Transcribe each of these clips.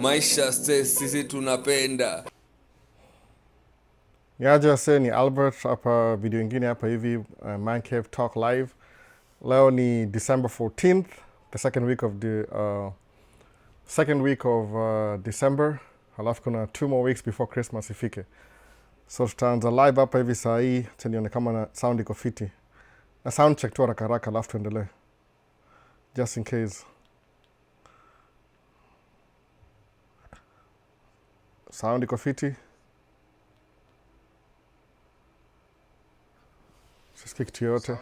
Maisha sisi tunapenda. Niaje wase, ni Albert hapa, video ingine hapa hivi, Man Cave Talk Live. Leo ni December 14th, the second week of December. Halafu kuna 2 more weeks before Christmas ifike. So tutaanza live hapa hivi saa hii, nione kama na sound iko fiti. Na sound check tu haraka haraka, halafu tuendelee. Just in case. Sound iko fiti. Sisikii kitu yoyote.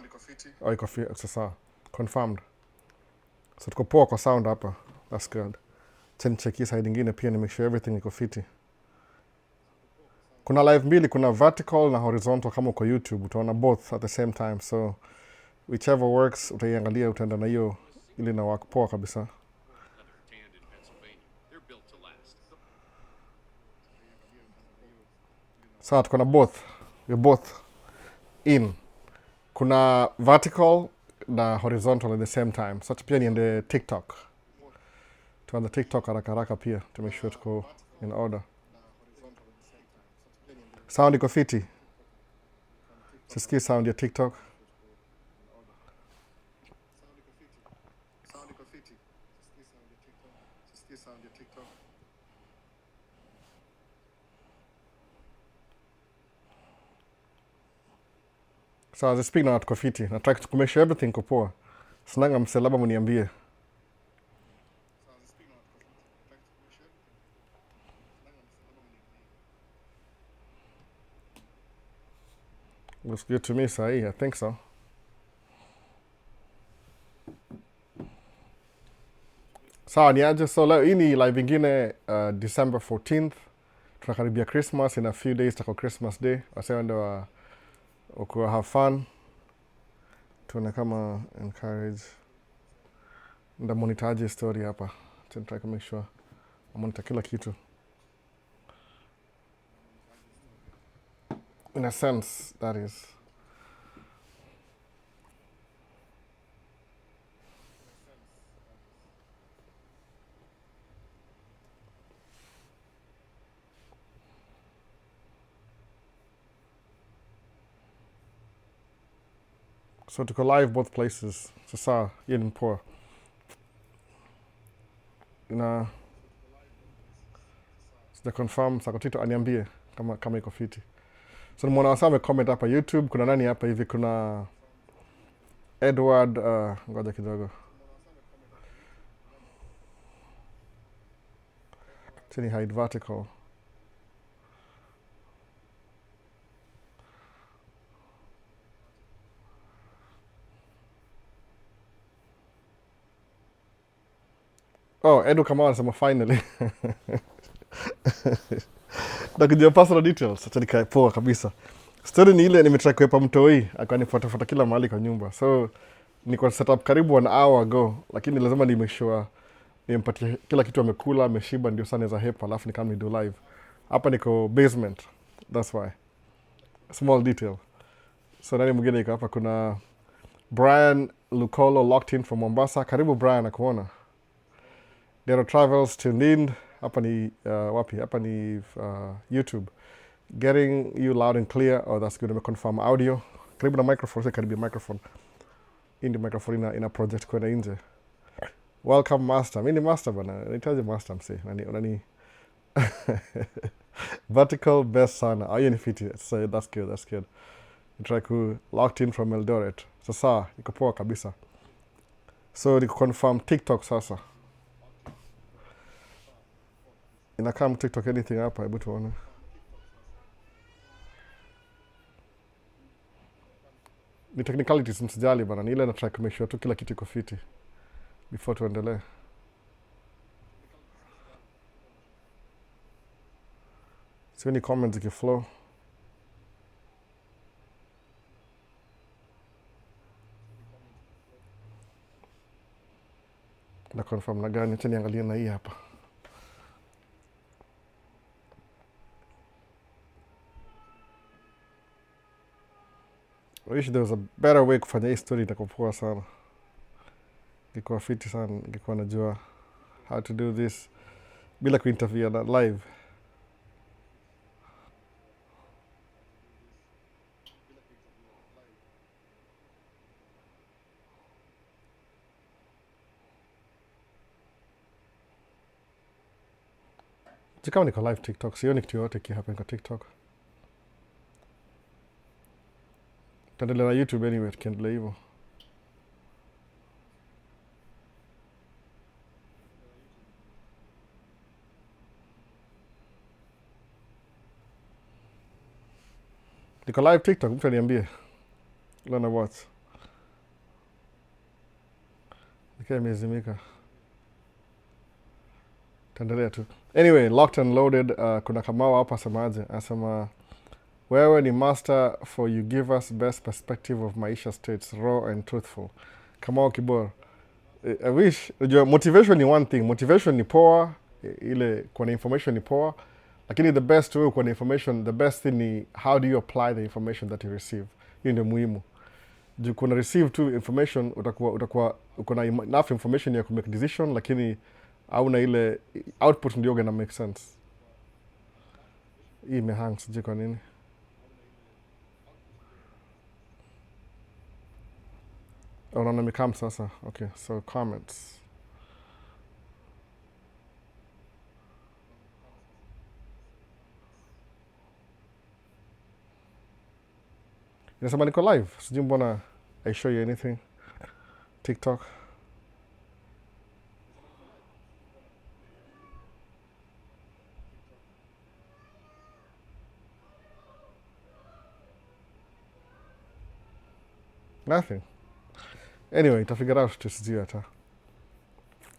Oh, iko fiti. Sasa confirmed. So tuko poa kwa sound hapa. That's good. Check hii side ingine pia ni make sure everything iko fiti. Kuna live mbili, kuna vertical na horizontal. Kama uko YouTube utaona both at the same time, so whichever works utaiangalia, utaenda na hiyo ili na work poa kabisa. So tuko na both, we're both in. Kuna vertical na horizontal at the same time. So pia niende TikTok, tuanze TikTok haraka haraka pia to make sure tuko in order. Sound iko fiti. Sisikii sound ya TikTok. So as I speak now tuko fiti. Nataka to sure everything iko poa. Sinanga mselaba mniambie. Looks good to me, sahi. I think so. Sawa ni aje, so leo hii ni live ingine December 14th. Tunakaribia Christmas, in a few days tako Christmas Day. Wasema ndo ukuwa have fun. Tuone kama encourage. Nda monitaje story hapa. Try to make sure monitor kila kitu. In a sense, that is. So tuko live both places. Sasa, hiyo ni poa. Sija confirm, Sakotito aniambie kama iko fiti. So nimeona wasa wamecomment hapa YouTube. Kuna nani hapa hivi, kuna Edward, ngoja kidogo. Chini hide vertical. Oh, Edu kama anasema finally. Nakujua personal details. Acha nikae poa kabisa. Story ni ile nimetry kuepa mtoi, akanifuata kila mahali kwa nyumba. So niko set up karibu 1 hour ago, lakini lazima ni make sure nimpatie kila kitu amekula, ameshiba, ndio sana za hepa, alafu ni kama ni do live. Hapa niko basement. That's why. Small detail. So nani mwingine iko hapa, kuna Brian Lucolo locked in from Mombasa. Karibu Brian, nakuona. Dero Travels tuned in. Hapa ni wapi? Hapa ni YouTube. Getting you loud and clear. Oh, that's good. Confirm audio. Karibu na microphone. Say karibu microphone. In the microphone in a project kwenda nje. Welcome master. Mimi ni master bana. Nitaje master mse. Nani vertical best sana. Hiyo ni fiti. So that's good. That's good. Try ku locked in from Eldoret. Sasa iko poa kabisa. So ni confirm TikTok sasa. Inakam TikTok anything hapa, hebu tuone. Ni technicalities msijali bana, ni ile na try to make sure tu kila kitu iko fiti before tuendelee. So ni comments ikiflow. Na confirm na gani, acha niangalie na hii hapa. I wish there was a better way kufanya hii story, itakuwa sana. Ingekuwa fiti sana, ingekuwa najua how to do this. bila kuinterfere na live. Kama niko live TikTok, sioni kitu yoyote kihappen kwa TikTok. Taendelea na YouTube anyway, tukiendelea hivyo. Niko live TikTok, mtu aniambie. Lana what? Nikaa imezimika. Taendelea tu. Anyway, locked and loaded. Kuna Kamau hapa asemaje? Anasema wewe ni master for you give us best perspective of Maisha states, raw and truthful. Kamau Kibor. I wish, motivation ni one thing. Motivation ni poa, ile kwa na information ni poa. Lakini the best way kwa na information, the best thing ni how do you apply the information that you receive. Hiyo ndio muhimu. Juu kuna receive tu information, utakuwa uko na enough information ya kumake decision, lakini au na ile output ndio gonna make sense. Hii imehang, sijui kwa nini. Unaona imekam sasa. Okay, so comments. Inasema niko live, sijui mbona I show you anything. TikTok. Nothing. Anyway, itafigure out tusijui hata.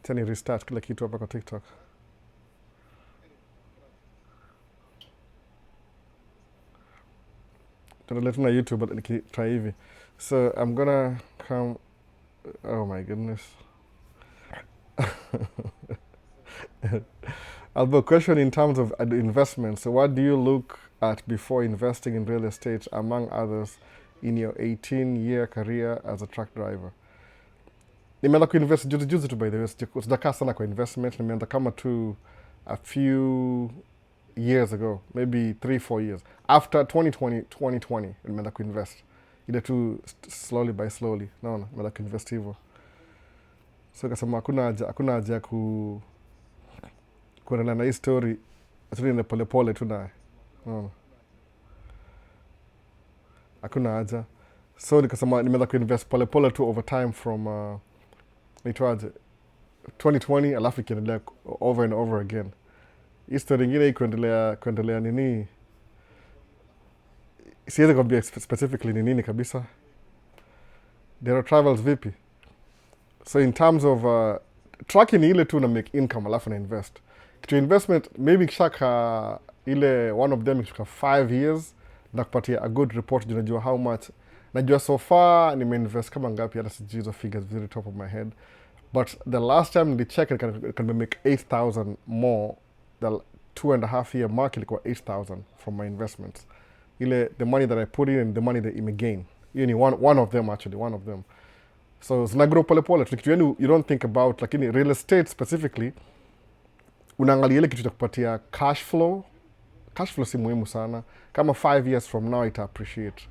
Tani restart kila kitu hapa kwa TikTok. Tuendelee tu na YouTube nikitry hivi. So I'm gonna come. Oh my goodness. Albert, question in terms of investments. So what do you look at before investing in real estate, among others, in your 18-year career as a truck driver? Nimeanza kuinvest juzi tu, by the way. Sijakaa sana kwa investment. Nimeanza kama tu a few years ago, maybe 3-4 years. After 2020, nimeanza kuinvest. Ile tu slowly by slowly. Naona, nimeanza kuinvest hivyo. So kasema hakuna haja kuendelea na hii story. Tuende polepole tu naye. Naona. Hakuna haja. So nikasema nimeanza kuinvest polepole tu over time from naitwaje 2020, alafu ikiendelea over and over again. Hii story ingine hii kuendelea nini, siwezi kwambia specifically ni nini kabisa. There travels vipi. So in terms of tracking ni ile tu na make income alafu na invest. Kitu investment maybe kishaka ile one of them kishaka 5 years na kupatia a good report, junajua how much. Najua so far nimeinvest kama ngapi, hata sijui hizo figures very top of my head. But the last time nilicheck it can make 8,000 more. The 2.5 year mark ilikuwa 8,000 from my investments. Ile the money that I put in and the money that I may gain. Hiyo ni one of them actually, one of them. So zina grow polepole. Kitu yani you don't think about, lakini real estate specifically unaangalia ile kitu cha kupatia cash flow. Cash flow si muhimu sana. Kama 5 years from now ita appreciate.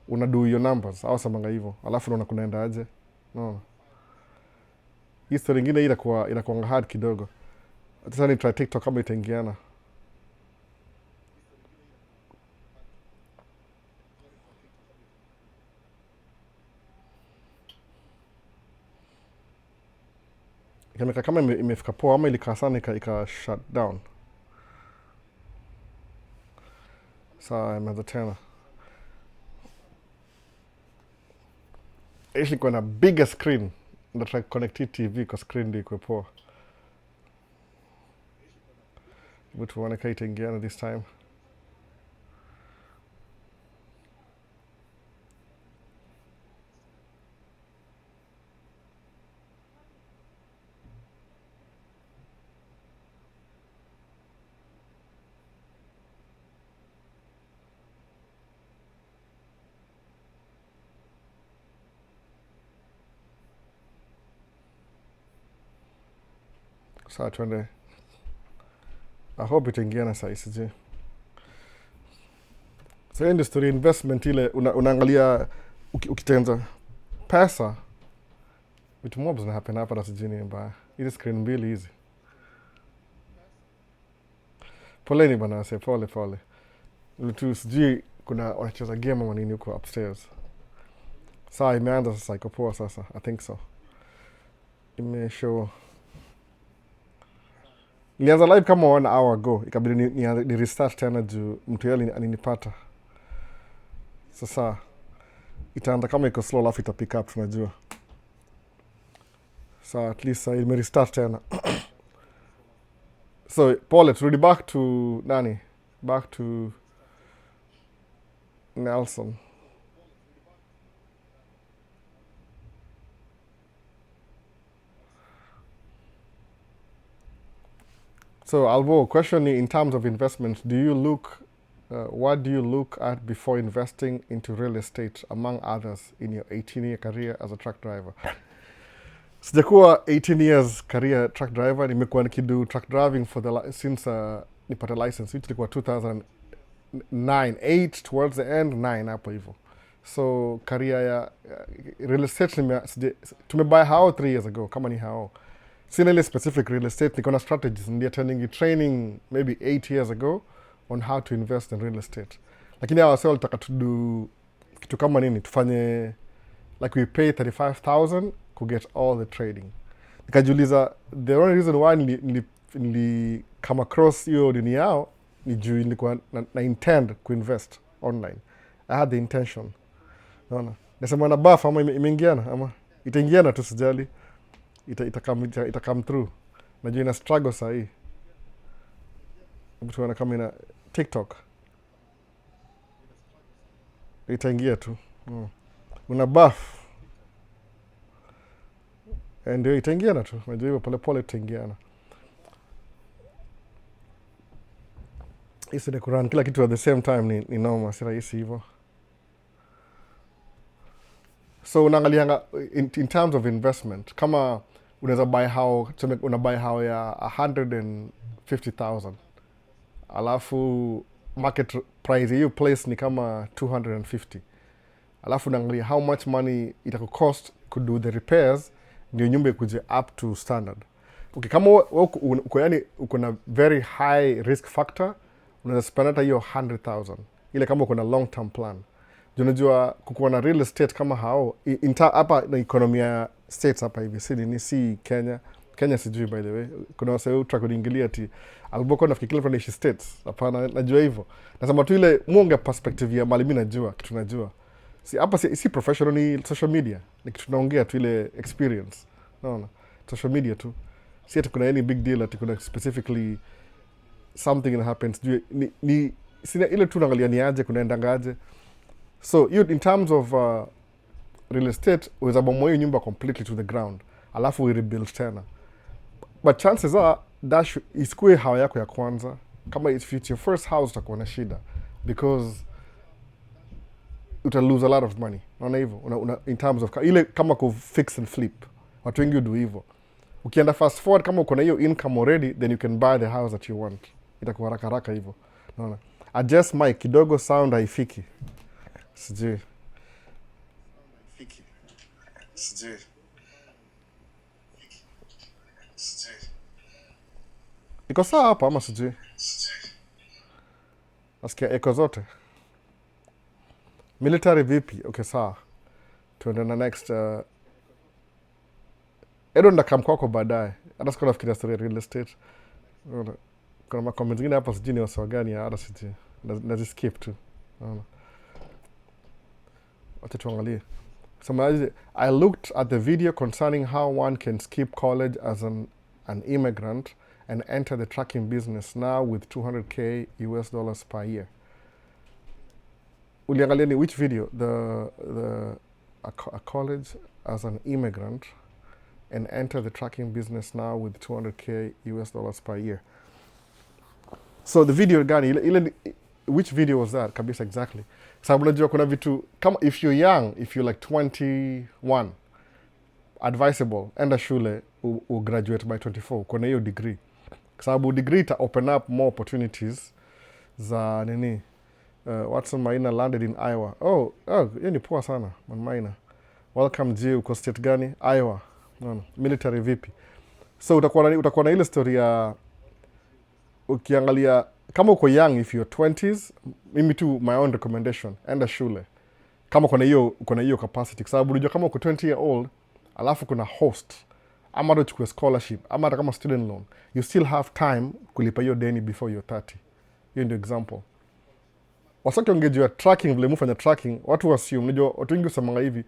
Una do your numbers. Au samanga hivyo. Alafu unaona kunaenda aje. No. Hii story ingine inakuwa hard kidogo. Sasa ni try TikTok kama itaingiana. Ikameka kama imefika poa ama ilikaa sana ika shut down. Saa imeanza tena. Ishi kwa na bigger screen. Ndio try connect TV kwa screen ndio iko poa. But tuone kama itaingiana this time. Saa tuende I hope itaingiana saa isije. So industry investment ile unaangalia ukitenza pesa vitu mob zina happen hapa na sijini mbaya. Hizi screen mbili hizi. Poleni bana wase, pole. Lutu sijui kuna wanacheza game ama nini huko upstairs. Saa imeanza sasa, iko poa sasa. I think so. Imeshow. Nilianza live kama 1 hour ago. Ikabidi ni restart tena juu mtu yali aninipata. Sasa itaanza kama iko slow alafu ita pick up tunajua. So at least ime restart tena. So pole, turudi back to nani? Back to Nelson. So Alvo, question in terms of investment, what do you look at before investing into real estate, among others, in your 18-year career as a truck driver? Sijakuwa 18 years career truck driver, nimekuwa nikidu truck driving since nipate license, which ilikuwa 2009, 8 towards the end, 9 hapo hivyo. So career ya real estate tumebuy hao 3 years ago, kama ni hao. Sina ile specific real estate, niko na strategies. Ndio attending training maybe 8 years ago on how to invest in real estate. Lakini hawa wase walitaka to do kitu kama nini, tufanye like we pay 35,000 to get all the trading. Nikajiuliza, the only reason why nili come across hiyo dini yao ni juu nilikuwa na intend kuinvest online. I had the intention. Naona. Nasema na buff ama imeingiana ama itaingiana tu sijali. Ita come through. Najua ina struggle saa hii. Mtu wana kama ina TikTok. Itaingia tu. Una buff. Ndio itaingiana tu. Najua hivyo pole itaingiana. Isi ni kurun kila kitu at the same time ni noma, si rahisi hivyo. So unaangalianga in terms of investment, kama unaweza buy how, una buy how ya 150,000. Alafu market price hiyo place ni kama 250. Alafu unaangalia how much money itaku cost to do the repairs ndio nyumba ikuje up to standard. Okay, kama uko na very high risk factor, unaweza spend hata hiyo 100,000. Ile kama uko na long term plan. Unajua kukuwa na real estate kama hao hapa na economy ya states hapa hivi si Kenya sijui by the way. Kuna waseu tra kuingilia ati alboko nafikiri kila tunaishi states. Hapana, najua hivyo. Nasema tu ile muonge perspective ya mali mimi najua kitu najua. Si hapa si professional, ni social media. Ni kitu tunaongea tu ile experience. Naona social media tu. Si ati kuna any big deal ati kuna specifically something that happens. Ni sina ile tu naangalia ni aje kunaendanga aje. So in terms of real estate, uweza bomoa hiyo nyumba completely to the ground. Alafu we rebuild tena. But chances are, isikue hawa yako ya kwanza. Kama it's your first house, utakuwa na shida. Because uta lose a lot of money. Unaona hivyo? In terms of, ile kama ku fix and flip. Watu wengi do hivyo. Ukienda fast forward, kama uko na hiyo income already, then you can buy the house that you want. Itakuwa haraka hivyo. Unaona? Adjust mic, kidogo sound haifiki. Sijui. Iko sawa hapa ama sijui? Nasikia echo zote. Military vipi? Okay, sawa. Tuende na next. Edo ndakam kwako baadaye. Hata sikuwa nafikiria story real estate. Kuna makomenti zingine hapa sijui ni wasawa gani ya hata sijui. Naziskip tu. Wacha tuangalie. So I looked at the video concerning how one can skip college as an immigrant and enter the trucking business now with $200K US per year. Uliangalia ni which video? A college as an immigrant and enter the trucking business now with $200K US per year. So the video gani, which video was that kabisa exactly? Sababu najua kuna vitu, kama if you're young, if you're like 21, advisable, enda shule, graduate by 24, kuna hiyo degree. kwa sababu degree ita open up more opportunities za nini. Watson Maina landed in Iowa. Hiyo ni poa sana Maina. Welcome G, uko state gani? Iowa. Military vipi? So utakuwa na ile story ya ukiangalia kama uko young, if you're 20s, mimi tu my own recommendation, enda shule kama kuna hiyo capacity, kwa sababu unajua kama uko 20 year old alafu kuna host ama hata uchukue scholarship ama hata kama student loan, you still have time kulipa hiyo deni before you're 30. Hiyo ndio example. Wasaki ongejua tracking, vile mufanya tracking, watu assume, unajua watu wengi usamanga hivi,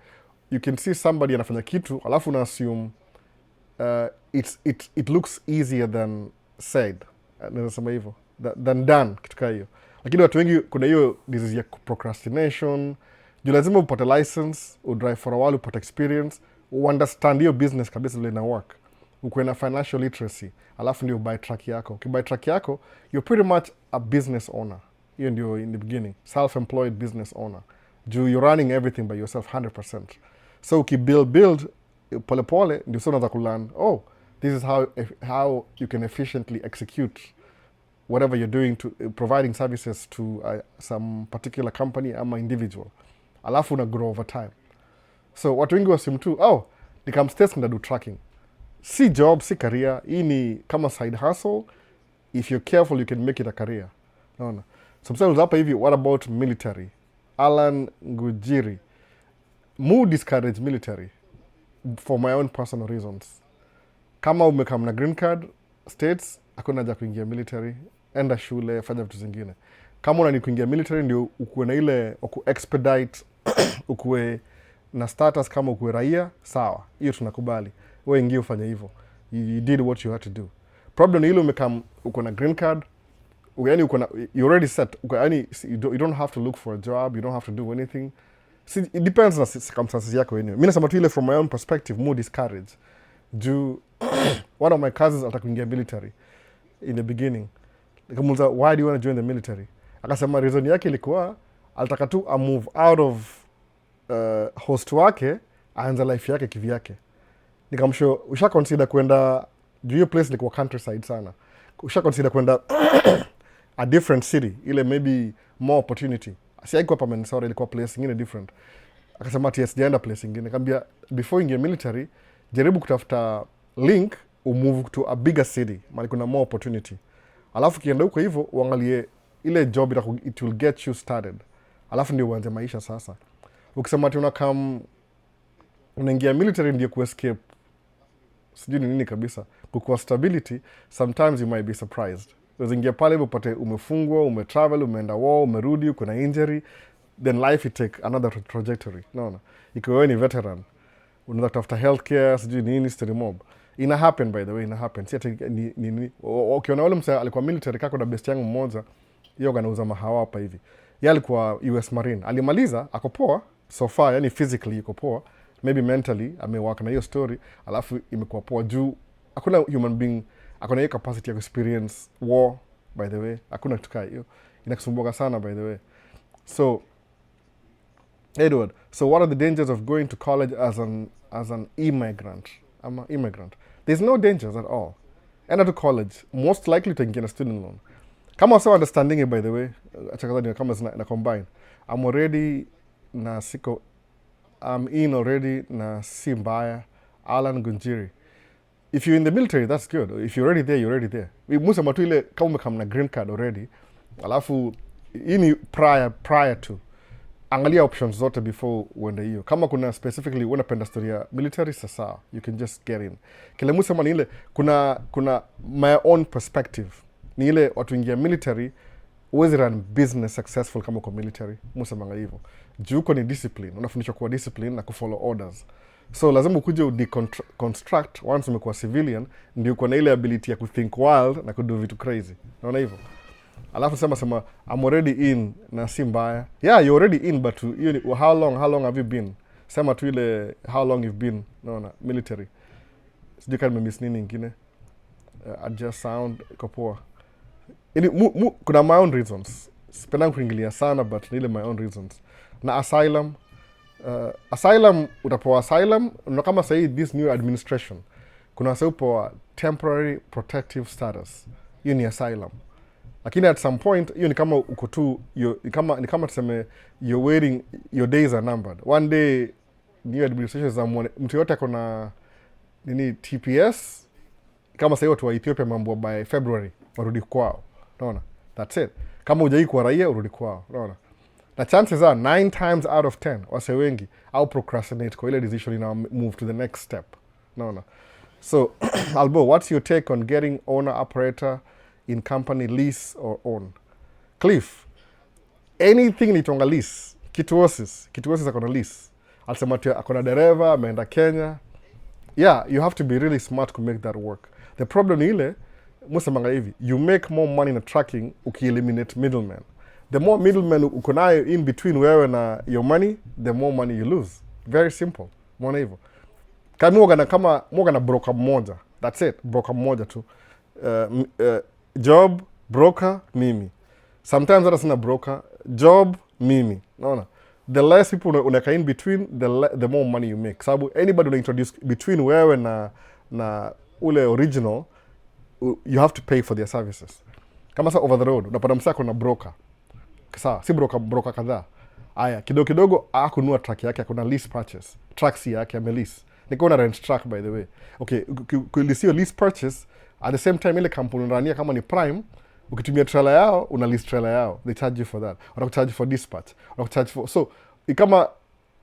you can see somebody anafanya kitu alafu una assume it looks easier than said, nasema hivyo, than done, kitu kaa hiyo. Lakini watu wengi kuna hiyo disease ya procrastination. Juu lazima upate license, udrive for a while, upate experience, understand hiyo business kabisa vile ina work, ukuwe na financial literacy, alafu ndio buy track yako. Ukibuy track yako, you're pretty much a business owner. Hiyo ndio in the beginning, self-employed business owner. Juu you're running everything by yourself 100%. So ukibuild pole ndio sasa unaanza kulearn, this is how you can efficiently execute whatever you're doing, to providing services to some particular company ama individual. Alafu una grow over time. So watu wengi wasimu tu, nikam states nda do tracking. Si job, si career. Hii ni kama side hustle. If you're careful, you can make it a career. Naona. So msema hapa hivi, what about military? Alan Ngujiri. Mu discourage military for my own personal reasons. Kama umekam na green card, states, hakuna haja kuingia military, enda shule, fanya vitu zingine. Kama unani kuingia military ndio ukuwe na ile expedite ukuwe na status kama ukuwe raia, sawa. Hiyo tunakubali. Wewe ingia ufanye hivyo. You did what you had to do. Problem ni ile umekam uko na green card, yani you already set. Yani you don't have to look for a job, you don't have to do anything. See, it depends na circumstances yako wenyewe. Mimi nasema tu ile from my own perspective, more discourage. One of my cousins atakuingia military in the beginning. Nikamuuliza, why do you want to join the military? Akasema reason yake ilikuwa alitaka tu a move out of host wake, aanze life yake kivyake. Nikamsho, usha consider kwenda, hiyo place ilikuwa countryside sana, usha consider kwenda a different city, ile maybe more opportunity. Si haikuwa pa Minnesota, ilikuwa place ingine different. Akasema ati sijaenda place ingine. Nikamwambia before ingia military, jaribu kutafuta link umove to a bigger city, mahali kuna more opportunity. Alafu kienda huko hivyo uangalie ile job it will get you started. Alafu ndio uanze maisha sasa. Ukisema ati unaingia military ndio kuescape sijui ni nini kabisa, kukuwa stability, sometimes you might be surprised. Unaingia pale hivyo upate umefungwa, umetravel, umeenda war, umerudi, uko na injury, then life it take another trajectory. Naona ikiwa wewe ni veteran, unataka kutafuta healthcare, sijui nini, story mob. Ina happen, by the way, ina happen. Si ati ni ukiona wale msa alikuwa military, kako na best yangu mmoja, yeye anauza mahawa hapa hivi. Yeye alikuwa US Marine. Alimaliza, ako poa so far, yani physically yuko poa, maybe mentally amewaka na hiyo story, alafu imekuwa poa juu hakuna human being akona hiyo capacity ya experience war, by the way. Hakuna kitu hiyo. Inakusumbuka sana, by the way. So Edward, so what are the dangers of going to college as an immigrant? I'm an immigrant. There's no dangers at all. Enter to college, most likely to get a student loan. Kama also understanding it, by the way, kama na combine. I'm in already na si mbaya. Alan Gunjiri. If you're in the military, that's good. If you're already there, you're already there. Musa matu ile kama umekam na green card already, alafu ini prior to angalia options zote before uende hiyo. Kama kuna specifically unapenda story ya military, sasa you can just get in. Kile musa mani ile kuna my own perspective. Ni ile watu ingia military, uwezi run business successful kama uko military. Musa manga hivyo. Juu uko ni discipline. Unafundishwa kuwa discipline na kufollow orders. So lazima ukuje udeconstruct once umekuwa civilian, ndio uko na ile ability ya kuthink wild na kudo vitu crazy. Unaona hivyo? Alafu sema I'm already in na si mbaya. Yeah, you're already in, but how long have you been? Sema tu ile how long you've been, naona military. Sijui kama nimemiss nini nyingine. Adjust sound iko poa. Kuna my own reasons. Sipendangi kuingilia sana, but ni ile my own reasons. Na asylum utapoa asylum, na kama sahi this new administration kuna wase upoa temporary protective status. Hiyo ni asylum. Lakini at some point hiyo ni kama uko tu ni kama tuseme you're waiting, your days are numbered. One day new administration za mtu yote akona nini TPS, kama sasa watu wa Ethiopia mambo by February warudi kwao. Unaona? That's it. Kama hujai kuwa raia urudi kwao. Unaona? Na chances are 9 times out of 10 wase wengi au procrastinate kwa ile decision ina move to the next step. Unaona? So Albo, what's your take on getting owner operator in company lease or own? Cliff, anything nitonga lease, kituosis akona lease. Alisema tu akona dereva, ameenda Kenya. Yeah, you have to be really smart to make that work. The problem ni ile, musemanga hivi, you make more money in tracking uki-eliminate middlemen. The more middlemen uko nayo in between wewe na your money, the more money you lose. Very simple. Mwona hivyo. Kama mwoga na broker mmoja. That's it. Broker mmoja tu. Job, broker, mimi. Sometimes hata sina broker. Job, mimi. Naona? The less people unaka in between, the more money you make. Sababu anybody una introduce between wewe na ule original, you have to pay for their services. Kama sa over the road, unapata msako na broker. Sawa, si broker kadhaa. Aya, kidogo akunua truck yake, akuna lease purchase. Truck si yake amelease. Niko na rent truck by the way. Okay, kulisio lease purchase, at the same time ile kampuni unarania kama ni Prime, ukitumia trailer yao, una lease trailer yao. They charge you for that. Wanakucharge for dispatch. Wanakucharge for, so kama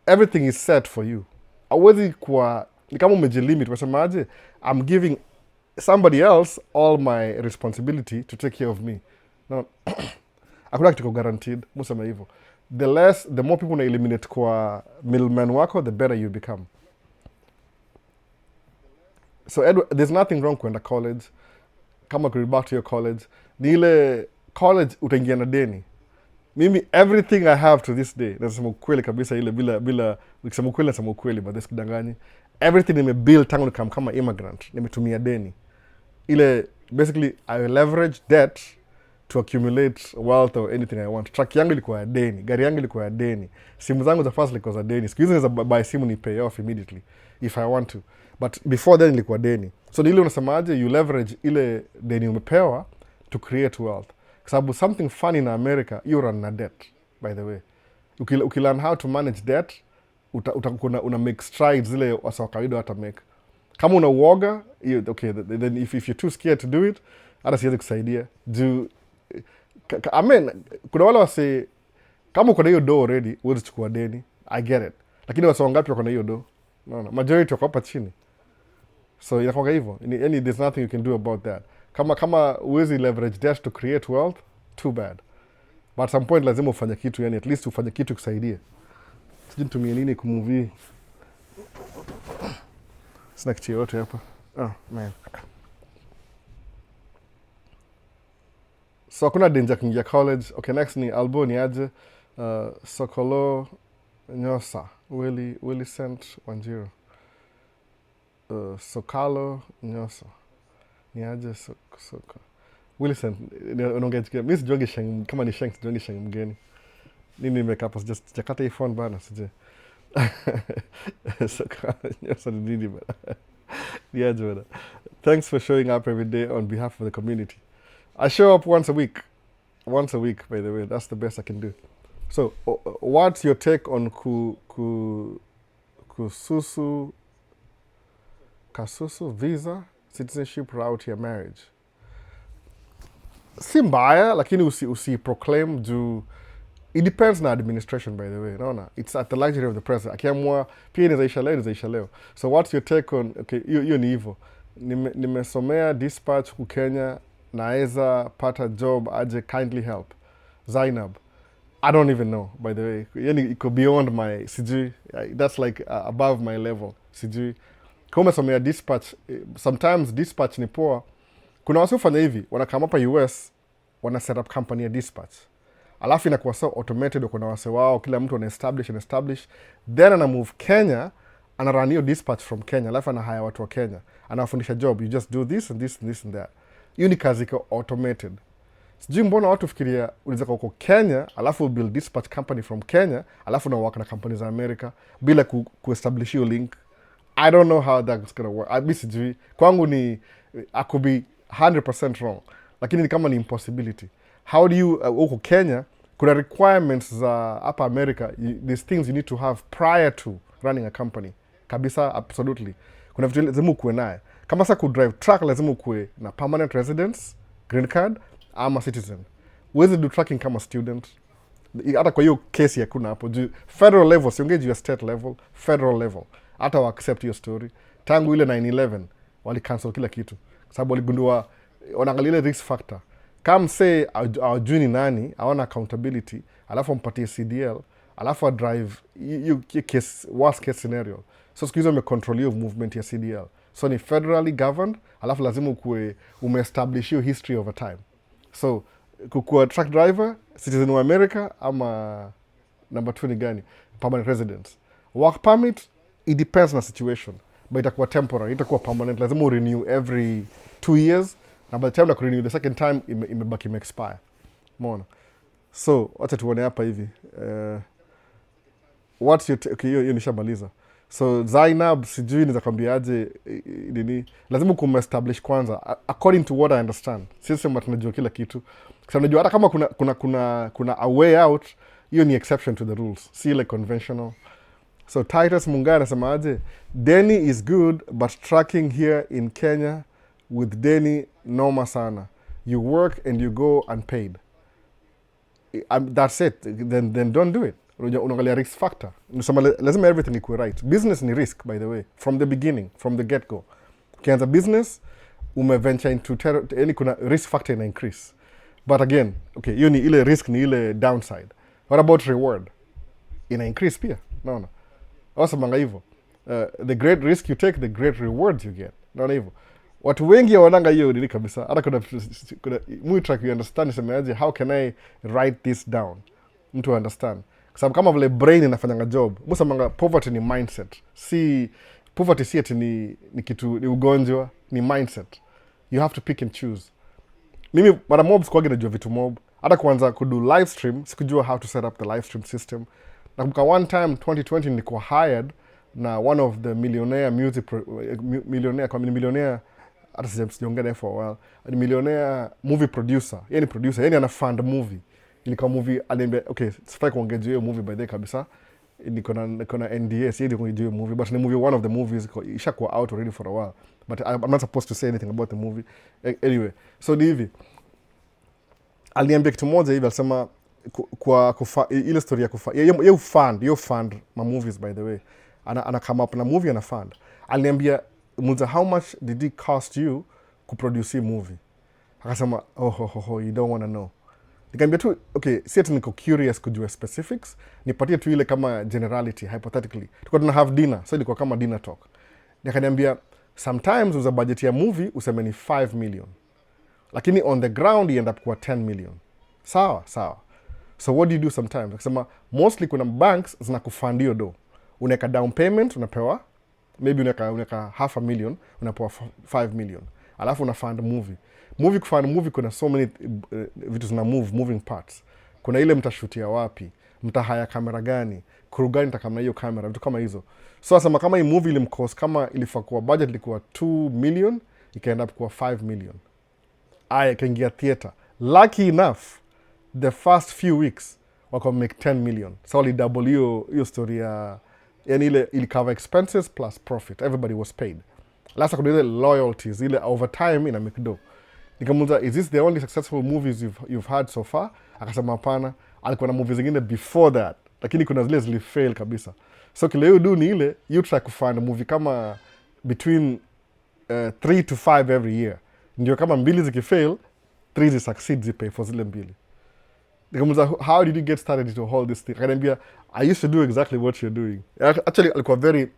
everything is set for you. Hauwezi kuwa ni kama umejilimit, unasemaje? I'm giving somebody else all my responsibility to take care of me. No. Hakuna kitu guaranteed, musema hivyo. The more people una eliminate kwa middleman wako, the better you become. So Edward, there's nothing wrong kwenda college. Kama kurudi back to your college, ni ile college utaingia na deni. Mimi everything I have to this day, nasema ukweli kabisa, ile bila nikisema ukweli nasema ukweli, but this kudanganyi. Everything nimebuild tangu nikam kama immigrant, nimetumia deni. Ile basically I leverage debt to accumulate wealth or anything I want. Truck yangu ilikuwa ya deni, gari yangu ilikuwa ya deni, simu zangu za first ilikuwa za deni. Siku hizi naweza buy simu ni pay off immediately if I want to, but before then ilikuwa deni. So ni ile unasemaje, you leverage ile deni umepewa to create wealth. Kwa sababu something funny in America, you run na debt, by the way. Ukilearn how to manage debt, una make strides zile wasa kawaida hata make. Kama una uoga, okay, then if you're too scared to do it, hata siwezi kusaidia. Kuna wale wase, kama uko na hiyo do already, huwezi chukua deni. I get it. Lakini wase wangapi wako na hiyo do? No. Majority wako hapa chini. So inakuwa hivyo. There's nothing you can do about that. Kama huwezi leverage debt to create wealth, too bad. But at some point lazima ufanye kitu, at least ufanye kitu kusaidie. Sijui nitumie nini kumovie. Sina kitu yote hapa. Oh, man. So hakuna danger kuingia college. Okay, next ni Albo ni aje. Sokolo Nyosa. Willy Sent Wanjiru. Sokalo Nyosa. Ni aje Soko. Willy Sent. Unaongea mimi sijonge sheng, kama ni sheng sijonge sheng mgeni. Nini nimeka hapo, just jakata phone bana sije. Sokalo Nyosa ni nini bana. Ni aje bana. Thanks for showing up every day on behalf of the community. I show up once a week. Once a week, by the way. That's the best I can do. So, what's your take on Kasusu visa citizenship route ya marriage? Si mbaya, lakini usi-proclaim juu. It depends na administration, by the way. Naona, it's at the luxury of the president. Akiamua, pia inazaisha leo. So, what's your take on, okay, hiyo ni hivyo. Nimesomea dispatch huku Kenya, naeza pata job aje, kindly help. Zainab. I don't even know, by the way. It could be beyond my sijui. That's like above my level. Sijui. Kama umesomea dispatch, sometimes dispatch ni poa. Kuna wasi ufanya hivi, wanakama hapa US, wana set up company ya dispatch. Alafu inakuwa so automated, kuna wase wao, kila mtu wana establish. Then ana move Kenya, ana run hiyo dispatch from Kenya. Alafu ana hire watu wa Kenya. Anawafundisha job, you just do this and this and this and that. Hiyo ni kazi iko automated. Sijui mbona watu fikiria unaweza kwa Kenya, alafu build dispatch company from Kenya, alafu na work na companies za America bila kuestablish hiyo link. I don't know how that's gonna work. Mi sijui kwangu ni I could be 100% wrong, lakini ni kama ni impossibility. How do you huko Kenya kuna requirements za hapa America, these things you need to have prior to running a company kabisa, absolutely. Kuna vitu lazima ukuwe naye. Kama sasa kudrive truck lazima ukuwe na permanent residence, green card ama citizen. Huwezi do trucking kama student. Hata kwa hiyo kesi hakuna hapo juu federal level, siongee juu ya state level, federal level hata wa accept hiyo story. Tangu ile 9/11 wali cancel kila kitu kwa sababu waligundua, wanaangalia ile risk factor. Kama say hawajui ni nani, hawana accountability, alafu wampatie CDL, alafu drive hiyo case, worst case scenario. So siku hizo wamecontrol hiyo movement ya CDL, so ni federally governed, alafu lazima ukuwe umeestablish hiyo history over time. So kukuwa truck driver, citizen wa America ama number 2 ni gani? Permanent residence. Work permit, it depends na situation, but itakuwa temporary, itakuwa permanent, lazima renew every 2 years, na by the time na renew the second time imebaki expire. Umeona? So wacha tuone hapa hivi. What's your okay, hiyo nishamaliza. So Zainab, sijui niza kwambiaje nini, lazima kumestablish kwanza according to what I understand. Sisi sema tunajua kila kitu. Sasa unajua hata kama kuna a way out, hiyo ni exception to the rules, si like conventional. So Titus Mungai anasemaje, Denny is good but tracking here in Kenya with Denny noma sana. You work and you go unpaid. That's it. Then don't do it. Unaangalia risk factor. Unasema lazima everything ikuwe right. Business ni risk, by the way, from the beginning, from the get go. Ukianza business umeventure into yani kuna risk factor ina increase. But again, okay, hiyo ni ile risk, ni ile downside. What about reward? Ina increase pia. Naona. Wasemanga hivyo. The great risk you take, the great rewards you get. Naona hivyo. Watu wengi wananga hiyo nini kabisa. Hata kuna track you understand, semeaje, how can I write this down? Mtu understand. Kwa sababu kama vile brain inafanyanga job. Musamanga poverty ni mindset. Si poverty si eti ni kitu, ni ugonjwa, ni mindset. You have to pick and choose. Mimi mara mob sikuwagi najua vitu mob. Hata kuanza kudu live stream, sikujua how to set up the live stream system. Nakumbuka one time 2020 nilikuwa hired na one of the millionaire millionaire hata sijaongea naye for a while. Ni millionaire movie producer. Yeye ni producer, yeye ana fund movie. Ilikuwa movie aliambia, okay, sifai kuongea hiyo movie by the way kabisa. Niko na NDA, yeye ndio hiyo movie, but ni movie, one of the movies ishakuwa out already for a while. But I'm not supposed to say anything about the movie. Anyway, so ni hivi. Aliambia kitu moja hivi, alisema kwa ile story ya kufa. Yeye fund ma movies by the way. Ana come up na movie ana fund. Aliambia Muza, how much did it cost you kuproduce movie? Akasema, you don't want to know. Nikamwambia tu, okay, si ati niko curious kujua specifics, nipatie tu ile kama generality, hypothetically. Tulikuwa tuna have dinner, so ilikuwa kama dinner talk. Nikaniambia, sometimes uza budget ya movie useme ni 5 million. Lakini on the ground you end up kwa 10 million. Sawa. So what do you do sometimes? Akasema, mostly kuna banks zinakufund hiyo do. Unaweka down payment, unapewa, maybe unaweka $500,000, unapewa 5 million. Alafu una fund movie. Kufund movie kuna so many vitu zina moving parts. Kuna ile mtashutia wapi, mtahaya kamera gani, crew gani itakamna hiyo kamera, vitu kama hizo. So asema kama hii movie ilimcost, kama ilifaa kuwa budget ilikuwa 2 million, ikaenda kuwa 5 million. Aya ikaingia theater. Lucky enough, the first few weeks wako make 10 million. So wali double hiyo story ya, yani ile ili cover expenses plus profit. Everybody was paid. Last kuna ile loyalties, ile over time ina make dough. Nikamuuliza, is this the only successful movies you've had so far? Akasema hapana, alikuwa na movies zingine before that, lakini kuna zile zilifail kabisa. So kile you do ni ile, you try kufund movie kama between 3 to 5 every year. Ndio kama 2 zikifail, 3 zisucceed, zipay for zile 2. Nikamuuliza, how did you get started into all this thing? Akaniambia, I used to do exactly what you're doing. Actually, alikuwa very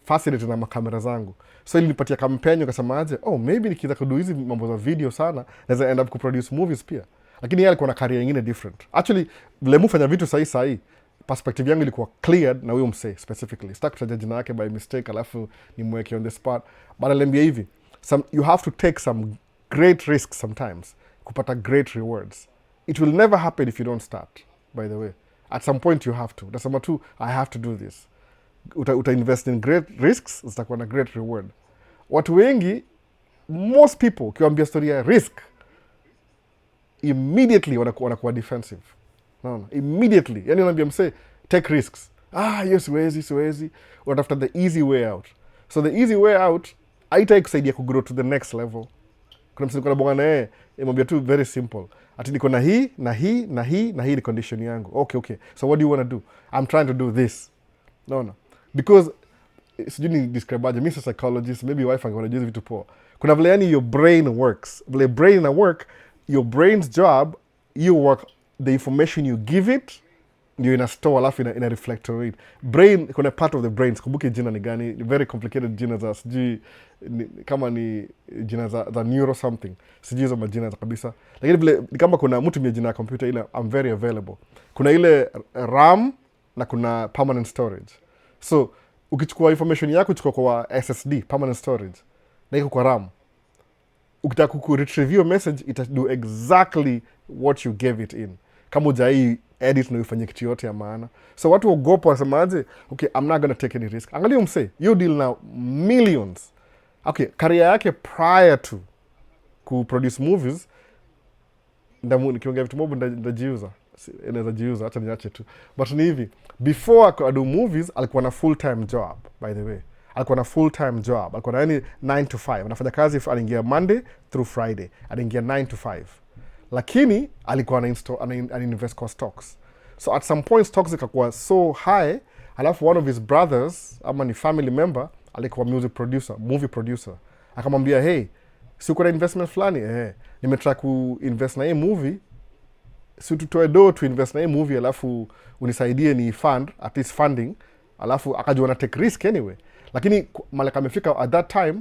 fascinated na makamera zangu. So ilinipatia kampenyo, kasema aje, maybe nikiza kudu hizi mambo za video sana, naweza end up kuproduce movies pia. Lakini yeye alikuwa na career nyingine different. Actually, vile mufanya vitu sahi, perspective yangu ilikuwa cleared na huyo msee specifically. Sitaki kutaja jina yake by mistake, alafu nimweke on the spot. But aliambia hivi, you have to take some great risks sometimes kupata great rewards. It will never happen if you don't start, by the way. At some point you have to. Nasema tu, I have to do this. uta invest in great risks, zitakuwa na great reward. Watu wengi, most people, ukiwaambia story ya risk, immediately wanakuwa defensive. Naona, immediately. Yani unaambia msee, take risks. Hiyo siwezi. Unatafuta the easy way out. So the easy way out, haitai kusaidia kugrow to the next level. Kuna msee kuna bonga na yeye, imwambia tu very simple. Ati niko na hii ni condition yangu. Okay. So what do you want to do? I'm trying to do this. Naona. Because sijui ni describe aje, mimi si psychologist, maybe wife angeona vitu poa. Kuna vile yani your brain works. Vile brain ina work, your brain's job, you work the information you give it, ndio ina store alafu ina reflectorate. Brain, kuna part of the brain, sikumbuki jina ni gani, very complicated jina za sijui kama ni jina za neuro something. Sijui hizo majina za kabisa. Lakini vile kama kuna mtu mwenye jina ya computer ile I'm very available. Kuna ile RAM na kuna permanent storage. So ukichukua information yako uchukua kwa SSD, permanent storage, na iko kwa RAM, ukitaka ku-retrieve your message, it do exactly what you gave it in. Kama hujai edit na ufanye kitu yote ya maana. So watu wagopa wasemaje, okay, I'm not gonna take any risk. Angalia msee, you deal na millions. Okay, career yake prior to ku-produce movies, nikiongea vitu mobu ndajiuza. Inaweza jiuza, acha niache tu. But ni hivi, before ado movies, alikuwa na full-time job, by the way. Alikuwa na full-time job. Alikuwa na yani 9 to 5. Anafanya kazi, aliingia Monday through Friday. Aliingia 9 to 5. Lakini, alikuwa ana-invest kwa stocks. So at some point, stocks ikakuwa so high, alafu one of his brothers, ama ni family member, alikuwa movie producer. Akamwambia, hey, si uko na investment fulani? Nimetry ku-invest na hii movie, si tutoe do to invest na hii movie, alafu unisaidie ni fund, at least funding, alafu akajua na take risk anyway. Lakini malaka amefika at that time,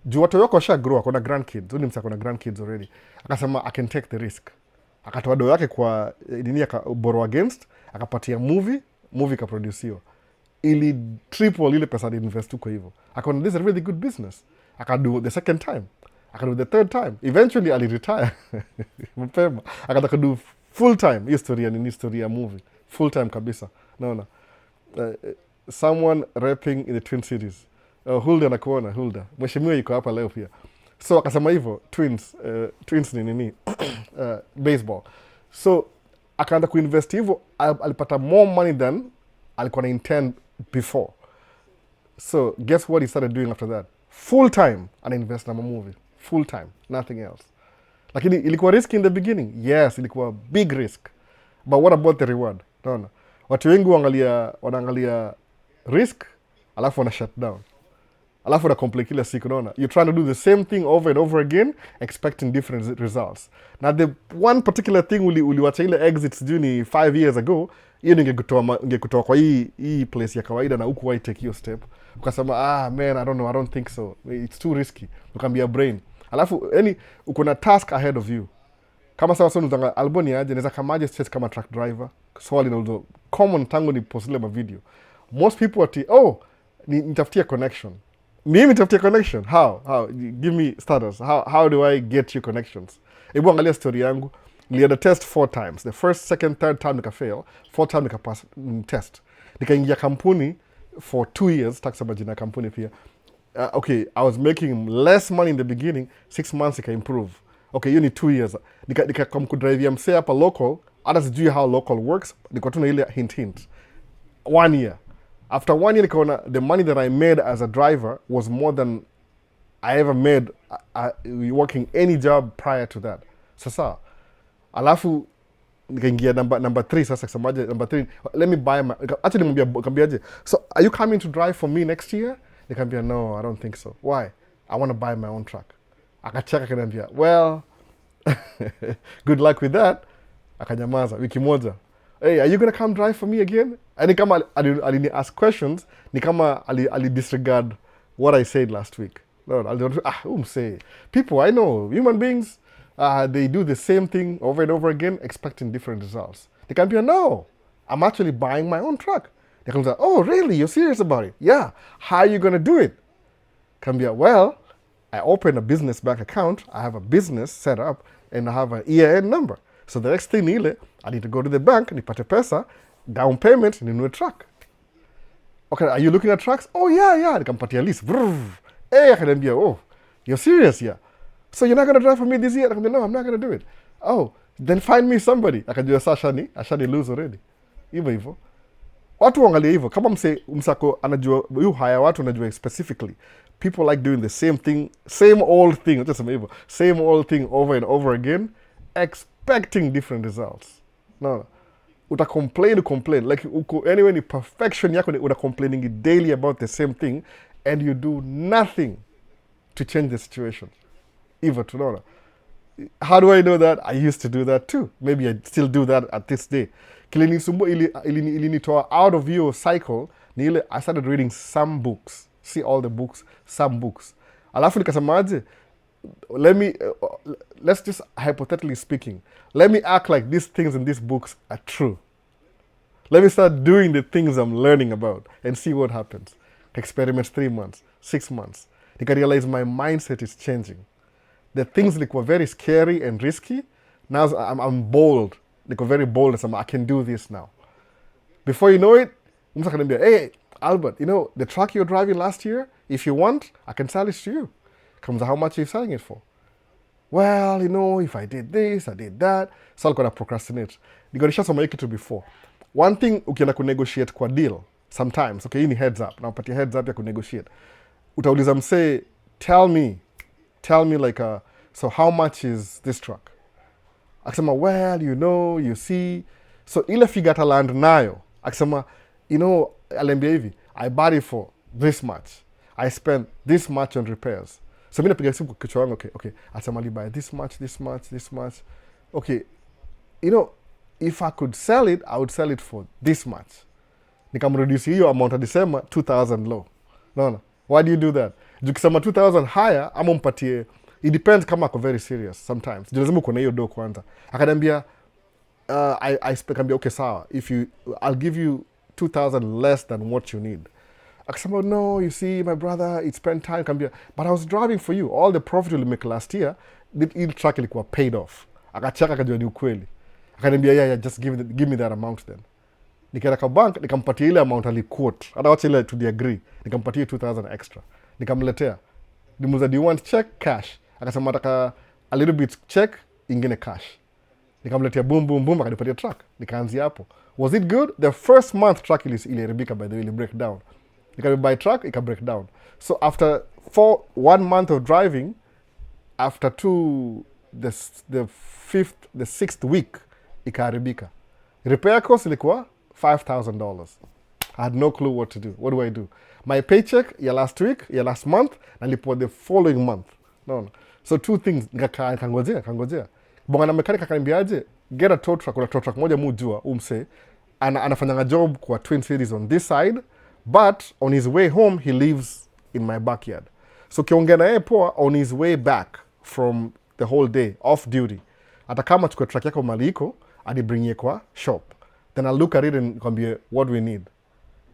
juu watu wako washa grow, akona grandkids, huyu ni msa akona grandkids already. Akasema I can take the risk. Akatoa do yake kwa nini borrow against, akapatia movie kaproduciwa. Ili triple ile pesa ali invest tu kwa hivyo. Akaona this is a really good business. Akadu the second time, akadu the third time. Eventually ali retire. Mapema. Akataka do full time history ya movie. Full time kabisa. Naona. Someone rapping in the Twin Cities. Hulda nakuona, Hulda. Mheshimiwa yuko hapa leo pia. So akasema hivyo, twins ni nini? Baseball. So akaanza kuinvest hivyo, alipata more money than alikuwa na intend before. So guess what he started doing after that? Full time anainvest na movie. Full time, nothing else. Lakini ilikuwa risk in the beginning. Yes, ilikuwa big risk. But what about the reward? Naona. Watu wengi wanaangalia risk, alafu wana shut down. Alafu na complain kila siku, naona. You're trying to do the same thing over and over again, expecting different results. Now the one particular thing uliwacha ile exit sijui ni 5 years ago, hiyo ningekutoa kwa hii place ya kawaida na huku why take your step. Ukasema, man, I don't think so. It's too risky. Ukaambia brain. Alafu, uko na task ahead of you. Kama sawa unataka alboni aje, naweza kamaje stress kama truck driver. Swali na common tangu ni post ile video. Most people nitafutia connection. Mimi nitafutia connection? How? Give me status. How do I get you connections? Hebu angalia story yangu. Nilienda test 4 times. The first, second, third time nika fail. 4th time nika pass test. Nikaingia kampuni for 2 years. Takisema jina kampuni pia. Okay, I was making less money in the beginning. 6 months nika improve. Okay, hiyo ni 2 years. Nika kudrive ya msee hapa local. Hata sijui how local works. Niko tu na ile hint. 1 year. After 1 year, nikaona the money that I made as a driver was more than I ever made working any job prior to that. Sasa, alafu nikaingia number 3 sasa kusemaje number 3, let me buy my, actually nikamwambia so are you coming to drive for me next year? Nikamwambia no, I don't think so. Why? I want to buy my own truck. Akacheka akaniambia, well, good luck with that. Akanyamaza wiki moja. Hey, are you going to come drive for me again? Ni kama alini ask questions, ni kama ali disregard what I said last week. No, say people, I know, human beings, they do the same thing over and over again, expecting different results. They can be, no, I'm actually buying my own truck. They can say, oh, really? You're serious about it? Yeah. How are you going to do it? Can be, well, I open a business bank account, I have a business set up, and I have an EIN number. So the next thing I need to go to the bank, nipate pesa, down payment, ninunue truck. Okay, are you looking at trucks? Oh yeah, nikampatia list. Hey, akaniambia, oh, you're serious, yeah. So you're not gonna drive for me this year? Akaniambia, no, I'm not gonna do it. Oh, then find me somebody. Akajua saa ashani lose already. Hivyo. Watu wangalia hivyo. Kama msako anajua, yu haya watu anajua specifically. People like doing the same thing, same old thing. Just hivyo. Same old thing over and over again, expecting different results. No. Complain like anyway ni perfection yako uta complaining daily about the same thing and you do nothing to change the situation. Even tunaona. How do I know that? I used to do that too. Maybe I still do that at this day. Kilinisumbua ilinitoa out of your cycle ni ile I started reading some books. See all the books, some books. Alafu nikasemaje? Let's just hypothetically speaking, let me act like these things in these books are true. Let me start doing the things I'm learning about and see what happens. Experiments 3 months, 6 months. I realize my mindset is changing. The things that were very scary and risky, now I'm bold. They were very bold. I can do this now. Before you know it, hey, Albert, you know, the truck you're driving last year, if you want, I can sell it to you. Comes how much are you selling it for? Well, you know, if I did this, I did that. So I'm going to procrastinate. Nikanisha soma hiki tu before. One thing ukienda kunegotiate kwa deal, sometimes, okay, hii ni heads up. Na upatia heads up ya kunegotiate. Utauliza msee, tell me like, so how much is this truck? Akisema, well, you know, you see. So ile figure ataland nayo. Akisema, you know, aliambia hivi, I bought it for this much. I spent this much on repairs. So mi napiga simu kwa kichwa wangu, okay, asema li buy this much. Okay, you know, if I could sell it, I would sell it for this much. Nikamreduce hiyo amount adisema 2,000 low. No. Why do you do that? Jukisema 2,000 higher, ama mpatie, it depends kama ako very serious sometimes. Jilazima uko na hiyo do kwanza. Akaniambia, akaniambia, okay, sawa, I'll give you 2,000 less than what you need. Akasema, no, you see, my brother, it spent time. Akaniambia, but I was driving for you. All the profit you make last year, the truck ilikuwa paid off. Akachaka akajua ni ukweli. Akaniambia, yeah, just give me that amount then. Nikaenda kwa bank, nikampatia ile amount aliquote. Hata wacha ile to the agree. Nikampatia 2,000 extra. Nikamletea. Nimuuliza, do you want check, cash? Akasema nataka a little bit check, ingine cash. Nikamletea boom, akanipatia truck. Nikaanzia hapo. Was it good? The first month truck iliharibika, by the way, ili break down. Buy truck, ika break down. So after 1 month of driving, after the 6th week, ikaharibika. Repair cost ilikuwa $5,000. I had no clue what to do. What do I do? My paycheck, ya last week, ya last month, nalipwa the following month. No. So 2 things, kangojea. Bonga na mechanic akaniambiaje, get a tow truck, kuna tow truck moja mujua, umse, anafanyanga job kwa Twin Cities on this side, but on his way home, he lives in my backyard. So kiongea na yeye poa, on his way back from the whole day, off duty, atakama chukua truck yako maliko, anibringie kwa shop. Then I'll look at it and kwambie, what do we need?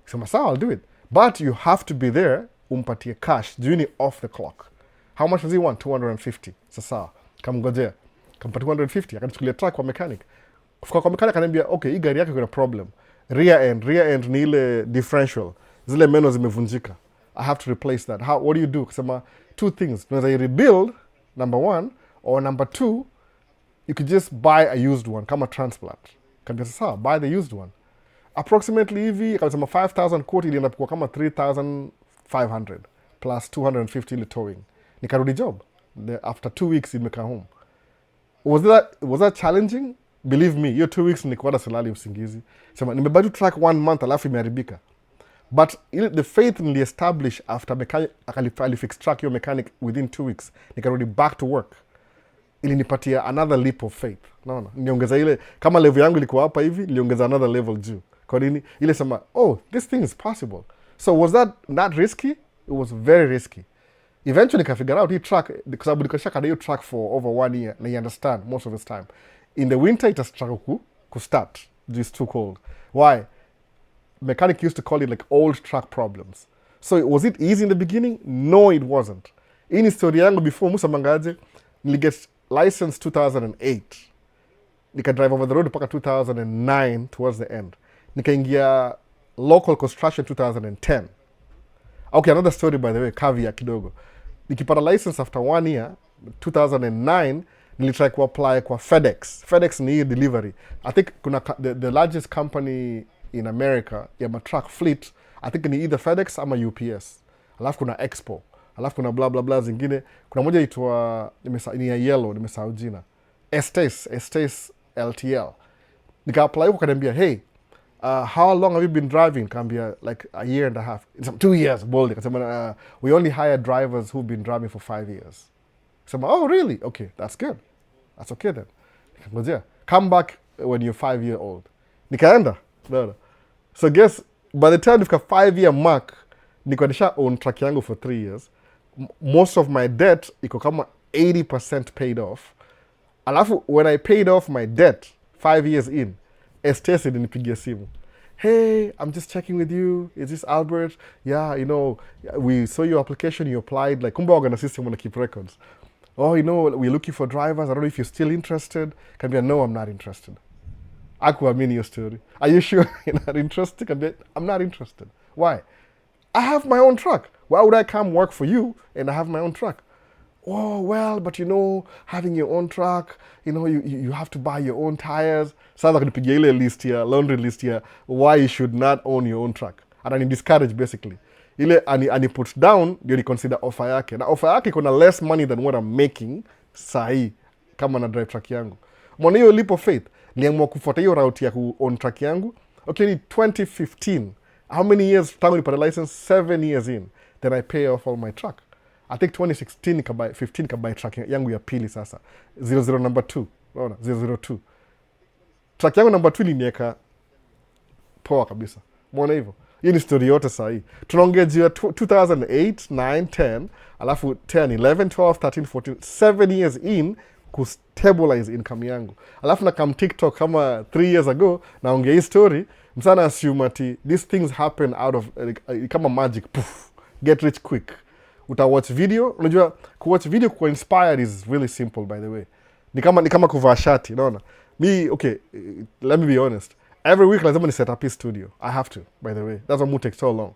Sema, sawa, I'll do it. But you have to be there, umpatie cash, juu off the clock. How much does he want? 250. Sasa, kamngojea. Kampa 250, akanichukulia truck kwa mechanic. Kufika kwa mechanic ananiambia, okay, hii gari yako kuna problem. Rear end ni ile differential. Zile meno zimevunjika. I have to replace that. What do you do? Kusema 2 things. Unaweza rebuild, number 1, or number 2, you could just buy a used one, kama transplant. Kambia sasa, buy the used one. Approximately hivi, kama 5,000 quote ilienda kwa kama 3,500 plus 250 ile towing. Nikarudi job. After 2 weeks imekaa home. Was that challenging? Believe me, hiyo 2 weeks nilikuwa na silali usingizi. Sema nimebaki track 1 month alafu imeharibika. But the faith nili-establish after mechanic alifix track hiyo mechanic within 2 weeks. Nikarudi back to work. Ilinipatia another leap of faith. Naona, niongeza ile kama level yangu ilikuwa hapa hivi, niliongeza another level juu. Kwa nini? Ile sema, oh, this thing is possible. So was that not risky? It was very risky. Eventually I figured out hii track, because I've been shaka hiyo track for over 1 year, and I understand most of the time. In the winter, it has struggled to start. It's too cold. Why? Mechanic used to call it like old track problems. So was it easy in the beginning? No, it wasn't. In history yangu before Musa Mangaje, niliget license 2008. Nika drive over the road mpaka 2009 towards the end. Nikaingia local construction 2010. Okay, another story by the way, caveat kidogo. Nikipata license after 1 year, 2009, nilitry kuapply kwa FedEx. FedEx ni hii delivery. I think kuna the largest company in America ya truck fleet, I think ni either FedEx ama UPS. Alafu kuna Expo. Alafu kuna bla bla bla zingine. Kuna moja itwa ni ya yellow, nimesahau jina. Estes LTL. Nika-apply huko kaniambia, hey, how long have you been driving? Kambia, like a year and a half. It's 2 years, boldly. Kasema, we only hire drivers who've been driving for 5 years. Kasema, oh, really? Okay, that's good. That's okay then. Nikangojea, come back when you're 5-year-old. Nikaenda. No. So guess, by the time nifika 5-year mark, niko nisha own truck yangu for 3 years. Most of my debt, iko kama 80% paid off. Alafu, when I paid off my debt, 5 years in, Estes ilinipigia simu. Hey, I'm just checking with you. Is this Albert? Yeah, you know, we saw your application, you applied. Like, kumba organ system wanna keep records. Oh, you know, we're looking for drivers. I don't know if you're still interested. Can be, no, I'm not interested. Akuamini your story. Are you sure you're not interested? Can be, I'm not interested. Why? I have my own truck. Why would I come work for you and I have my own truck? Oh, well, but you know, having your own truck, you know, you have to buy your own tires. Sasa kunipigia ile list here, laundry list here, why you should not own your own truck. And ani discourage basically. Ile ani put down, ndio ni consider offer yake. Na offer yake kuna less money than what I'm making sahi kama na drive truck yangu. Mwana hiyo leap of faith, niliamua kufuata hiyo route ya ku own truck yangu. Okay, ni 2015. How many years tangu nipata license? 7 years in. Then I pay off all my truck. I think 2016 15 kabai truck yangu ya pili sasa. 00 number 2. Unaona? 002. Truck yangu number 2 nilieka poa kabisa. Muona hivyo? Hii ni story yote saa hii. Tunaongea juu ya 2008, 9, 10, alafu 10, 11, 12, 13, 14, 7 years in kustabilize income yangu. Alafu na kam TikTok kama 3 years ago, naongea hii story, msana assume ati these things happen out of, kama magic, poof, get rich quick. Utawatch video, unajua kuwatch video kwa inspired is really simple by the way. Ni kama kuvaa shati, unaona? Me, okay, let me be honest. Every week lazima ni set up hii studio. I have to, by the way. That's why it takes so long.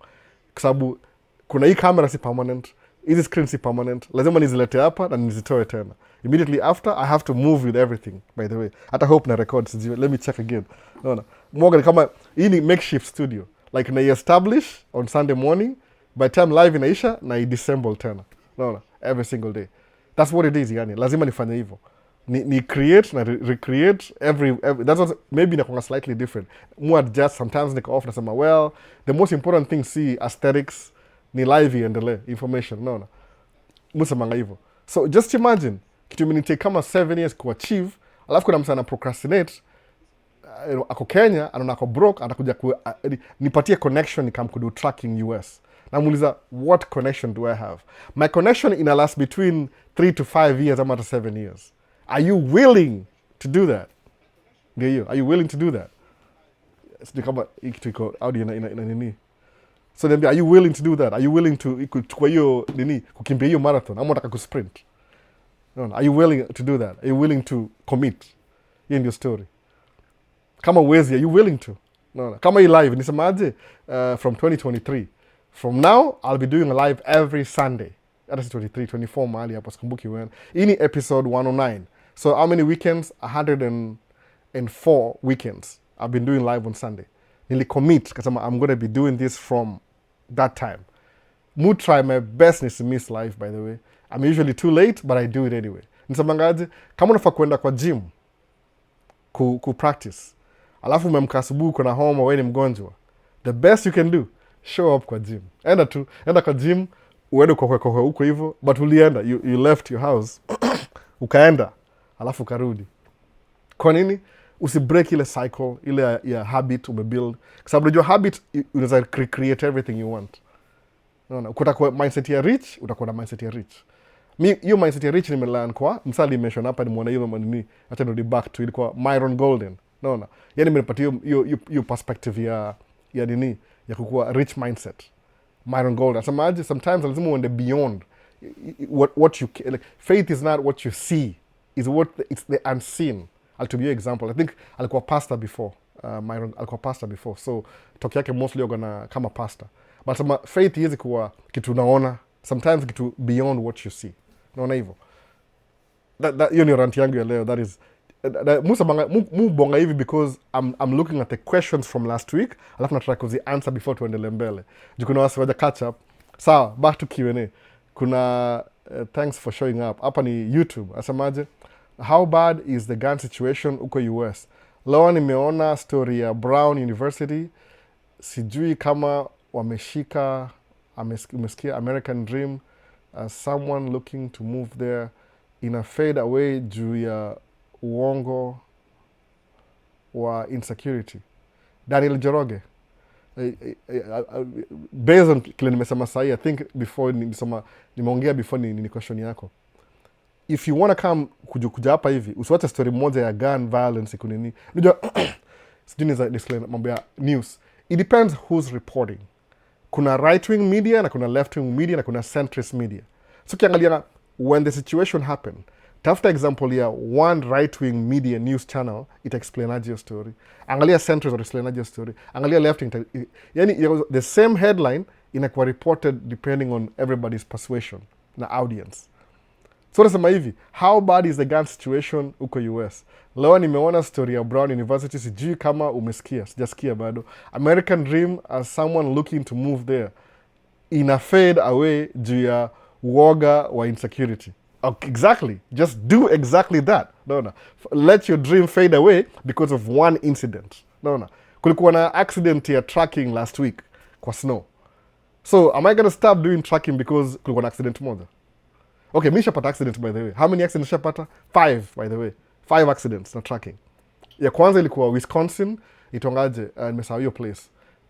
Kwa sababu kuna hii camera si permanent, hizi screen si permanent. Lazima nizilete hapa na nizitoe tena. Immediately after, I have to move with everything, by the way. Hata hope na record sijui. Let me check again. Unaona? Morgan kama hii ni makeshift studio. Like na establish on Sunday morning, by the time live inaisha na i-disassemble tena. Unaona? Every single day. That's what it is yani. Lazima nifanye hivyo. Ni create na recreate every that's what maybe inakuwa slightly different. More adjust sometimes niko off nasema well the most important thing see aesthetics ni live iendelee information unaona. Musemanga hivyo. So just imagine kitu take kama 7 years ku achieve alafu kuna msana procrastinate ako Kenya anaona ako broke atakuja nipatie connection nikam kudu tracking US. Namuuliza what connection do I have? My connection ina last between 3 to 5 years ama hata 7 years. Are you willing to do that? Ndio, are you willing to do that? Sijui kama kitu iko audio ina nini. So niambia, are you willing to do that? Are you willing to kwa hiyo nini kukimbia hiyo marathon ama unataka kusprint? No, are you willing to do that? Are you willing to commit? Hiyo ndio story. Kama uwezi, are you willing to? No. Kama hii live nisemaje from 2023. From now I'll be doing a live every Sunday. That is 23, 24 mahali hapo sikumbuki when. Hii ni episode 109. So how many weekends? 104 weekends. I've been doing live on Sunday. Nilicommit kasema I'm going to be doing this from that time. Mood try my best to miss live by the way. I'm usually too late but I do it anyway. Nisemangaje kama unafaa kwenda kwa gym ku practice. Alafu umemka asubuhi kuna homa wewe ni mgonjwa. The best you can do, show up kwa gym. Enda kwa gym uende kwa huko hivyo but ulienda you left your house ukaenda alafu karudi. Kwa nini usibreak ile cycle ile ya habit umebuild? Kwa sababu unajua habit unaweza create everything you want. Unaona ukitakuwa mindset ya rich utakuwa na mindset ya rich. Hiyo mindset ya rich nimelearn kwa msali mention hapa nimeona hiyo nini acha nirudi back to ilikuwa Myron Golden. Unaona yani nimepata hiyo perspective ya nini ya kukua rich mindset. Myron Golden asemaje sometimes lazima uende beyond what you like. Faith is not what you see, is what it's the unseen. I'll to be an example. I think alikuwa pastor before Myron alikuwa pastor before, so talk yake mostly ogana kama pastor, but sema faith iwezi kuwa kitu unaona, sometimes kitu beyond what you see. Naona hivyo. Hiyo ni rant yangu ya leo. That is mu bonga hivi because I'm looking at the questions from last week, alafu nataka kuzi answer before tuendele mbele. Juu kuna wasi waja catch up. Sawa, back to Q&A. Kuna thanks for showing up. Hapa ni YouTube. Asemaje? How bad is the gun situation huko US? Leo nimeona story ya Brown University. Sijui kama wameshika, umesikia American Dream, someone looking to move there ina fade away juu ya uongo wa insecurity. Daniel Joroge, based on kile nimesema sahi, I think before nimeongea before ni question yako, if you wanna come kuja hapa hivi usiwache story moja ya gun violence kunini. Unajua sijui niza disclaimer mambo ya news, it depends who's reporting. Kuna right wing media na kuna left wing media na kuna centrist media. So kiangalia when the situation happened, tafuta example ya one right wing media news channel ita explain aje your story, angalia centrist ita explain aje your story, angalia left wing yani the same headline inakuwa reported depending on everybody's persuasion na audience. So nasema hivi, how bad is the gun situation huko US? Leo nimeona story ya Brown University, sijui kama umesikia, sijasikia bado. American Dream as someone looking to move there ina fade away juu ya uoga wa insecurity. Exactly, just do exactly that. Naona, let your dream fade away because of one incident. Naona, kulikuwa na accident ya tracking last week kwa snow. So am I gonna stop doing tracking because kulikuwa na accident moja? Okay, mi shapata accident by the way. How many accidents shapata? 5 by the way. 5 accidents na tracking. Ya kwanza ilikuwa Wisconsin, itongaje, nimesahau hiyo place.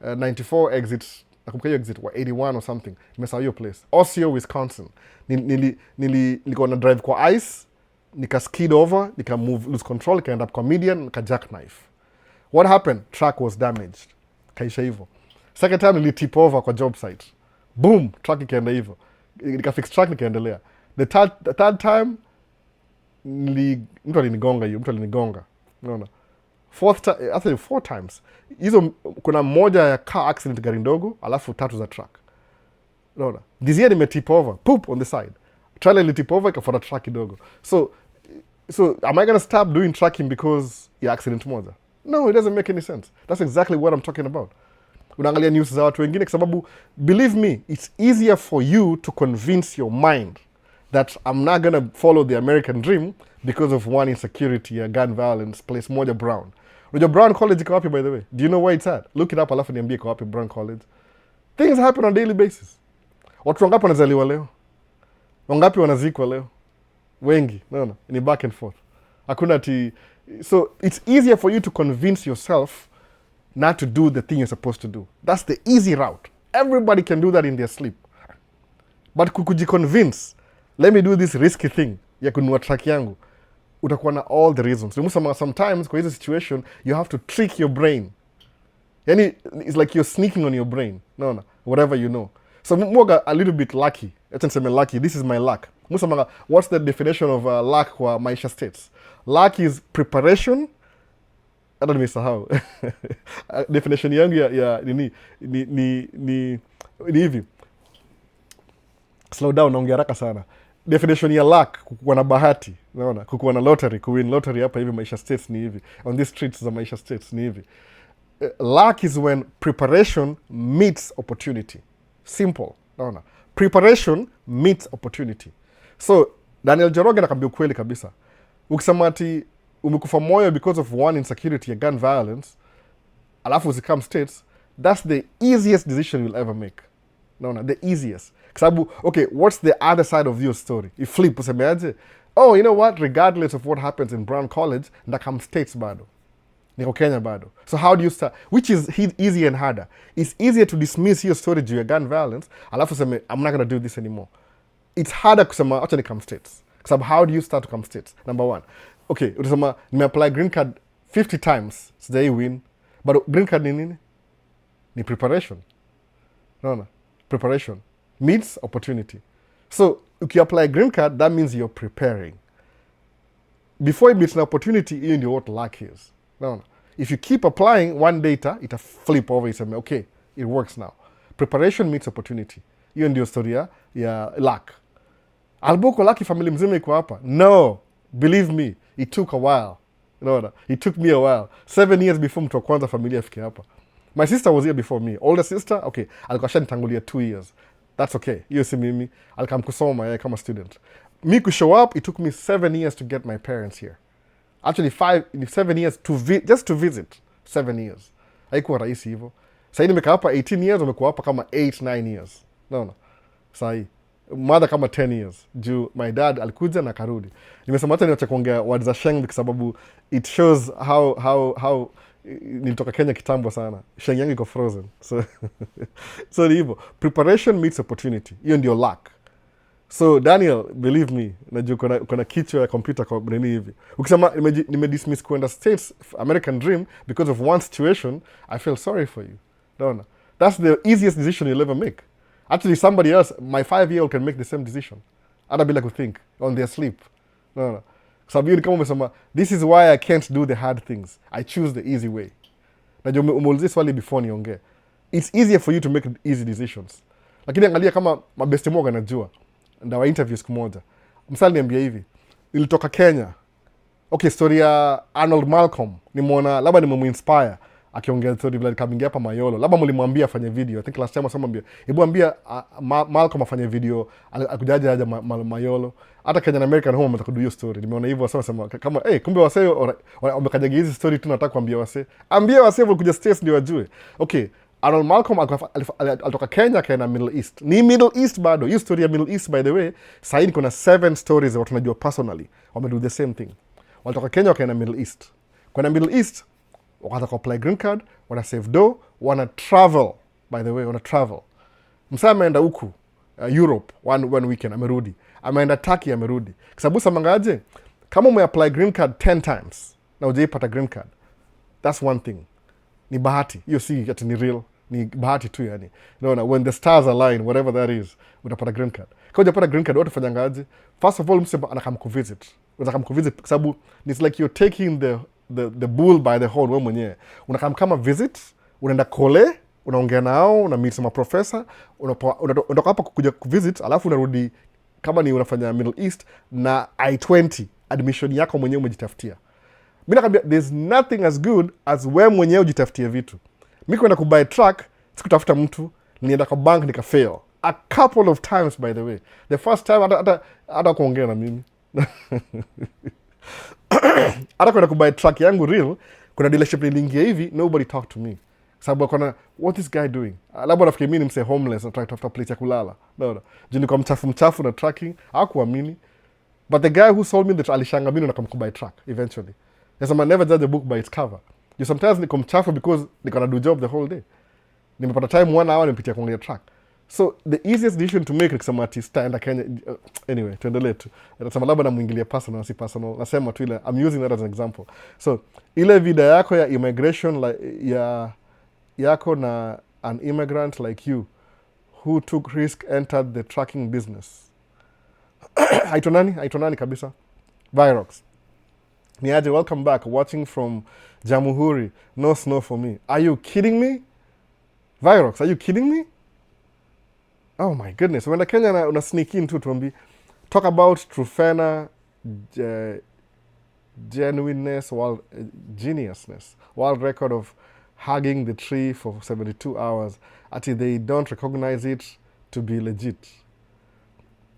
94 exits, nakumbuka hiyo exit, 81 or something. Nimesahau hiyo place. Osio, Wisconsin. Nilikuwa na drive kwa ice, nika skid over, nika move, lose control, nika end up kwa median, nika jackknife. What happened? Track was damaged. Kaisha hivyo. Second time nilitip over kwa job site. Boom, track ikaenda hivyo. Nika fix track, nikaendelea. The third time mtu alinigonga. Unaona? Actually 4 times. Hizo kuna moja ya car accident gari ndogo, alafu 3 za truck. Unaona? This year nimetip over, poop on the side. Trailer ilitip over ikafuata truck kidogo. So am I going to stop doing tracking because ya accident moja? No, it doesn't make any sense. That's exactly what I'm talking about. Unaangalia news za watu wengine kwa sababu believe me, it's easier for you to convince your mind that I'm not gonna follow the American dream because of one insecurity, a gun violence, place moja Brown. Unajua Brown College iko wapi by the way? Do you know where it's at? Look it up alafu niambie iko wapi Brown College. Things happen on a daily basis. Watu wangapi wanazaliwa leo? Wangapi wanazikwa leo? Wengi, naona, ni back and forth. Hakuna so it's easier for you to convince yourself not to do the thing you're supposed to do. That's the easy route. Everybody can do that in their sleep. But kujiconvince, let me do this risky thing ya kununua track yangu, utakuwa na all the reasons. Sometimes kwa hizo situation you have to trick your brain. Yani it's like you're sneaking on your brain. No, whatever you know. So mwaga a little bit lucky. Acha niseme lucky, this is my luck. Musa, what's the definition of luck kwa Maisha states? Luck is preparation. Hata nimesahau. Definition yangu ya ni hivi. Slow down, naongea haraka sana. Definition ya luck, kukuwa na bahati, unaona, kukuwa na lottery, kuwin lottery hapa hivi Maisha states ni hivi. On these streets za Maisha states ni hivi. Luck is when preparation meets opportunity. Simple, unaona. Preparation meets opportunity. So, Daniel Joroge anakuambia ukweli kabisa. Ukisema ati umekufa moyo because of one insecurity ya gun violence, alafu uzikam states, that's the easiest decision you'll ever make. No, the easiest. Sababu, okay, what's the other side of your story? You flip, usemeaje, oh, you know what, regardless of what happens in Brown College, ndakam states bado. Niko Kenya bado. So how do you start? Which is easier and harder? It's easier to dismiss your story due to gun violence, alafu useme, I'm not going to do this anymore. It's harder kusema, acha nikam states. Sababu, how do you start to come states? Number one. Okay, utasema, nimeapply green card 50 times, sijai win, but green card ni nini? Ni preparation. No. Preparation meets opportunity. So, if you apply green card, that means you're preparing. Before it meets an opportunity, you know what luck is. No. If you keep applying one data, ita flip over iseme okay, it works now. Preparation meets opportunity. Hiyo ndio story ya luck. Alboko lucky family mzima iko hapa? No, believe me, it took a while. No, it took me a while. 7 years before mtu wa kwanza familia afike hapa. My sister was here before me. Older sister, okay, alikuwa shanitangulia 2 years. That's okay. Hiyo si mimi. Alikam kusoma yeye kama student. Me to show up, it took me 7 years to get my parents here. Actually 7 years just to visit. 7 years. Haikuwa rahisi hivyo. Sasa nimekaa hapa 18 years, umekuwa hapa kama 8-9 years. No. Sasa mother kama 10 years. Juu my dad alikuja na karudi. Nimesema hata niache kuongea words za Sheng kwa sababu it shows how nilitoka Kenya kitambo sana. Sheng yangu iko frozen. So ni hivyo. Preparation meets opportunity. Hiyo ndio luck. So Daniel, believe me, najua kuna kichwa ya computer kwa nini hivi. Ukisema nimedismiss kwenda States American dream because of one situation, I feel sorry for you. No. That's the easiest decision you'll ever make. Actually, somebody else, my 5-year-old can make the same decision. Hata bila kuthink on their sleep. No. Sababu hiyo ni kama umesema, this is why I can't do the hard things. I choose the easy way. Najua umeulizia swali before niongee. It's easier for you to make easy decisions. Lakini angalia kama mabeste moga najua. Ndawa interview siku moja. Msali niambia hivi. Nilitoka Kenya. Okay, story ya Arnold Malcolm. Nimeona, labda nimemuinspire. Akiongea story vile kamingia hapa Mayolo. Labda mlimwambia afanye video. I think last time asema hebu ambia Malcolm afanye video. Akujaje aje Mayolo. Hata Kenya na American home mtaka hiyo story. Nimeona hivyo wasema kama kumbe wasee wamekanyaga hizi story tu nataka kuambia wasee. Ambia wasee walikuja States ndio wajue. Okay. Arnold Malcolm alitoka Kenya akaenda Middle East. Ni Middle East bado. Hiyo story ya Middle East by the way, sasa kuna 7 stories watu tunajua personally. Wamedo the same thing. Walitoka Kenya wakaenda Middle East. Kwenda Middle East, wakataka apply green card, wana save dough, wana travel by the way, wana travel. Msa ameenda huku Europe one weekend amerudi. Ameenda Turkey amerudi. Kwa sababu samangaje, kama umeapply green card 10 times na hujaipata green card, that's one thing. Ni bahati. Hiyo si ati ni real. Ni bahati tu yani. No, when the stars align, whatever that is, utapata green card. Kama hujapata green card, utafanyangaje? First of all, msema anakam kuvisit. Unataka kuvisit kwa sababu it's like you're taking the bull by the horn wewe mwenyewe. Unakam kama visit, unaenda kole, unaongea nao, una meet sama professor, unatoka hapa kuja kuvisit, alafu unarudi kama ni unafanya Middle East na I-20 admission yako mwenyewe umejitafutia. Mimi nakwambia there's nothing as good as wewe mwenyewe ujitafutie vitu. Mimi kwenda kubuy truck, sikutafuta mtu, nienda kwa bank nikafail. A couple of times by the way. The first time hata kuongea na mimi. Hata kwenda kubuy truck yangu real, kuna dealership niliingia hivi, nobody talked to me. Sababu akona, what is guy doing? Labda nafikiri mimi ni mse homeless na try to tafuta place ya kulala. No. Juu niko mchafu na trucking, hakuamini. But the guy who sold me the alishanga mimi na kumkubuy truck eventually. Yes, I never judge a book by its cover. You sometimes niko mchafu because niko na do job the whole day. Nimepata time 1 hour nipitia kuangalia track. So the easiest decision to make ni kusema ati sitaenda Kenya. Anyway, tuendelee tu. Nasema labda namuingilia personal na si personal. Nasema tu ile I'm using that as an example. So ile video yako ya immigration yako na an immigrant like you who took risk entered the trucking business. Aitonani kabisa. Virox. Niaje, welcome back. Watching from Jamuhuri. No snow for me. Are you kidding me? Virox, are you kidding me? Oh my goodness. When the Kenya una sneak in tuombi. Talk about Trufena genuineness, geniusness. World record of hugging the tree for 72 hours. Until they don't recognize it to be legit.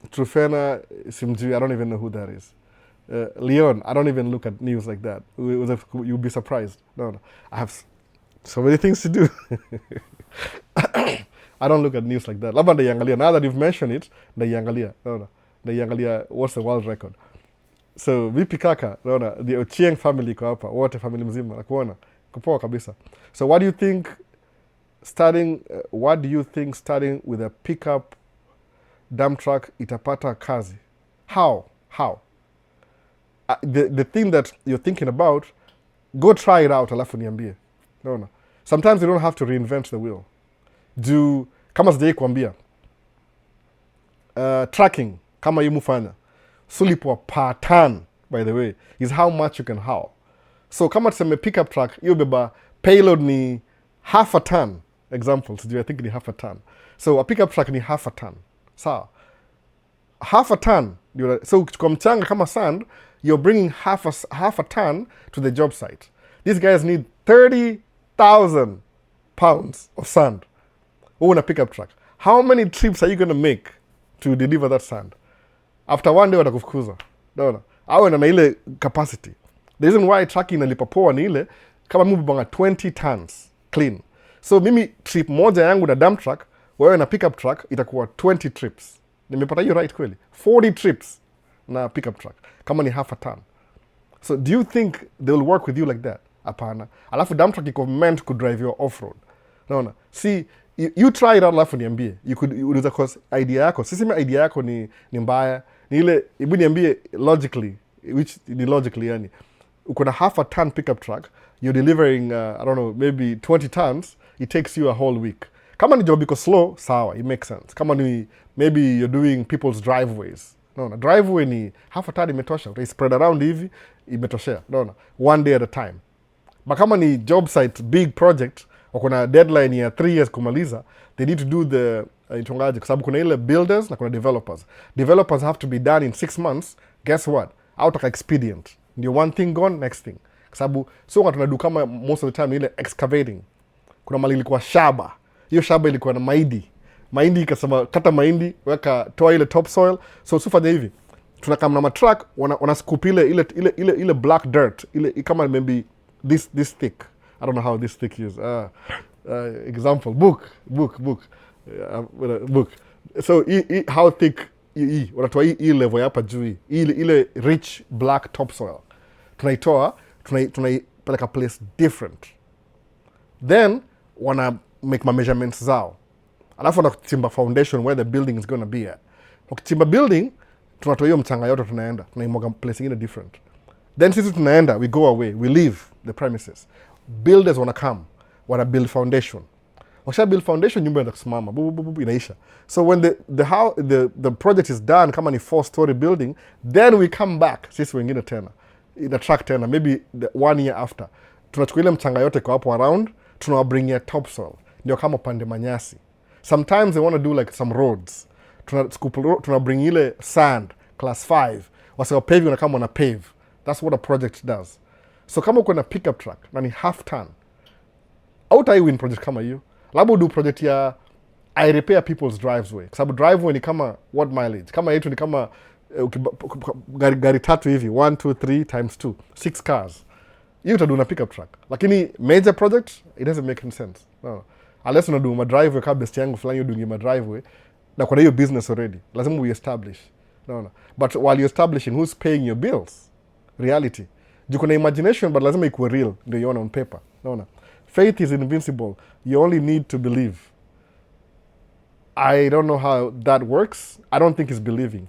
Trufena Simji, I don't even know who that is. Leon, I don't even look at news like that. You'll be surprised. No. I have so many things to do. I don't look at news like that. Labda Yangalia. Now that you've mentioned it, the Yangalia. No. The Yangalia, what's the world record? So, vipi kaka, the Ochieng family ko hapa. Wote family mzima. Nakuona. Kupoa kabisa. So, what do you think starting with a pickup dump truck itapata kazi? How? The thing that you're thinking about, go try it out alafu niambie. No. Sometimes you don't have to reinvent the wheel. Kama sijai kuambia, tracking, kama yu mufanya, sulipwa per ton, by the way, is how much you can haul. So kama tuseme pickup truck hiyo beba payload ni half a ton, example sijui, I think ni half a ton. So a pickup truck ni half a ton, sawa. Half a ton, so ukichukua mchanga kama sand, you're bringing half a ton to the job site. These guys need 30,000 pounds of sand. Una pickup truck, how many trips are you going to make to deliver that sand? After one day watakufukuza, naona au na ile capacity. The reason why trucking inalipa poa ni ile kama mimi banga 20 tons clean. So mimi trip moja yangu na dump truck, wewe na pickup truck itakuwa 20 trips. Nimepata hiyo right kweli? 40 trips na pickup truck kama ni half a ton. So do you think they will work with you like that? Hapana. Alafu dump truck iko meant to drive your off-road. Naona. See, you try it out alafu niambie. Unaweza cause idea yako. Sisi idea yako ni mbaya. Ni ile ibu niambie logically, which ni logically yani. Uko na half a ton pickup truck, you're delivering I don't know, maybe 20 tons, it takes you a whole week. Kama ni job iko slow, sawa, it makes sense. Kama ni maybe you're doing people's driveways. Naona, driveway ni half a ton imetosha. Utai spread around hivi, imetoshea. Naona, one day at a time. But kama ni job site, big project, wako na deadline ya 3 years kumaliza, they need to do the itongaje, kwa sababu kuna ile builders na kuna developers. Developers have to be done in 6 months. Guess what? Out of expedient. Ndio one thing gone, next thing. Kwa sababu so tunadu kama most of the time ile excavating. Kuna mali ilikuwa shaba. Hiyo shaba ilikuwa na mahindi. Mahindi ikasema kata mahindi, weka toa ile topsoil. So usifanye hivi. Tunakam na matruck wana scoop ile black dirt, ile kama maybe this thick. I don't know how this thick is. Example book. So how thick wanatoa hii level hapa juu, ile rich black topsoil tunaitoa, tunaipeleka place different, then wana make my measurements zao, alafu wanachimba foundation where the building is going to be at. Wakichimba building, tunatoa hiyo mchanga yote, tunaimwaga place ingine different, then sisi tunaenda, we go away, we leave the premises. Builders wana come, wana build foundation. Wakisha build foundation, nyumba inaanza kusimama, inaisha. So when the project is done, kama ni 4-story building, then we come back, sisi wengine tena, ina track tena, maybe 1 year after. Tunachukua ile mchanga yote kwa hapo around, tunawabringia topsoil, ndio kama pande manyasi. Sometimes they want to do like some roads. Tunabring ile sand, class 5, wasiwa paving na kama wana pave. That's what a project does. So kama uko na pickup truck, na ni half ton, hautai win project kama hiyo. Labda udu project ya I repair people's driveway. Kwa sababu driveway ni kama what mileage? Kama yetu ni kama gari tatu hivi, 1, 2, 3 times 2, 6 cars. Hiyo utadu na pickup truck. Lakini major project, it doesn't make any sense. No. Unless unadu ma driveway kama best yangu fulani udungi ma driveway, na kwa hiyo business already. Lazima we establish. No. But while you're establishing, who's paying your bills? Reality. Juu kuna imagination, but lazima ikuwe real, ndio ione on paper. No. Faith is invincible. You only need to believe. I don't know how that works. I don't think it's believing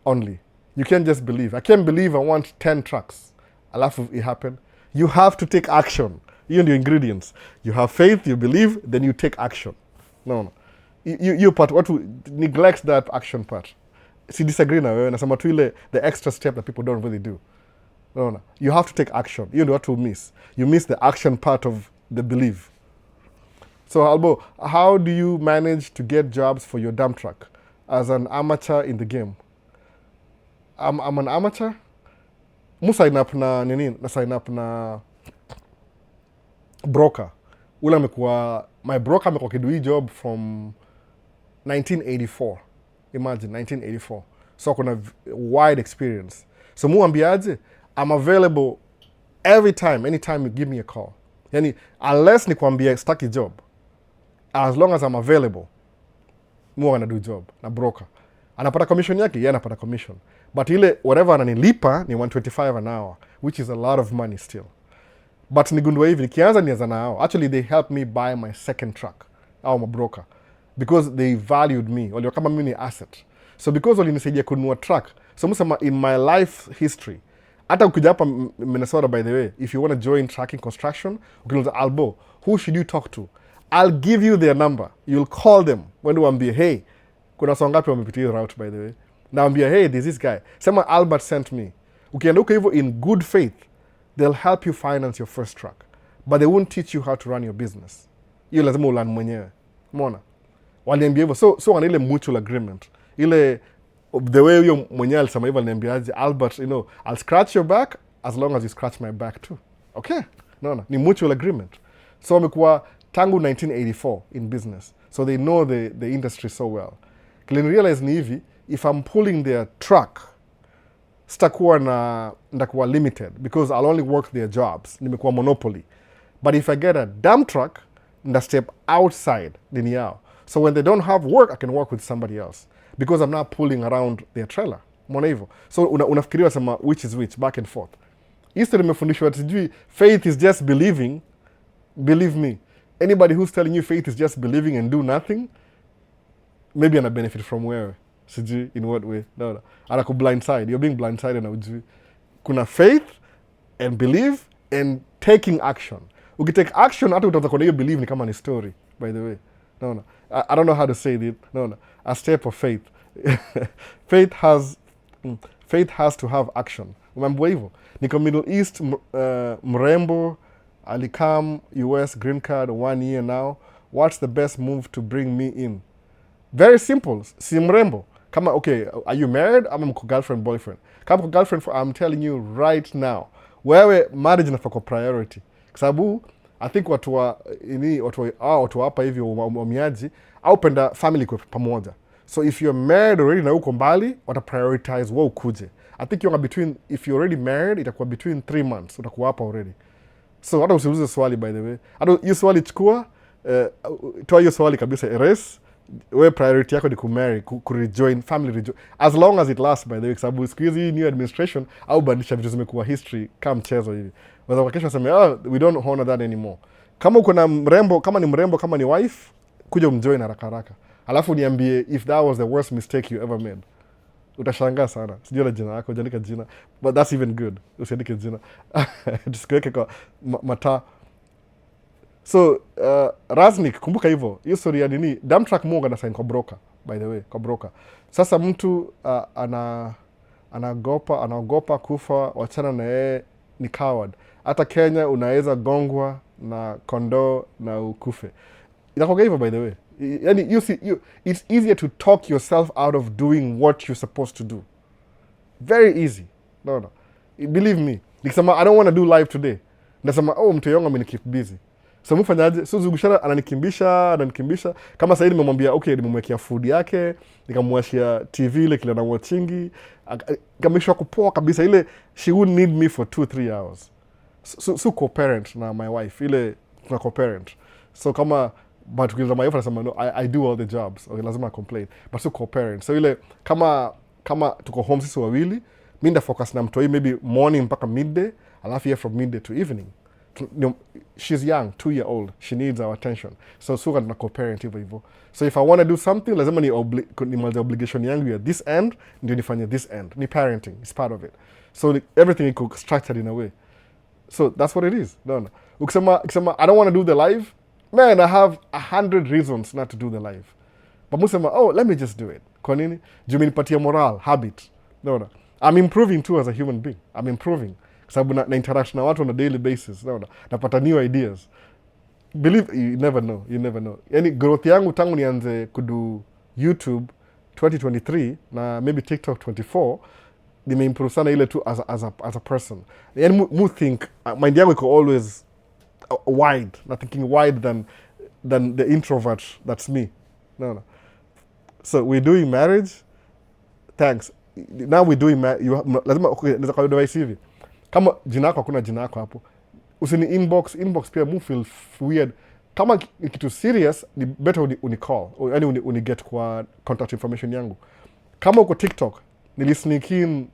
only. You can't just believe. I can't believe I want 10 trucks. Alafu it happen. You have to take action. You and your ingredients. You have faith, you believe, then you take action. No. You part, what to neglect that action part. Si disagree na wewe, nasema tu ile the extra step that people don't really do. No. You have to take action. You know what to miss. You miss the action part of the belief. So Albo, how do you manage to get jobs for your dump truck as an amateur in the game? I'm an amateur. Mu sign up na nini? Na sign up na broker. Ule amekuwa, my broker amekuwa kidu hii job from 1984. Imagine 1984. So kuna wide experience. So mu ambiaje, I'm available every time, anytime you give me a call. Yani, unless nikwambia staki job, as long as I'm available, mu wana do job na broker. Anapata commission yake, yeye anapata commission. But ile whatever ananilipa ni 125 an hour, which is a lot of money still. But nigundua hivi, nikianza ni an hour. Actually, they helped me buy my second truck, au my broker, because they valued me. Waliwa kama mimi ni asset. So because walinisaidia kununua truck, so musema in my life history, hata ukija hapa Minnesota, by the way, if you want to join trucking construction, ukiuliza Albo, who should you talk to? I'll give you their number. You'll call them when you wambie, hey, kuna watu wangapi wamepitia hiyo route, by the way. Na wambia, hey, there's this guy. Sema Albert sent me. Ukienda huko hivyo in good faith, they'll help you finance your first truck, but they won't teach you how to run your business. Hiyo lazima ulan mwenyewe. Umeona? Waliambia hivyo. So wana ile mutual agreement. Ile the way huyo mwenyewe alisema hivyo, aliniambiaje, Albert, I'll scratch your back as long as you scratch my back too. Okay? Naona? Ni mutual agreement. So wamekuwa tangu 1984 in business. So they know the industry so well. Kile realize ni hivi, if I'm pulling their truck, ndakuwa limited because I'll only work their jobs. Nimekuwa monopoly. But if I get a dump truck, nda step outside nini yao. So when they don't have work, I can work with somebody else because I'm not pulling around their trailer. Mwana hivyo. So unafikiria sema which is which, back and forth. History imefundishwa sijui faith is just believing. Believe me, anybody who's telling you faith is just believing and do nothing, maybe ana benefit from wewe. Sijui in what way. No. Anaku blindside. You're being blindsided na ujui. Kuna faith and believe and taking action. Ukitake action, hata utaanza kuona hiyo believe ni kama ni story, by the way. No. I don't know how to say it. No. A step of faith. Faith has to have action. Umeambiwa hivyo? Niko Middle East, mrembo, alikam US green card 1 year now. What's the best move to bring me in? Very simple. Si mrembo. Kama, okay, are you married? Ama mko girlfriend, boyfriend. Kama mko girlfriend, I'm telling you right now, wewe marriage inafaa kwa priority. Kwa sababu I think watu hapa hivi wamiaji au penda family kwa pamoja. So if you're married already na uko mbali, wata prioritize wewe ukuje. I think if you're already married, itakuwa between 3 months utakuwa hapa already. So hata usiulize swali, by the way. Hata hiyo swali chukua, toa hiyo swali kabisa, erase. Wewe priority yako ni kumarry, kurejoin, family rejoin. As long as it lasts, by the way, sababu siku hizi new administration au badilisha vitu zimekuwa history kama mchezo hivi. Waweza kwa kesho waseme, we don't honor that anymore. Kama uko na mrembo, kama ni wife, kuja umjoin haraka haraka. Alafu niambie if that was the worst mistake you ever made. Utashangaa sana. Sijui na jina yako, hujaandika jina. But that's even good. Usiandike jina. Tusikuweke kwa mata. So, Raznik, kumbuka hivyo. Hiyo story ya nini? Dump truck Mungu anasign kwa broker, by the way, kwa broker. Sasa mtu anaogopa kufa, wachana na yeye, ni coward. Hata Kenya unaweza gongwa na kondoo na ukufe. Inakuwa hivyo, by the way. Yani, it's easier to talk yourself out of doing what you're supposed to do. Very easy. No. Believe me. Nikisema, I don't want to do live today. Nasema, mtu yongo amenikeep busy. So mfanyaje? So Zugushara ananikimbisha. Kama sasa nimemwambia, okay, nimemwekea food yake, nikamwashia TV ile kile na watchingi, kamishwa kupoa kabisa ile, she would need me for 2-3 hours. So co-parent na my wife, ile tuna co-parent. So kama but with my wife anasema no, I do all the jobs. Okay, lazima complain. But so co-parent. So ile kama tuko home sisi wawili, mimi nda focus na mtoi maybe morning mpaka midday, alafu from midday to evening. She's young, 2-year-old. She needs our attention. So suka tuna co-parent hivyo. So if I want to do something, lazima ni obligation yangu ya this end, ndio nifanye this end. Ni parenting, it's part of it. So everything is structured in a way. So that's what it is. No. Ukisema I don't want to do the live, man, I have 100 reasons not to do the live. But musema, let me just do it. Kwa nini? Juu minipatia moral, habit. No. I'm improving too as a human being. I'm improving. Sababu na interact na watu on a daily basis. Napata new ideas. Believe, you never know. Yani growth yangu tangu nianze kudu YouTube 2023 na maybe TikTok 24, nimeimprove sana ile tu as a person. Yani mu think, mind yangu iko always wide. Not thinking wide than the introvert that's me. No. So we're doing marriage. Thanks. Now we're doing lazima naweza kwa device hivi. Kama jina yako hakuna jina yako hapo, usini inbox pia mu feel weird. Kama kitu serious, ni better unicall, yani uniget kwa contact information yangu. Kama uko TikTok, nilisneak in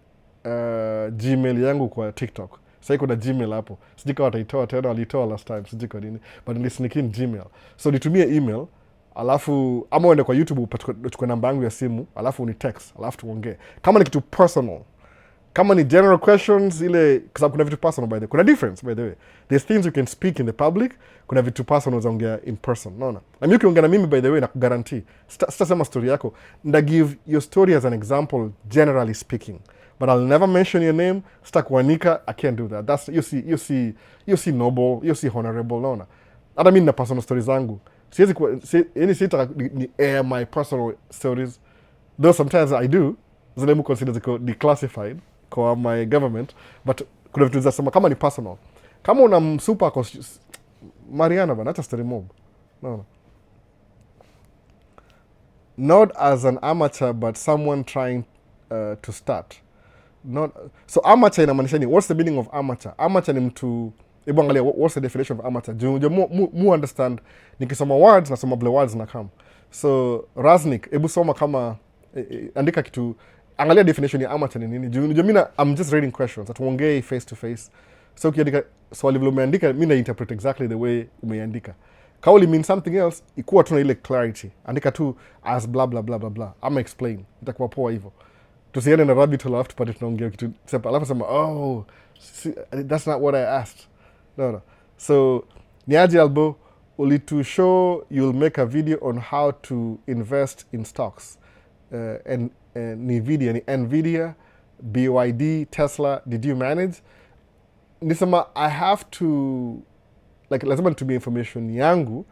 Gmail yangu kwa TikTok. Sasa iko na Gmail hapo. Sijui kama wataitoa tena, walitoa last time, sijui kwa nini. But nilisneak in Gmail. So nitumie email, alafu ama uende kwa YouTube uchukue namba yangu ya simu, alafu unitext, alafu tuongee. Kama ni kitu personal, kama ni general questions ile, kwa sababu kuna vitu personal by the way. Kuna difference by the way. There's things you can speak in the public, kuna vitu personal unaongea in person. Naona. Na mimi ukiongea na mimi by the way na kuguarantee, sitasema story yako, nda give your story as an example generally speaking. but I'll never mention your name. Sitakuanika, I can't do that. That's you see noble, you see honorable, naona. Hata mimi na personal stories zangu. Siwezi sita ni air my personal stories. Though sometimes I do, zile mu consider ziko declassified kwa my government, but kuna vitu zinasema kama ni personal. Kama una msupa kwa Mariana bana, acha story mob. No. Not as an amateur but someone trying to start. Not so amateur inamaanisha nini? What's the meaning of amateur? Amateur ni mtu, hebu angalia what's the definition of amateur. Mu understand nikisoma words nasoma vile words na come. So Raznik, hebu soma kama andika kitu, angalia definition ya amateur ni nini. Mimi I'm just reading questions. Atuongee face to face. So ukiandika swali vile umeandika, mimi na interpret exactly the way umeandika. Kauli means something else, ikuwa tu na ile clarity. Andika tu as blah blah blah blah blah. Ama explain. Itakuwa poa hivyo. Tusiende na rabbit hole after pale tunaongea kitu sepa. Alafu sema, oh, that's not what I asked. No. So, niaje Albo, ulitu show you'll make a video on how to invest in stocks. And Nvidia, BYD, Tesla, did you manage? Nisema, I have to, like, lazima nitumie information yangu,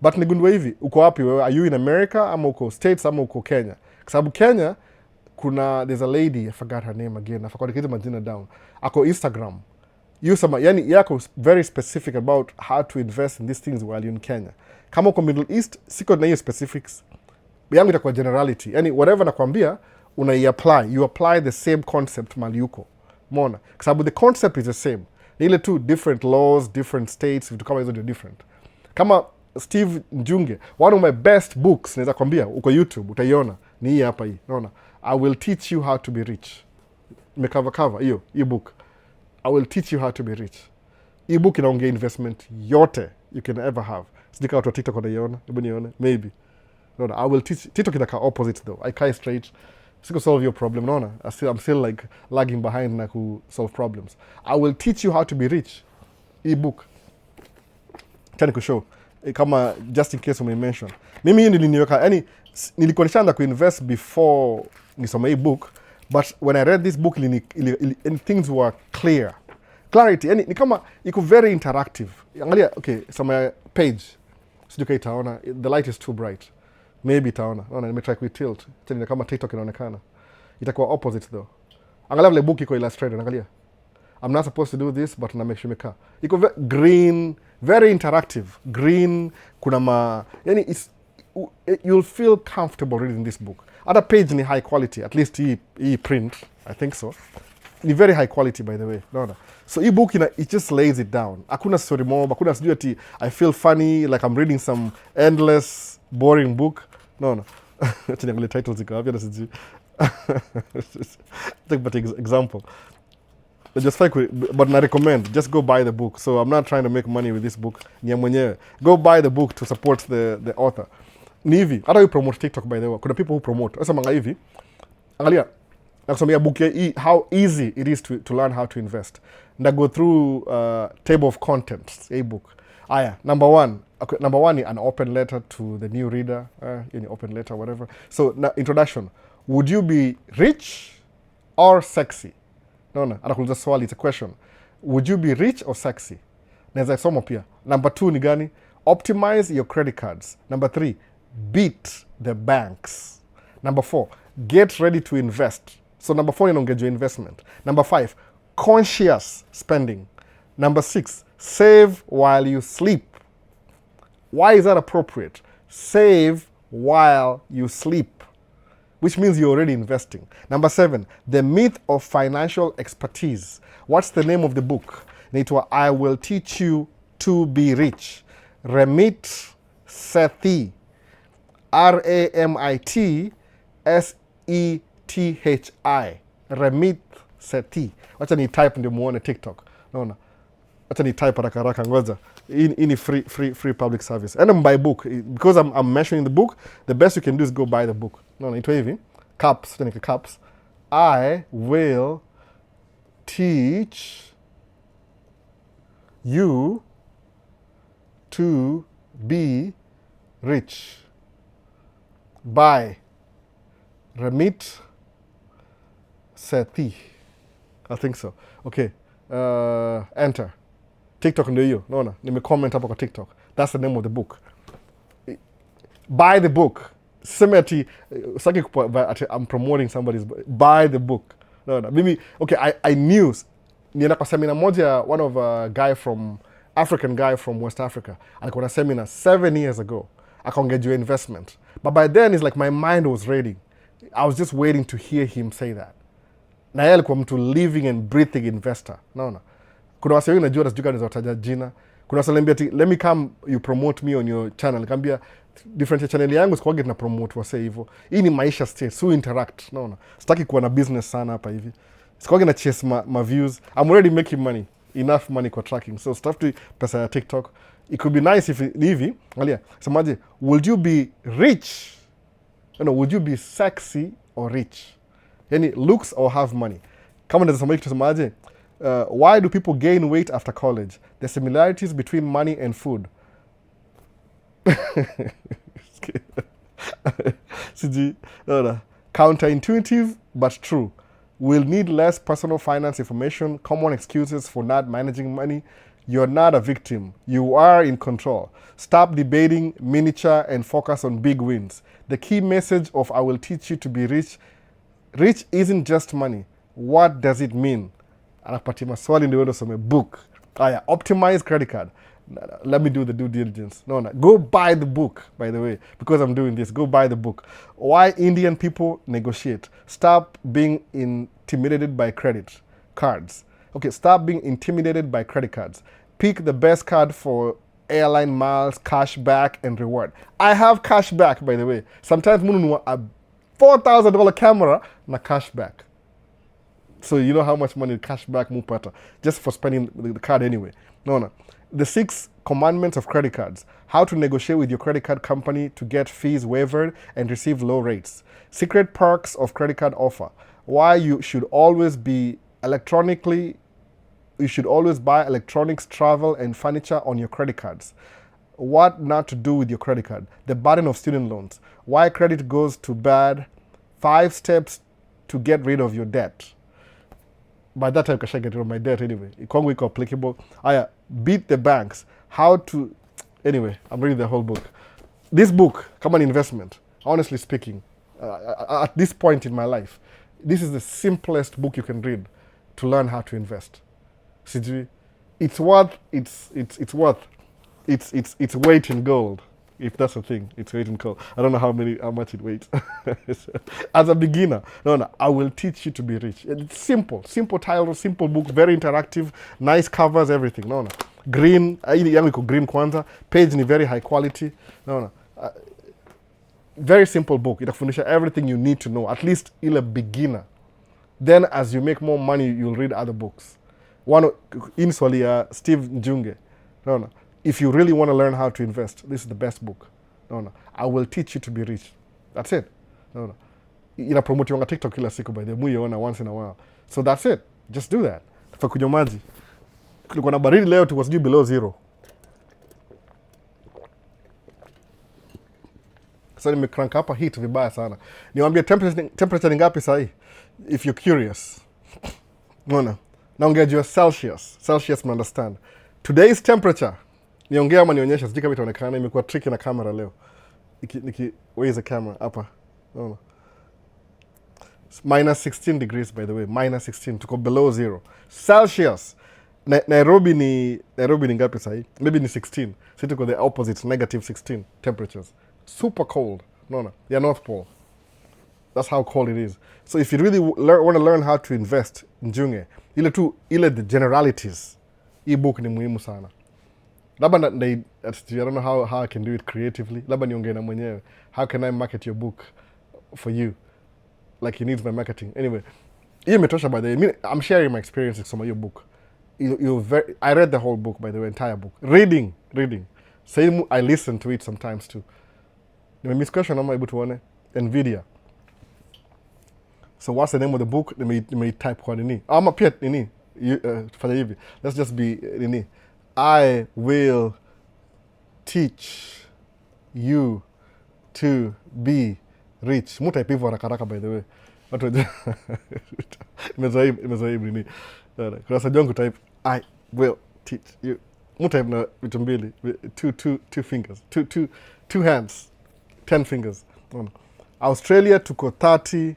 but nigundua hivi, uko wapi wewe? Are you in America, ama uko States, ama uko Kenya? Kwa sababu Kenya, there's a lady, I forgot her name again, I forgot to get majina down. Ako Instagram. Yani yako very specific about how to invest in these things while you're in Kenya. Kama uko Middle East, siko na hiyo specifics. Yangu itakuwa generality. Yani whatever nakwambia, you apply the same concept mali yuko. Mona. Kwa sababu the concept is the same. Ni ile tu different laws, different states, vitu kama hizo ndio different. Kama Steve Njunge, one of my best books, naweza kwambia, uko YouTube, utaiona, ni hii hapa hii. Naona. I will teach you how to be rich. Cover, hiyo book. I will teach you how to be rich. Hii book inaongea investment yote you can ever have. Sijika watu wa TikTok wanaiona, hebu nione, maybe. Naona, I will teach, TikTok inaka opposite though. I can't straight. Siko solve your problem, naona. I'm still like lagging behind na ku solve problems. I will teach you how to be rich. Hii book. Tani kushow. Kama just in case mention. Mimi hii niliniweka, yani nilikuwa nishaanza kuinvest before nisoma hii book, but when I read this book things were clear. Clarity, yani ni kama iko very interactive. Angalia, okay, soma page. Sijuka itaona, the light is too bright. Maybe itaona. Naona nimetry ku tilt. Tena kama TikTok inaonekana. Itakuwa opposite though. Angalia vile book iko illustrated, angalia. I'm not supposed to do this, but na make sure meka. Iko green, very interactive. Green, kuna yani you'll feel comfortable reading this book. Other page ni high quality, at least he print, I think so. Ni very high quality, by the way. No. So hii book it just lays it down. Hakuna story mob, hakuna sijui ati I feel funny like I'm reading some endless boring book. No. Acha niangalie titles ziko wapi na sijui. Take but example. Just like, but I recommend, just go buy the book. So I'm not trying to make money with this book. Ni mwenyewe. Go buy the book to support the author. Ni hivi, hata you promote TikTok by the way. Kuna people who promote. Sasa manga hivi, angalia, nakusomea book ya how easy it is to learn how to invest. And I go through table of contents, a book. Aya, number one ni an open letter to the new reader. Any open letter, whatever. So, introduction. Would you be rich or sexy? No, anakuuliza swali, it's a question. Would you be rich or sexy? Naweza soma pia. Number 2 ni gani? Optimize your credit cards. Number 3, beat the banks. Number 4, get ready to invest. So number 4 inaongea investment. Number 5, conscious spending. Number 6, save while you sleep. Why is that appropriate? Save while you sleep, which means you're already investing. Number 7, the myth of financial expertise. What's the name of the book? Naitwa I Will Teach You to Be Rich. Ramit Sethi. Ramitsethi. Ramit Sethi. Wacha ni type ndio muone TikTok. Naona. Wacha ni type haraka ngoja. In free public service. And buy book. Because I'm mentioning the book, the best you can do is go buy the book. No, ito hivi. Caps. I will teach you to be rich. By Ramit Sethi. I think so. Okay. Enter. TikTok ndio hiyo. Naona nimecomment hapo kwa TikTok. That's the name of the book. Buy the book. Sema ati saki ati I'm promoting somebody's book. Buy the book. Naona mimi okay, I knew nienda kwa seminar moja, one of a guy from African guy from West Africa. Alikuwa na seminar 7 years ago. Akaongea investment. But by then it's like my mind was ready. I was just waiting to hear him say that. Na yeye alikuwa mtu living and breathing investor. Naona. Kuna wase wengi najua tasjuka nizawataja jina. Kuna wase niambia ati let me come you promote me on your channel. Nikamwambia different channel yangu sikuwagi na promote wase hivyo. Hii ni Maisha state, so interact. Naona. Sitaki kuwa na business sana hapa hivi. Sikuwagi na chase ma views. I'm already making money. Enough money kwa tracking. So stuff to pesa ya TikTok. It could be nice if hivi. Angalia, semaje, would you be rich? Would you be sexy or rich? Yani looks or have money. Kama naweza sema tusemaje, why do people gain weight after college? The similarities between money and food. Counterintuitive but true. We'll need less personal finance information, common excuses for not managing money. You're not a victim. You are in control. Stop debating miniature and focus on big wins. The key message of I will teach you to be rich. Rich isn't just money. What does it mean? Anakupatia maswali ndio usome book. Aya, optimize credit card. Let me do the due diligence. No. Go buy the book, by the way, because I'm doing this. Go buy the book. Why Indian people negotiate. Stop being intimidated by credit cards. Okay, stop being intimidated by credit cards. Pick the best card for airline miles, cash back, and reward. I have cash back, by the way. Sometimes mununua a $4,000 camera na cash back. So you know how much money cash back mupata just for spending the card anyway. No. The 6 commandments of credit cards. How to negotiate with your credit card company to get fees waived and receive low rates. Secret perks of credit card offer. Why you should always be you should always buy electronics, travel, and furniture on your credit cards. What not to do with your credit card. The burden of student loans. Why credit goes to bad. 5 steps to get rid of your debt. By that time, I should get rid of my debt anyway. Kwangu iko applicable. Aya, beat the banks. How to... Anyway, I'm reading the whole book. This book, come on investment, honestly speaking, at this point in my life, this is the simplest book you can read to learn how to invest. It's worth its weight in gold, if that's a thing. It's weight in gold. I don't know how much it weighs. As a beginner, no, I will teach you to be rich. It's simple title, simple book, very interactive, nice covers, everything. No. Green, yangu iko green kwanza. Page ni very high quality. No. Very simple book. Itakufundisha everything you need to know, at least ile beginner. Then as you make more money, you'll read other books. One in swali ya Steve Njunge. No. If you really want to learn how to invest, this is the best book. No. I will teach you to be rich. That's it. No. Ina promote wanga TikTok kila siku by the way. Muiona once in a while. So that's it. Just do that. For kunywa maji. Kulikuwa na baridi leo, it was due below 0. So nimecrank hapa heat vibaya sana. Niwaambie temperature ni ngapi sahi? If you're curious. No. Naongea juu ya Celsius. Celsius, understand. Today's temperature. Niongea ama nionyesha, sijui kama itaonekana, imekuwa tricky na camera leo. Where is the camera? Hapa. No. Minus 16 degrees, by the way. Minus 16. Tuko below 0. Celsius. Nairobi ni ngapi sahi? Maybe ni 16. So tuko the opposite, negative 16 temperatures. Super cold. No. Yeah, North Pole. That's how cold it is. So if you really want to learn how to invest in Njunge, ile the generalities, e-book ni muhimu sana. Labda I don't know how I can do it creatively. Labda niongee na mwenyewe. How can I market your book for you? Like he needs my marketing. Anyway, hiyo imetosha by the way. I'm sharing my experience kusoma your book. I read the whole book, by the way, entire book. Reading. Same, I listen to it sometimes too. Nimemiss question ama hebu tuone. Nvidia. So what's the name of the book? Nime type kwa nini. Ama pia nini. Tufanya hivi. Let's just be nini. I will teach you to be rich. Muta ipivo haraka by the way. watu wajua imezaibu nini. Kuna sajongu type I will teach you. Mutype na vitu mbili, two fingers, two hands, 10 fingers. Australia tuko 30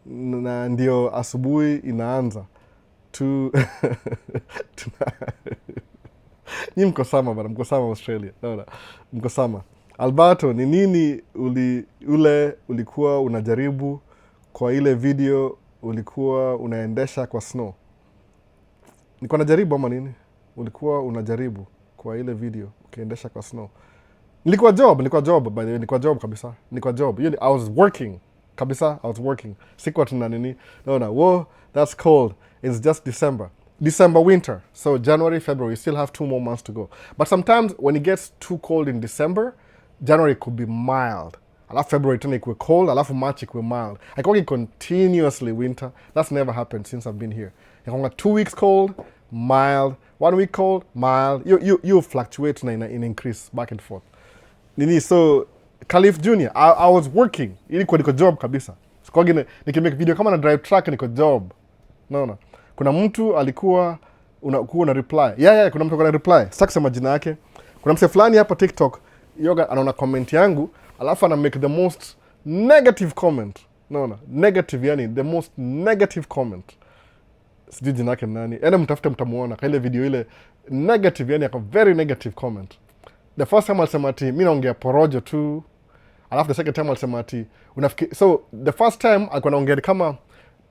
na ndio asubuhi inaanza tu. Nyi mko sama bana, mko sama Australia. Naona mko sama. Alberto, ni nini ulikuwa unajaribu kwa ile video ulikuwa unaendesha kwa snow? Nilikuwa najaribu ama nini? Ulikuwa unajaribu kwa ile video ukiendesha kwa snow. Nilikuwa job by the way, nilikuwa job kabisa. Nilikuwa job. I was working kabisa, I was working. Sikuwa tuna nini. No, whoa, that's cold. It's just December winter. So January, February, you still have 2 more months to go. But sometimes when it gets too cold in December, January could be mild. Alafu February tena ikuwe cold, alafu March ikuwe mild. Haikuwagi continuously winter. That's never happened since I've been here. Haikuwanga 2 weeks cold, mild, 1 week cold, mild. You fluctuate na ina increase back and forth. Nini, so Khalif Jr., I was working. Ilikuwa niko job kabisa. Sikuwagi nikimake video kama na drive truck niko job. No. Kuna mtu alikuwa una reply. Yeah, kuna mtu alikuwa na reply. Sitaki kusema jina yake. Kuna mse fulani hapa TikTok, yoga anaona comment yangu, alafu ana make the most negative comment. No. Negative, yani the most negative comment. Sijui jina yake nani. Enda mtafute mtamuona. Kwa ile video ile negative, yani a very negative comment. The first time alisema ati mimi naongea porojo tu. Alafu the second time alisema ati unafikiri, so the first time alikuwa anaongea kama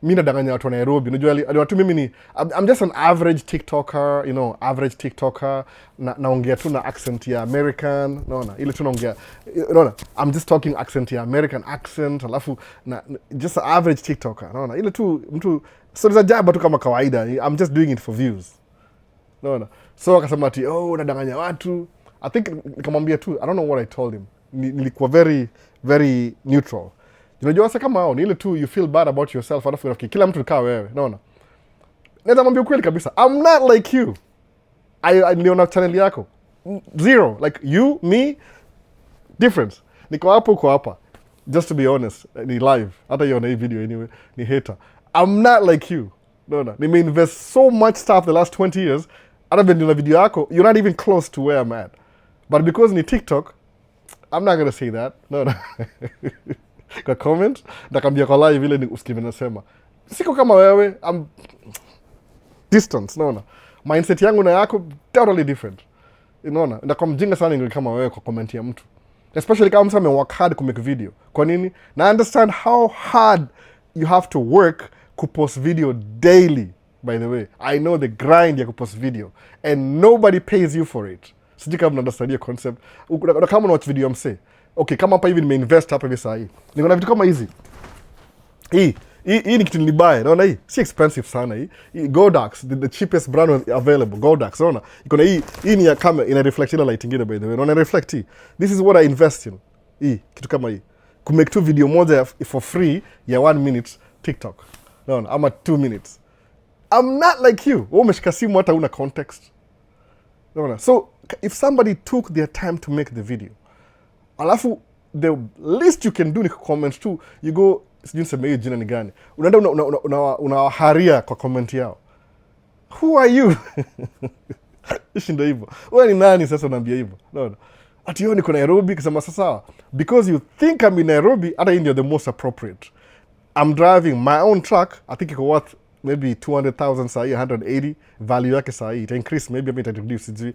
mimi nadanganya watu wa Nairobi. Unajua aliwatu mimi ni I'm just an average TikToker, average TikToker. Naongea tu na accent ya American, naona. Ile tu naongea, naona. I'm just talking accent ya American accent, alafu just an average TikToker, naona. Ile tu mtu so za jaba tu kama kawaida. I'm just doing it for views. Naona. So akasema ati nadanganya watu. I think nikamwambia tu, I don't know what I told him. Nilikuwa very very neutral. Unajua wasa kama hao, ni ile tu you feel bad about yourself, alafu unafikiri kila mtu nikaa wewe, naona. Naweza mwambia ukweli kabisa, I'm not like you. Niliona channel yako. Zero. Like you, me, difference. Niko hapo uko hapa. Just to be honest, ni live. Hata iona hii video anyway, ni hater. I'm not like you. Naona. Nimeinvest so much stuff the last 20 years. Hata vile video yako, you're not even close to where I'm at. But because ni TikTok, I'm not gonna say that. No. Kwa comment, nakambia kwa live vile ni usikive nasema. Siko kama wewe, I'm distance, naona. Mindset yangu na yako, totally different. Unaona, ndakwa mjinga sana ingi kama wewe kwa comment ya mtu. Especially kama msa work hard kumake video. Kwa nini? Na understand how hard you have to work kupost video daily, by the way. I know the grind ya kupost video. And nobody pays you for it. Sijui kama mnaunderstand hiyo concept. Kama unawatch video mse. Okay, kama hapa hivi nimeinvest hapa hivi saa hii. Niko na vitu kama hizi. Hii ni kitu nilibuy. Naona hii. Si expensive sana hii. Godox, the cheapest brand available. Godox, naona. Iko na hii ni ya camera, ina reflect ile light ingine by the way. Naona reflect hii. This is what I invest in. Hii, kitu kama hii. Kumake tu video moja for free ya 1 minute TikTok. Naona, ama 2 minutes. I'm not like you. Wewe umeshika simu hata una context. Naona. So, if somebody took their time to make the video, alafu the least you can do ni comment tu, you go, sijui niseme hiyo jina ni gani, unaenda unawaharia kwa comment yao. Who are you? Ishindo hivyo. Wewe ni nani sasa unaambia hivyo? No. Ati yo niko Nairobi, kusema sasa, because you think I'm in Nairobi, hata hii ndio the most appropriate. I'm driving my own truck, I think iko worth maybe 200,000 saa hii, 180, value yake saa hii, ita increase, maybe ita reduce, sijui.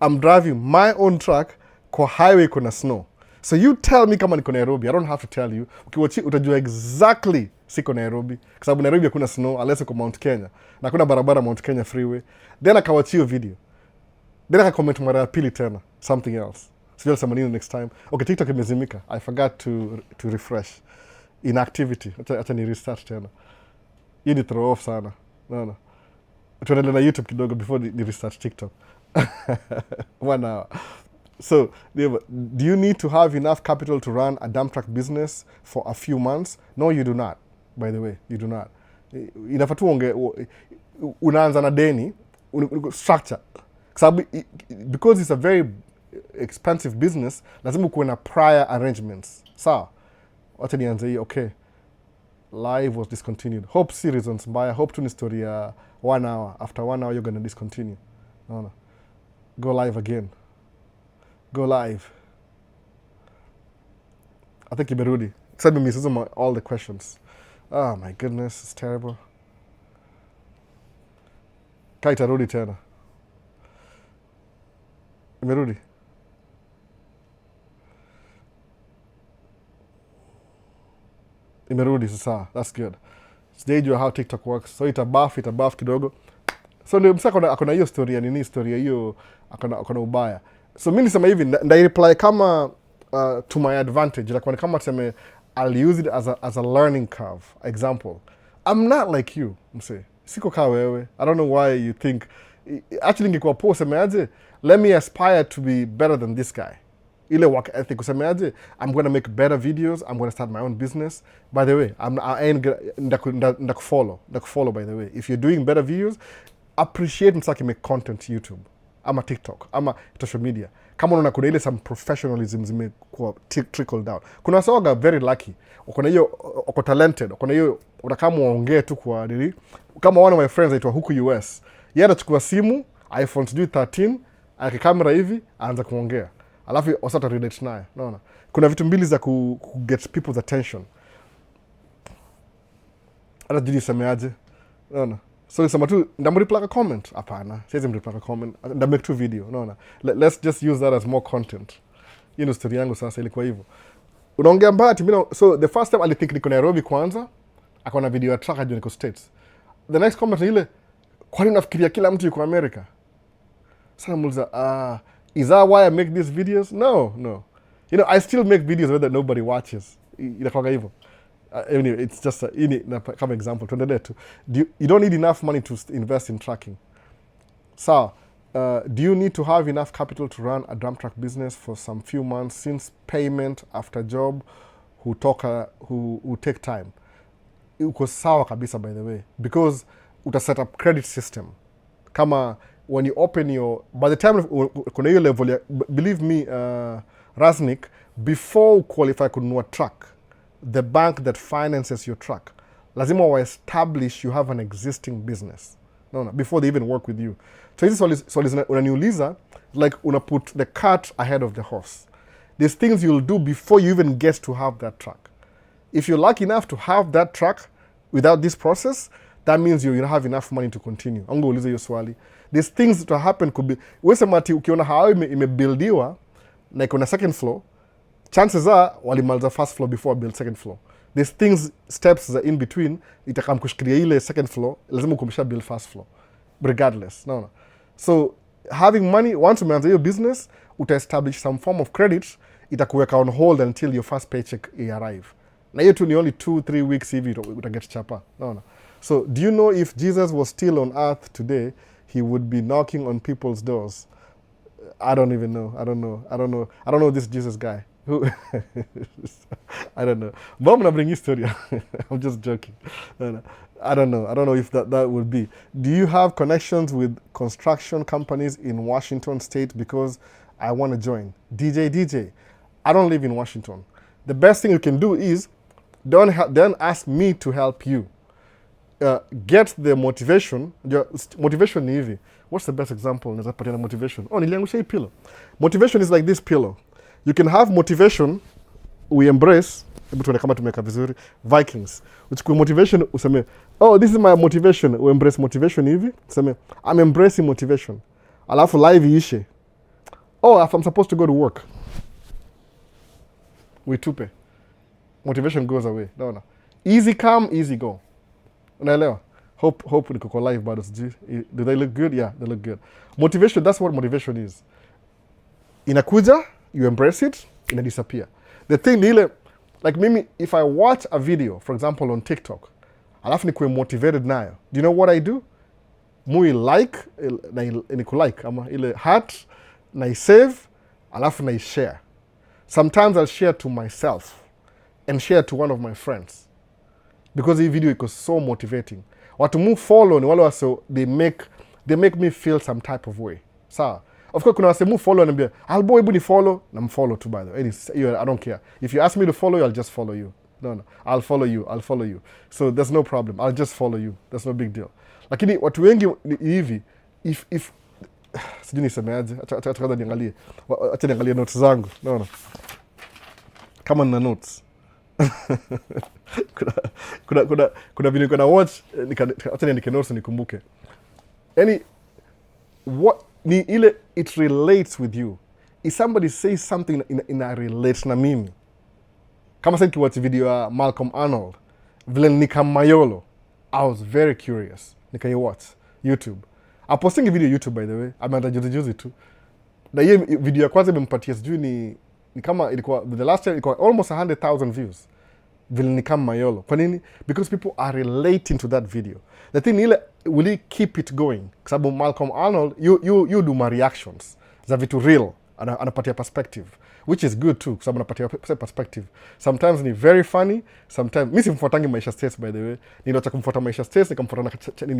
I'm driving my own truck kwa highway kuna snow. So you tell me kama niko Nairobi, I don't have to tell you. Ukiwachi utajua exactly siko Nairobi. Kwa sababu Nairobi hakuna snow, unless uko Mount Kenya. Na kuna barabara Mount Kenya freeway. Then akawachi hiyo video. Then akacomment mara ya pili tena, something else. Sijui alisema nini next time. Okay, TikTok imezimika. I forgot to refresh. Inactivity. Acha ni restart tena. Hii ni throw off sana. No. Tuendelee na YouTube kidogo before ni restart TikTok. 1 hour. So, do you need to have enough capital to run a dump truck business for a few months? No, you do not. By the way, you do not. Inafaa tu unaanza na deni, structure. Because it's a very expensive business, lazima kuwe na prior arrangements. Sawa? Wacha nianze hii, okay. live was discontinued. Hope si reasons mbaya. Hope tu ni story ya 1 hour. After 1 hour you're gonna discontinue. Naona. Go live again. Go live. I think imerudi. Send me all the questions. Oh my goodness, it's terrible. Itarudi tena. Imerudi. Imerudi sasa. That's good. Sijajua how TikTok works. So itabaf kidogo. So ndio msako akona hiyo story ya nini, story ya hiyo akona ubaya. So mimi nisema hivi, nda reply kama to my advantage. Like kama tuseme I'll use it as a learning curve. Example. I'm not like you, mse. Siko kaa wewe. I don't know why you think. Actually ningekuwa poa semeaje, let me aspire to be better than this guy. Ile work ethic usemeaje, I'm going to make better videos, I'm going to start my own business. By the way, I ain't ndakufollow by the way. If you're doing better videos, appreciate msaki make content YouTube ama TikTok ama social media. Kama unaona kuna ile some professionalism zimekuwa trickle down. Kuna wasoga very lucky. Uko na hiyo, uko talented. Uko na hiyo unakama waongee tu kwa nini. Kama one of my friends aitwa huku US. Yeye anachukua simu, iPhone 13, akikamera hivi, aanza kuongea. Alafu wasata relate naye. Unaona? Kuna vitu mbili za get people's attention. Hata jiji semeaje. Unaona? So sema tu ndamreply a comment. Hapana. Siwezi mreply a comment. Ndamake tu video. Unaona? Let's just use that as more content. Hiyo ndio story yangu sasa ilikuwa hivyo. Unaongea mbaya mimi. So the first time I think niko Nairobi kwanza, akaona video ya track niko States. The next comment ni ile, kwani unafikiria kila mtu yuko America? Sasa muuliza, is that why I make these videos? No. You know, I still make videos whether nobody watches. Inakuwa hivyo. Anyway, it's just kama example. Tuendelee tu. You don't need enough money to invest in tracking. So, do you need to have enough capital to run a drum truck business for some few months since payment after job who take time? Uko sawa kabisa by the way. Because uta set up credit system. Kama when you open by the time kuna hiyo level, believe me, Raznik, before you qualify kununua truck, the bank that finances your truck, lazima wa establish you have an existing business. No, before they even work with you. So hizi swali unaniuliza, like una put the cart ahead of the horse. There's things you'll do before you even get to have that truck. If you're lucky enough to have that truck without this process, that means you don't have enough money to continue. Ango ulize hiyo swali. There's things that happen could be, wesema ati ukiona how imebuildiwa na iko na second floor, chances are walimaliza first floor before build second floor. There's things, steps in between, itakam kushikilia ile second floor, lazima ukumesha build first floor. Regardless, no. So, having money, once umeanza hiyo business, uta-establish some form of credit, itakuweka on hold until your first paycheck arrive. Na hiyo tu ni only 2-3 weeks hivi utaget chapa. No. So, do you know if Jesus was still on earth today, he would be knocking on people's doors? I don't even know. I don't know this Jesus guy. Who? I don't know. But I'm gonna bring you story. I'm just joking. I don't know if that would be. Do you have connections with construction companies in Washington State? Because I want to join. DJ, I don't live in Washington. The best thing you can do is don't ask me to help you. Get the motivation. Motivation ni hivi. What's the best example? Naweza patia motivation. Niliangusha hii pillow. Motivation is like this pillow. You can have motivation, we embrace, hebu tuone kama tumeka vizuri, Vikings. Uchukue motivation, useme, this is my motivation, we embrace motivation hivi, useme, I'm embracing motivation. Alafu live iishe. If I'm supposed to go to work, we tupe. Motivation goes away. No. Easy come, easy go. Unaelewa? Hope niko live bado sijui. Do they look good? Yeah, they look good. Motivation, that's what motivation is. Inakuja, you embrace it, ina disappear. The thing ile, like mimi, if I watch a video, for example on TikTok, alafu nikuwe motivated nayo, do you know what I do? Mui like, niku like, ama ile heart, na save, alafu na share. Sometimes I'll share to myself and share to one of my friends. Because hii video iko so motivating. Watu mu follow ni wale waso, they make me feel some type of way. Sawa? Of course, kuna wase mu follow and be, Albo hebu ni follow, na mfollow too by the way. I don't care. If you ask me to follow you, I'll just follow you. No, I'll follow you, so there's no problem, I'll just follow you, there's no big deal. Lakini watu wengi ni hivi, if sijui nisemeaje, acha kwanza niangalie, acha niangalie notes zangu. No, kama nina notes kuna video niko na watch, acha niandike notes nikumbuke. Yani what ni ile, it relates with you. If somebody says something in a relate na mimi, kama sasa nikiwatch video ya Malcolm Arnold vile nikamayolo, I was very curious, nikaiwatch YouTube. Apostingi video YouTube, by the way, ameanza juzi tu, na hiyo video ya kwanza imempatia sijui ni kama ilikuwa the last time ilikuwa almost 100,000 views, vile nikamayolo. Kwa nini? Because people are relating to that video. The thing ile, will he keep it going? Kwa sababu Malcolm Arnold, you do my reactions za vitu real, anapatia perspective, which is good too, kwa sababu anapatia perspective. Sometimes ni very funny, sometimes mimi simfuatangi Maisha States, by the way. Niliacha kumfuata Maisha States, nikamfuata na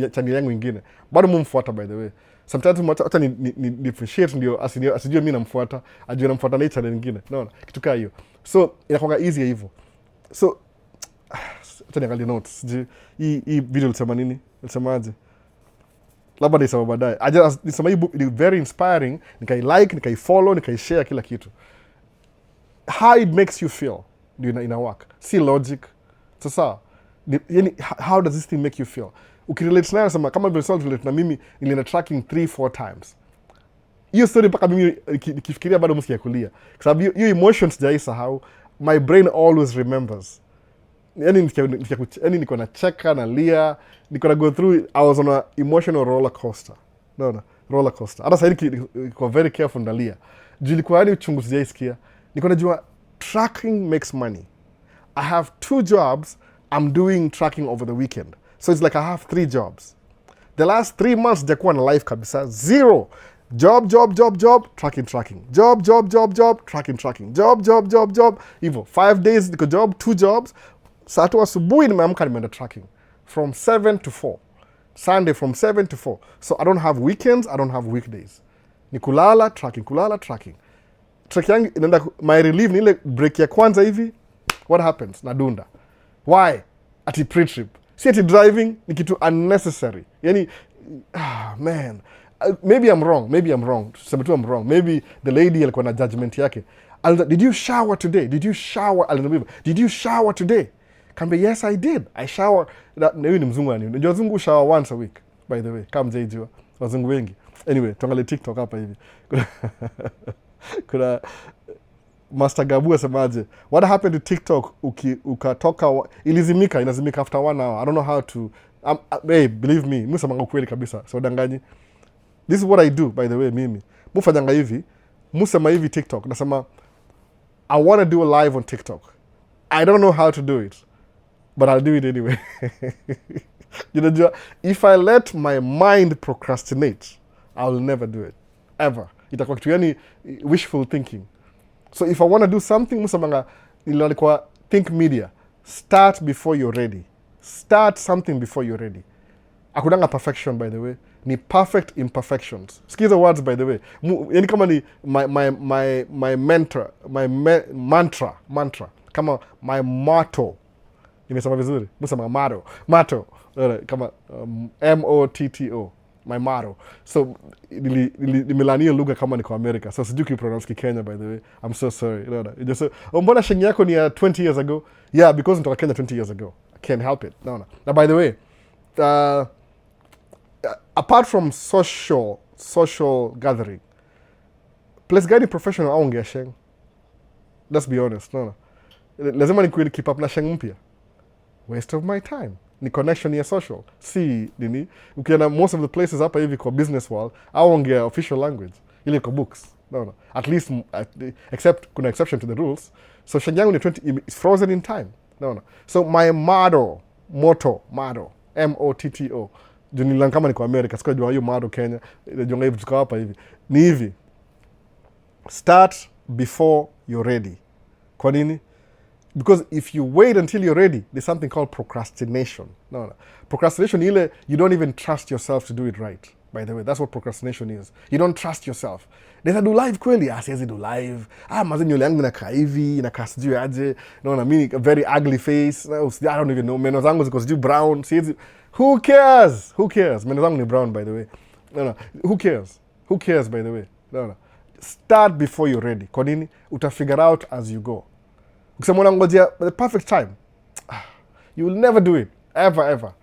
channel yangu nyingine, bado mumfuata, by the way. Sometimes hata ni differentiate, ndio asijue mimi namfuata, ajue namfuata na channel nyingine, unaona kitu kama hiyo. So inakuwa easy hivyo. So acha niangalie notes. Hii video ilisema nini? Ilisemaje? Labda nisema baadaye. Nisema hii book ni very inspiring, nikai-like, nikai-follow, nikai-share kila kitu. How it makes you feel ndio ina work. Si logic. Sasa yani, how does this thing make you feel? Ukirelate nayo, sema kama vile relate na mimi, nilienda tracking 3-4 times. Hiyo story mpaka mimi nikifikiria bado msikia kulia. Kwa sababu hiyo emotions sijaisahau. My brain always remembers. Yani niko na cheka na lia, niko na go through, I was on a emotional roller coaster. Roller coaster. Hata sasa niko very careful ndalia. Juu ilikuwa yani uchunguzi sijaisikia. Niko najua tracking makes money. I have 2 jobs, I'm doing tracking over the weekend. So it's like I have 3 jobs. The last 3 months sijakuwa na life kabisa. 0. Job, tracking. Job, tracking. Job. Hivyo 5 days niko job, 2 jobs. Saa 2 asubuhi nimeamka nimeenda tracking. From 7 to 4. Sunday from 7 to 4. So I don't have weekends, I don't have weekdays. Ni kulala, tracking. Track yangu inaenda, my relief ni ile break ya kwanza hivi. What happens? Nadunda. Why? Ati pre-trip. Si ati driving ni kitu unnecessary. Yani, man. Maybe I'm wrong. Tuseme tu I'm wrong. Maybe the lady alikuwa na judgment yake. Did you shower today? Did you shower today? Kambe, yes I did. I shower. Na huyu ni mzungu ani. Unajua wazungu shower once a week, by the way. Kama mjaijua. Wazungu wengi. Anyway, tuangalie TikTok hapa hivi. Kuna Master Gabu asemaje, what happened to TikTok ukatoka inazimika after 1 hour. I don't know how to hey, believe me, mimi sema ukweli kabisa, so danganyi. This is what I do, by the way. Mimi mufanyanga hivi, musema hivi TikTok, nasema I want to do a live on TikTok. I don't know how to do it, but I'll do it anyway. You know, if I let my mind procrastinate, I will never do it ever. Itakuwa kitu yani wishful thinking. So if I want to do something, musamanga ilikuwa think media. Start before you're ready. Start something before you're ready. Akudanga perfection, by the way. Ni perfect imperfections. Skiza words, by the way. Yani kama ni my mantra. Kama my motto. Nimesema vizuri. Musama motto. Kama M-O-T-T-O. My motto. So nimelania lugha kama niko America. So sijui kupronounce Kenya, by the way. I'm so sorry. Just mbona shengi yako ni 20 years ago? Yeah, because nitoka Kenya 20 years ago. I can't help it. No. Now, by the way, apart from social gathering, place gani professional au ongea sheng? Let's be honest. No. Lazima ni keep up na sheng mpya. Waste of my time. Ni connection ya social. Si nini, ukienda most of the places hapa hivi kwa business world, au ongea official language. Ile kwa books. No. At least except kuna exception to the rules. So sheng yangu ni 20, it's frozen in time. No. So my motto, M-O-T-T-O. Juni kama ni kwa America, sikuwa jua hiyo motto Kenya, jonga hivi tukawa hapa hivi. Ni hivi. Start before you're ready. Kwa nini? Because if you wait until you're ready, there's something called procrastination. No. Procrastination ile, you don't even trust yourself to do it right. by the way. That's what procrastination is. You don't trust yourself. Naweza do live kweli? Siwezi do live. Maze nywele yangu inakaa hivi, inakaa sijui aje. Naona mimi a very ugly face. I don't even know. Meno zangu ziko sijui brown. Siwezi. Who cares? Who cares? Meno zangu ni brown, by the way. No. Who cares? Who cares, by the way? No. Start before you're ready. Kwa nini? Figure out as you go. Ukisema unangojea the perfect time, you will never do it. Ever.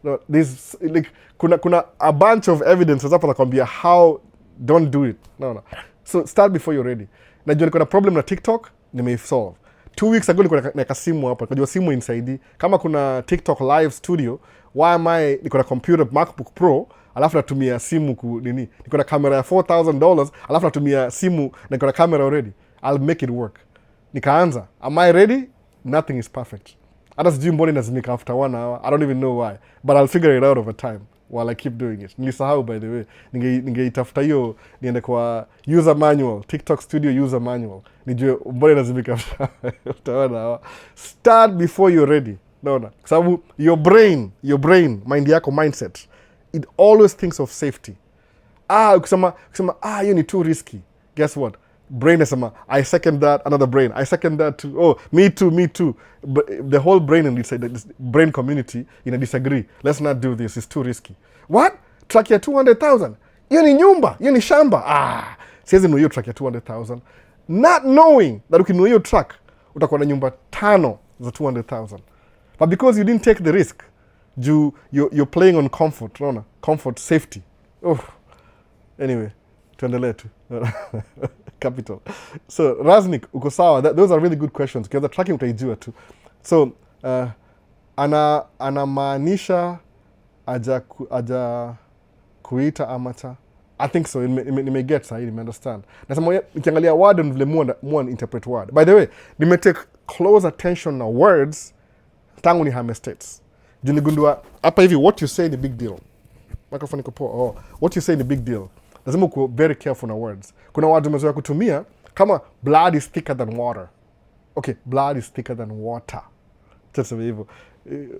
No, this, like, kuna a bunch of evidence hapa nakwambia how don't do it. No. So start before you're ready. Najua niko na problem na TikTok, nimeisolve. 2 weeks ago niko na simu hapa, kujua simu insaidi. Kama kuna TikTok live studio, why am I niko na computer MacBook Pro, alafu natumia simu nini? Niko na camera ya $4,000, alafu natumia simu na niko na camera already. I'll make it work. Nikaanza. Am I ready? Nothing is perfect. Hata sijui mbona inazimika after 1 hour. I don't even know why. But I'll figure it out over time while I keep doing it. Nilisahau, by the way. Ningeitafuta hiyo, niende kwa user manual, TikTok studio user manual. Nijue mbona inazimika after 1 hour. Start before you're ready. Naona. Kwa sababu your brain, mind yako, mindset, it always thinks of safety. Ukisema hiyo ni too risky. Guess what? Brain nasema, I second that, another brain. I second that too. Oh, me too. But the whole brain and this brain community disagree. Let's not do this. It's too risky. What? Track ya 200,000. Hiyo ni nyumba. Hiyo ni shamba. Siwezi nunua hiyo track ya 200,000. Not knowing that ukinunua hiyo track, utakuwa na nyumba 5 za 200,000. But because you didn't take the risk, you're playing on comfort. Unaona? Comfort, safety. Anyway, tuendelee tu. Capital. So, Raznik, uko sawa. Those are really good questions. Ukianza tracking utaijua tu. So, anamaanisha aja kuita amateur. I think so. Nimeget sahi, nimeunderstand. Nasema nikiangalia word and vile more interpret word. By the way, take close attention na words tangu ni hame states. Juu nigundua hapa hivi, what you say ni big deal. Microphone iko poa. What you say ni big deal. Lazima uko very careful na words. Kuna words umezoea kutumia kama blood is thicker than water. Okay, blood is thicker than water. Tuseme hivyo.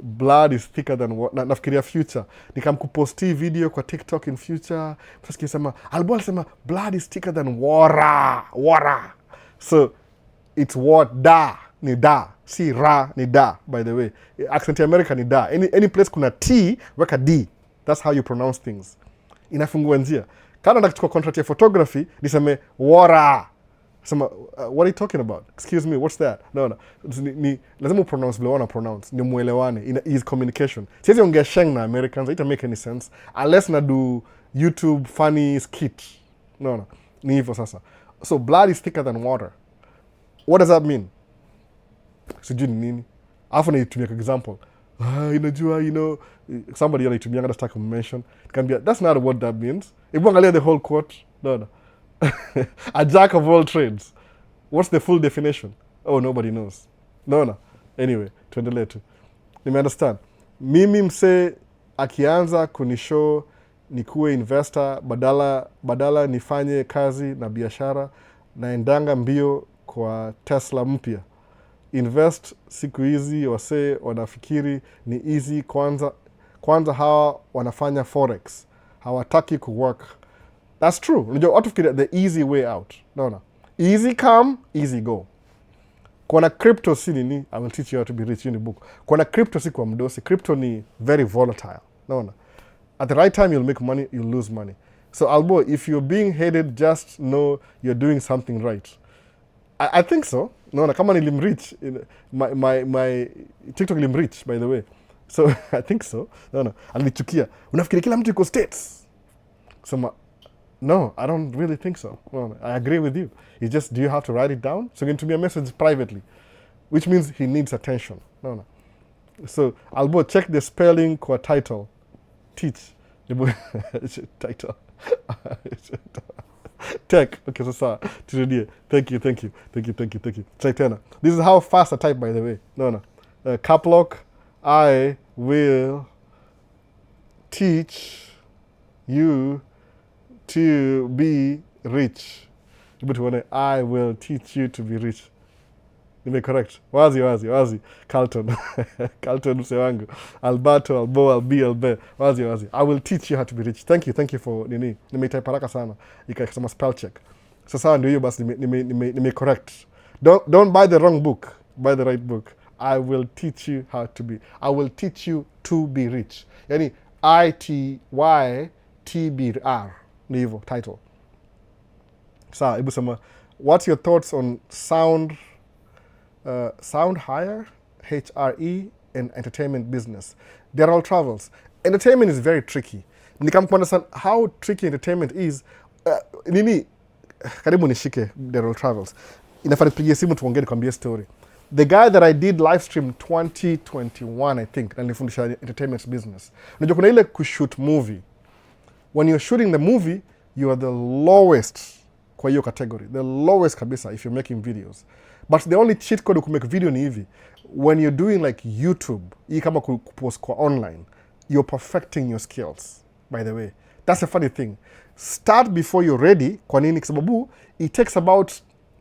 Blood is thicker than water. Nafikiria future. Nikamkuposti video kwa TikTok in future. Mtasikia sema, Albo alisema blood is thicker than water. So it's what ni da. Si ra ni da, by the way. Accent ya America ni da. Any place kuna T, weka D. That's how you pronounce things. Inafungua njia. Kana nataka kuchukua contract ya photography, niseme wara. Sema, what are you talking about? Excuse me, what's that? No. Lazima pronounce vile wana pronounce. Ni muelewane. Is communication. Siwezi ongea sheng na Americans. It doesn't make any sense. Unless na do YouTube funny skit. No. Ni hivyo sasa. So, blood is thicker than water. What does that mean? Sijui ni nini. Alafu naitumia kwa example. Inajua, somebody anaitumia ngata start mention. Kambia, that's not what that means. Ibu angalia the whole quote. No. A jack of all trades. What's the full definition? Oh, nobody knows. No. Anyway, tuendelee tu. Nimeunderstand. Mimi mse akianza kunishow nikuwe investor badala nifanye kazi na biashara naendanga mbio kwa Tesla mpya. Invest siku hizi wase wanafikiri ni easy kwanza hawa wanafanya forex. Hawataki kuwork. That's true. Unajua watu fikiri the easy way out. No. Easy come, easy go. Kuna crypto si nini, I will teach you how to be rich in the book. Kuna crypto si kwa mdosi. Crypto ni very volatile. No. At the right time you'll make money, you'll lose money. So Albo, if you're being hated, just know you're doing something right. I think so. No, kama nilimreach my TikTok ilimreach, by the way. So I think so. No. Alinichukia. Unafikiri kila mtu yuko States? So no, I don't really think so. No, I agree with you. It's just, do you have to write it down? So going to me a message privately, which means he needs attention. No. So Albo, check the spelling kwa title. Teach. Title. Tech. Okay, so sir. Thank you. Try tena. This is how fast I type, by the way. No. Cap lock. I will teach you to be rich. I will teach you to be rich. Correct. Wazi. Carlton. Carlton mse wangu. Alberto, Albo, Albe. Wazi. I will teach you how to be rich. Thank you for nini. Nimetype haraka sana. Ikasema spell check. Sasa ndio hiyo basi correct. Don't buy the wrong book. Buy the right book. I will teach you how to be. I will teach you to be rich. Yani ITYTBR. Ndio hivyo title. Sasa hebu sema, what's your thoughts on sound hire, HRE, and entertainment business? They're all travels. Entertainment is very tricky. Nikam understand how tricky entertainment is. Nini karibu nishike they're all travels. Inafaa nipigie simu tuongee nikwambie story. The guy that I did live stream 2021 I think, na nilifundisha entertainment business. Unajua kuna ile kushoot movie. When you're shooting the movie, you are the lowest kwa hiyo category. The lowest kabisa if you're making videos. But the only cheat code to make video ni hivi. When you're doing like YouTube, hii kama kupost kwa online, you're perfecting your skills, by the way. That's a funny thing. Start before you're ready. Kwa nini? Kwa sababu it takes about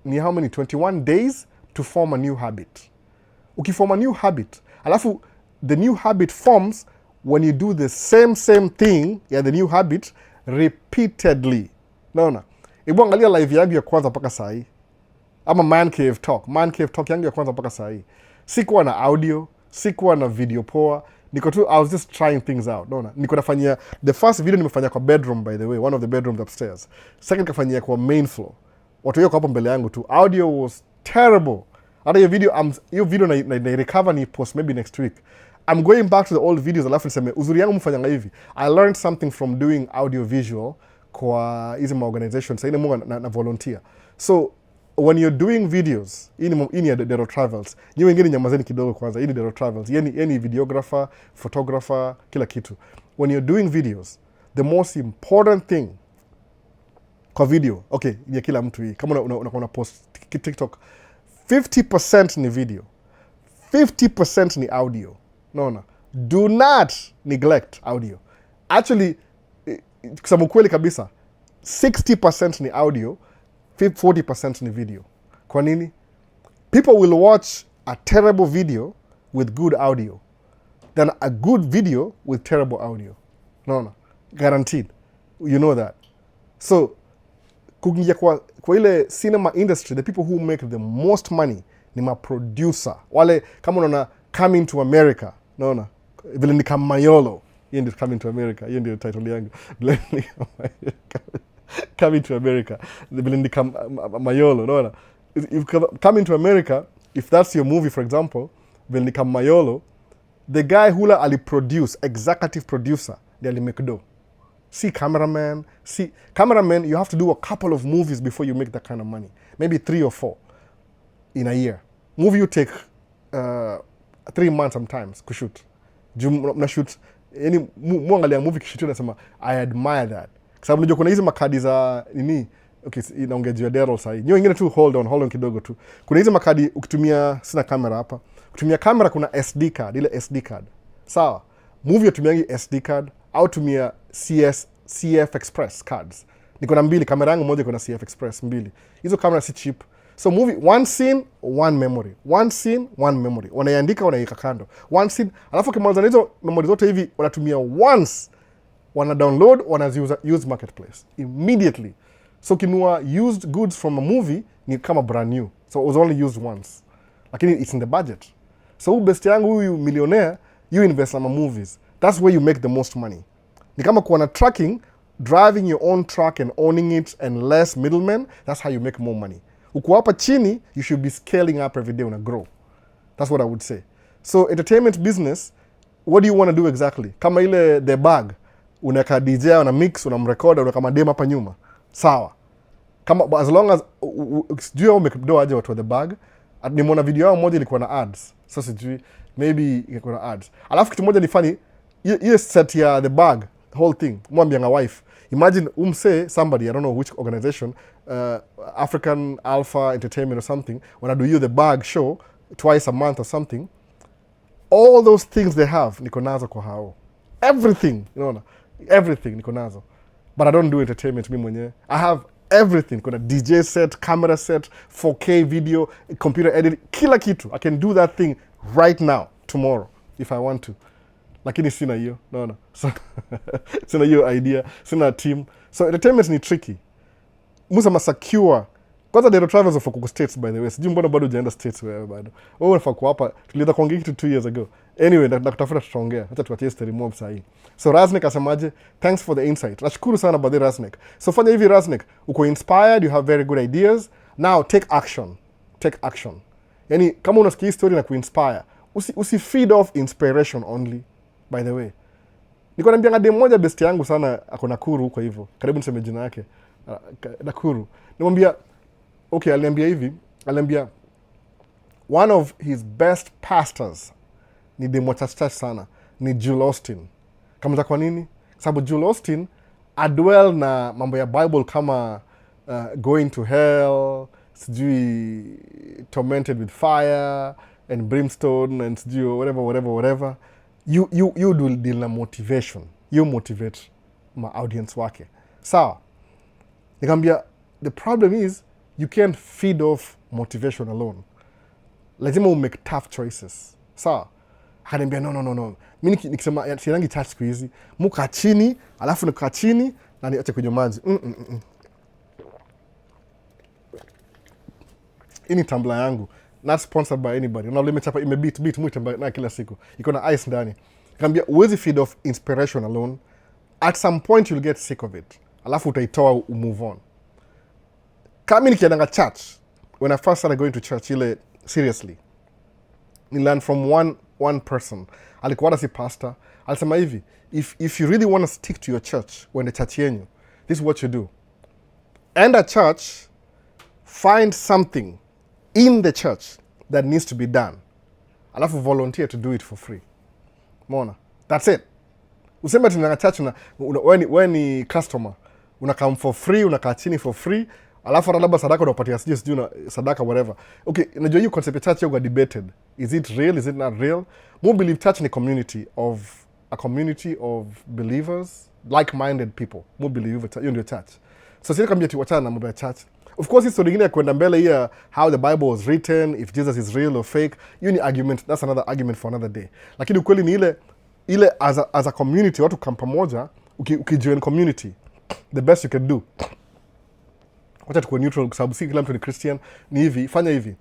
ni how many 21 days to form a new habit. Ukiform a new habit, alafu the new habit forms when you do the same thing, the new habit repeatedly. Naona? Hebu angalia live yangu ya kwanza mpaka saa hii. Ama Man Cave Talk yangu ya kwanza mpaka saa hii. Sikuwa na audio, sikuwa na video poa. Niko tu, I was just trying things out. Naona? Niko nafanyia, the first video nimefanya kwa bedroom by the way, one of the bedrooms upstairs. Second kafanyia kwa main floor. Watu yoko hapo mbele yangu tu. Audio was terrible. Hata hiyo video na recover ni post maybe next week. I'm going back to the old videos alafu niseme uzuri yangu mfanyanga hivi. I learned something from doing audio visual kwa hizi organizations. Sasa mungu na volunteer. So when you're doing videos, ini ya Dero Travels, nyi wengine nyamazeni kidogo kwanza, ini Dero Travels, yeni videographer, photographer, kila kitu. When you're doing videos, the most important thing kwa video, okay, ya kila mtu hii, kama una post TikTok, 50% ni video, 50% ni audio. No. Do not neglect audio. Actually, kusema kweli kabisa, 60% ni audio, 40% ni video. Kwa nini? People will watch a terrible video with good audio than a good video with terrible audio. No. Guaranteed. You know that. So, kuingia kwa ile cinema industry, the people who make the most money ni ma-producer. Wale, kama unaona Coming to America, naona, vile ni kama Mayolo. Hiyo ndio Coming to America. Hiyo ndio title yangu. Coming to America. Vile ni kama Mayolo, naona. If Coming to America, if that's your movie, for example, vile ni kama Mayolo, the guy hula ali-produce, executive producer, ndiye alimake do. See cameraman, you have to do a couple of movies before you make that kind of money. Maybe 3 or 4 in a year. Movie you take 3 months sometimes kushoot. Na shoot, yani muangalia movie kishutu nasema, I admire that. Kwa sababu unajua kuna hizi makadi za nini, okay, inaongea Daryl sahi. Nyo wengine tu hold on kidogo tu. Kuna hizi makadi ukitumia, sina kamera hapa. Kutumia kamera kuna SD card, ile SD card. Sawa. Movie utumiangi SD card au tumia CF Express cards. Niko na mbili, kamera yangu moja iko na CF Express mbili. Hizo kamera si cheap. So movie, one scene, one memory. One scene, one memory. Wanaiandika, wanaiweka kando. One scene, alafu kimaliza hizo memory zote hivi, wanatumia once, wana download, wanaziuza use marketplace immediately. So kinua used goods from a movie ni kama brand new. So it was only used once. Lakini it's in the budget. So best yangu huyu millionaire, you invest in movies. That's where you make the most money. Ni kama kuwa na trucking, driving your own truck and owning it and less middlemen, that's how you make more money. Uko hapa chini, you should be scaling up every day, una grow. That's what I would say. So entertainment business, what do you want to do exactly? Kama ile the bag, unaka DJ, una mix, una mrecorder, unaka madem hapa nyuma. Sawa. Kama as long as do you make do aje watu wa the bag? Nimeona video yao moja ilikuwa na ads. So sijui maybe ilikuwa na ads. Alafu kitu moja ni funny, hiyo set ya the bag, whole thing. Mwambianga wife. Imagine somebody, I don't know which organization, African Alpha Entertainment or something, wanna do you the bag show twice a month or something. All those things they have, niko nazo kwa hao. Everything, everything niko nazo. But I don't do entertainment mimi mwenyewe. I have everything. Kuna DJ set, camera set, 4K video, computer edit, kila kitu. I can do that thing right now, tomorrow, if I want to. Lakini sina hiyo, no. So, sina hiyo idea, sina team. So entertainment ni tricky. Musa masecure. Kwanza Dero Travels of Kuku States, by the way. Sijui mbona bado hujaenda States wewe bado. Wewe unafaa kuwa hapa. Tuliweza kuongea kitu 2 years ago. Anyway, nakutafuta tutaongea. Acha tuatie story mob sahi. So Raznik asemaje? Thanks for the insight. Nashukuru sana by the Raznik. So fanya hivi Raznik, uko inspired, you have very good ideas. Now take action. Take action. Yani kama unasikia story na kuinspire, usi feed off inspiration only, by the way. Niko naambia ngade moja best yangu sana ako Nakuru huko hivyo. Karibu niseme jina yake. Nakuru. Nimwambia okay, aliambia one of his best pastors ni demo church sana, ni Joel Austin. Kama za kwa nini? Sababu Joel Austin adwell na mambo ya Bible kama going to hell, sijui tormented with fire and brimstone and sijui whatever. You do deal na motivation. You motivate ma audience wake. Sawa. Nikamwambia the problem is you can't feed off motivation alone. Lazima u make tough choices. Sawa. Akaniambia no. Mimi nikisema sirangi church siku hizi, muka chini, alafu nikaa chini na niache kwenye maji. Hii ni tumbler yangu. Not sponsored by anybody. Na limechapa imebeat mwita na kila siku. Iko na ice ndani. Nikamwambia uwezi feed off inspiration alone. At some point you'll get sick of it. Alafu utaitoa move on. Kama nikiendanga church, when I first started going to church ile seriously, ni learn from one person. Alikuwa si pastor. Alisema hivi, if you really want to stick to your church, when the church yenyu, this is what you do. End a church, find something in the church that needs to be done. Alafu volunteer to do it for free. Mona, that's it. Usema tunanga church when ni customer, unakam for free, unakaa chini for free. Alafu labda sadaka unapatia sijui na sadaka whatever. Okay, unajua hiyo concept ya church yoga debated. Is it real? Is it not real? Mo believe church ni a community of believers, like-minded people. Mo believe hiyo ndio church. So sisi kama wachana na mambo ya church. Of course history nyingine ya kwenda mbele here, how the Bible was written, if Jesus is real or fake. Hiyo ni argument, that's another argument for another day. Lakini ukweli ni ile as a community watu kama pamoja, ukijoin community, the best you can do. Wacha tuko neutral kwa sababu si kila mtu ni Christian. Ni hivi, fanya hivi.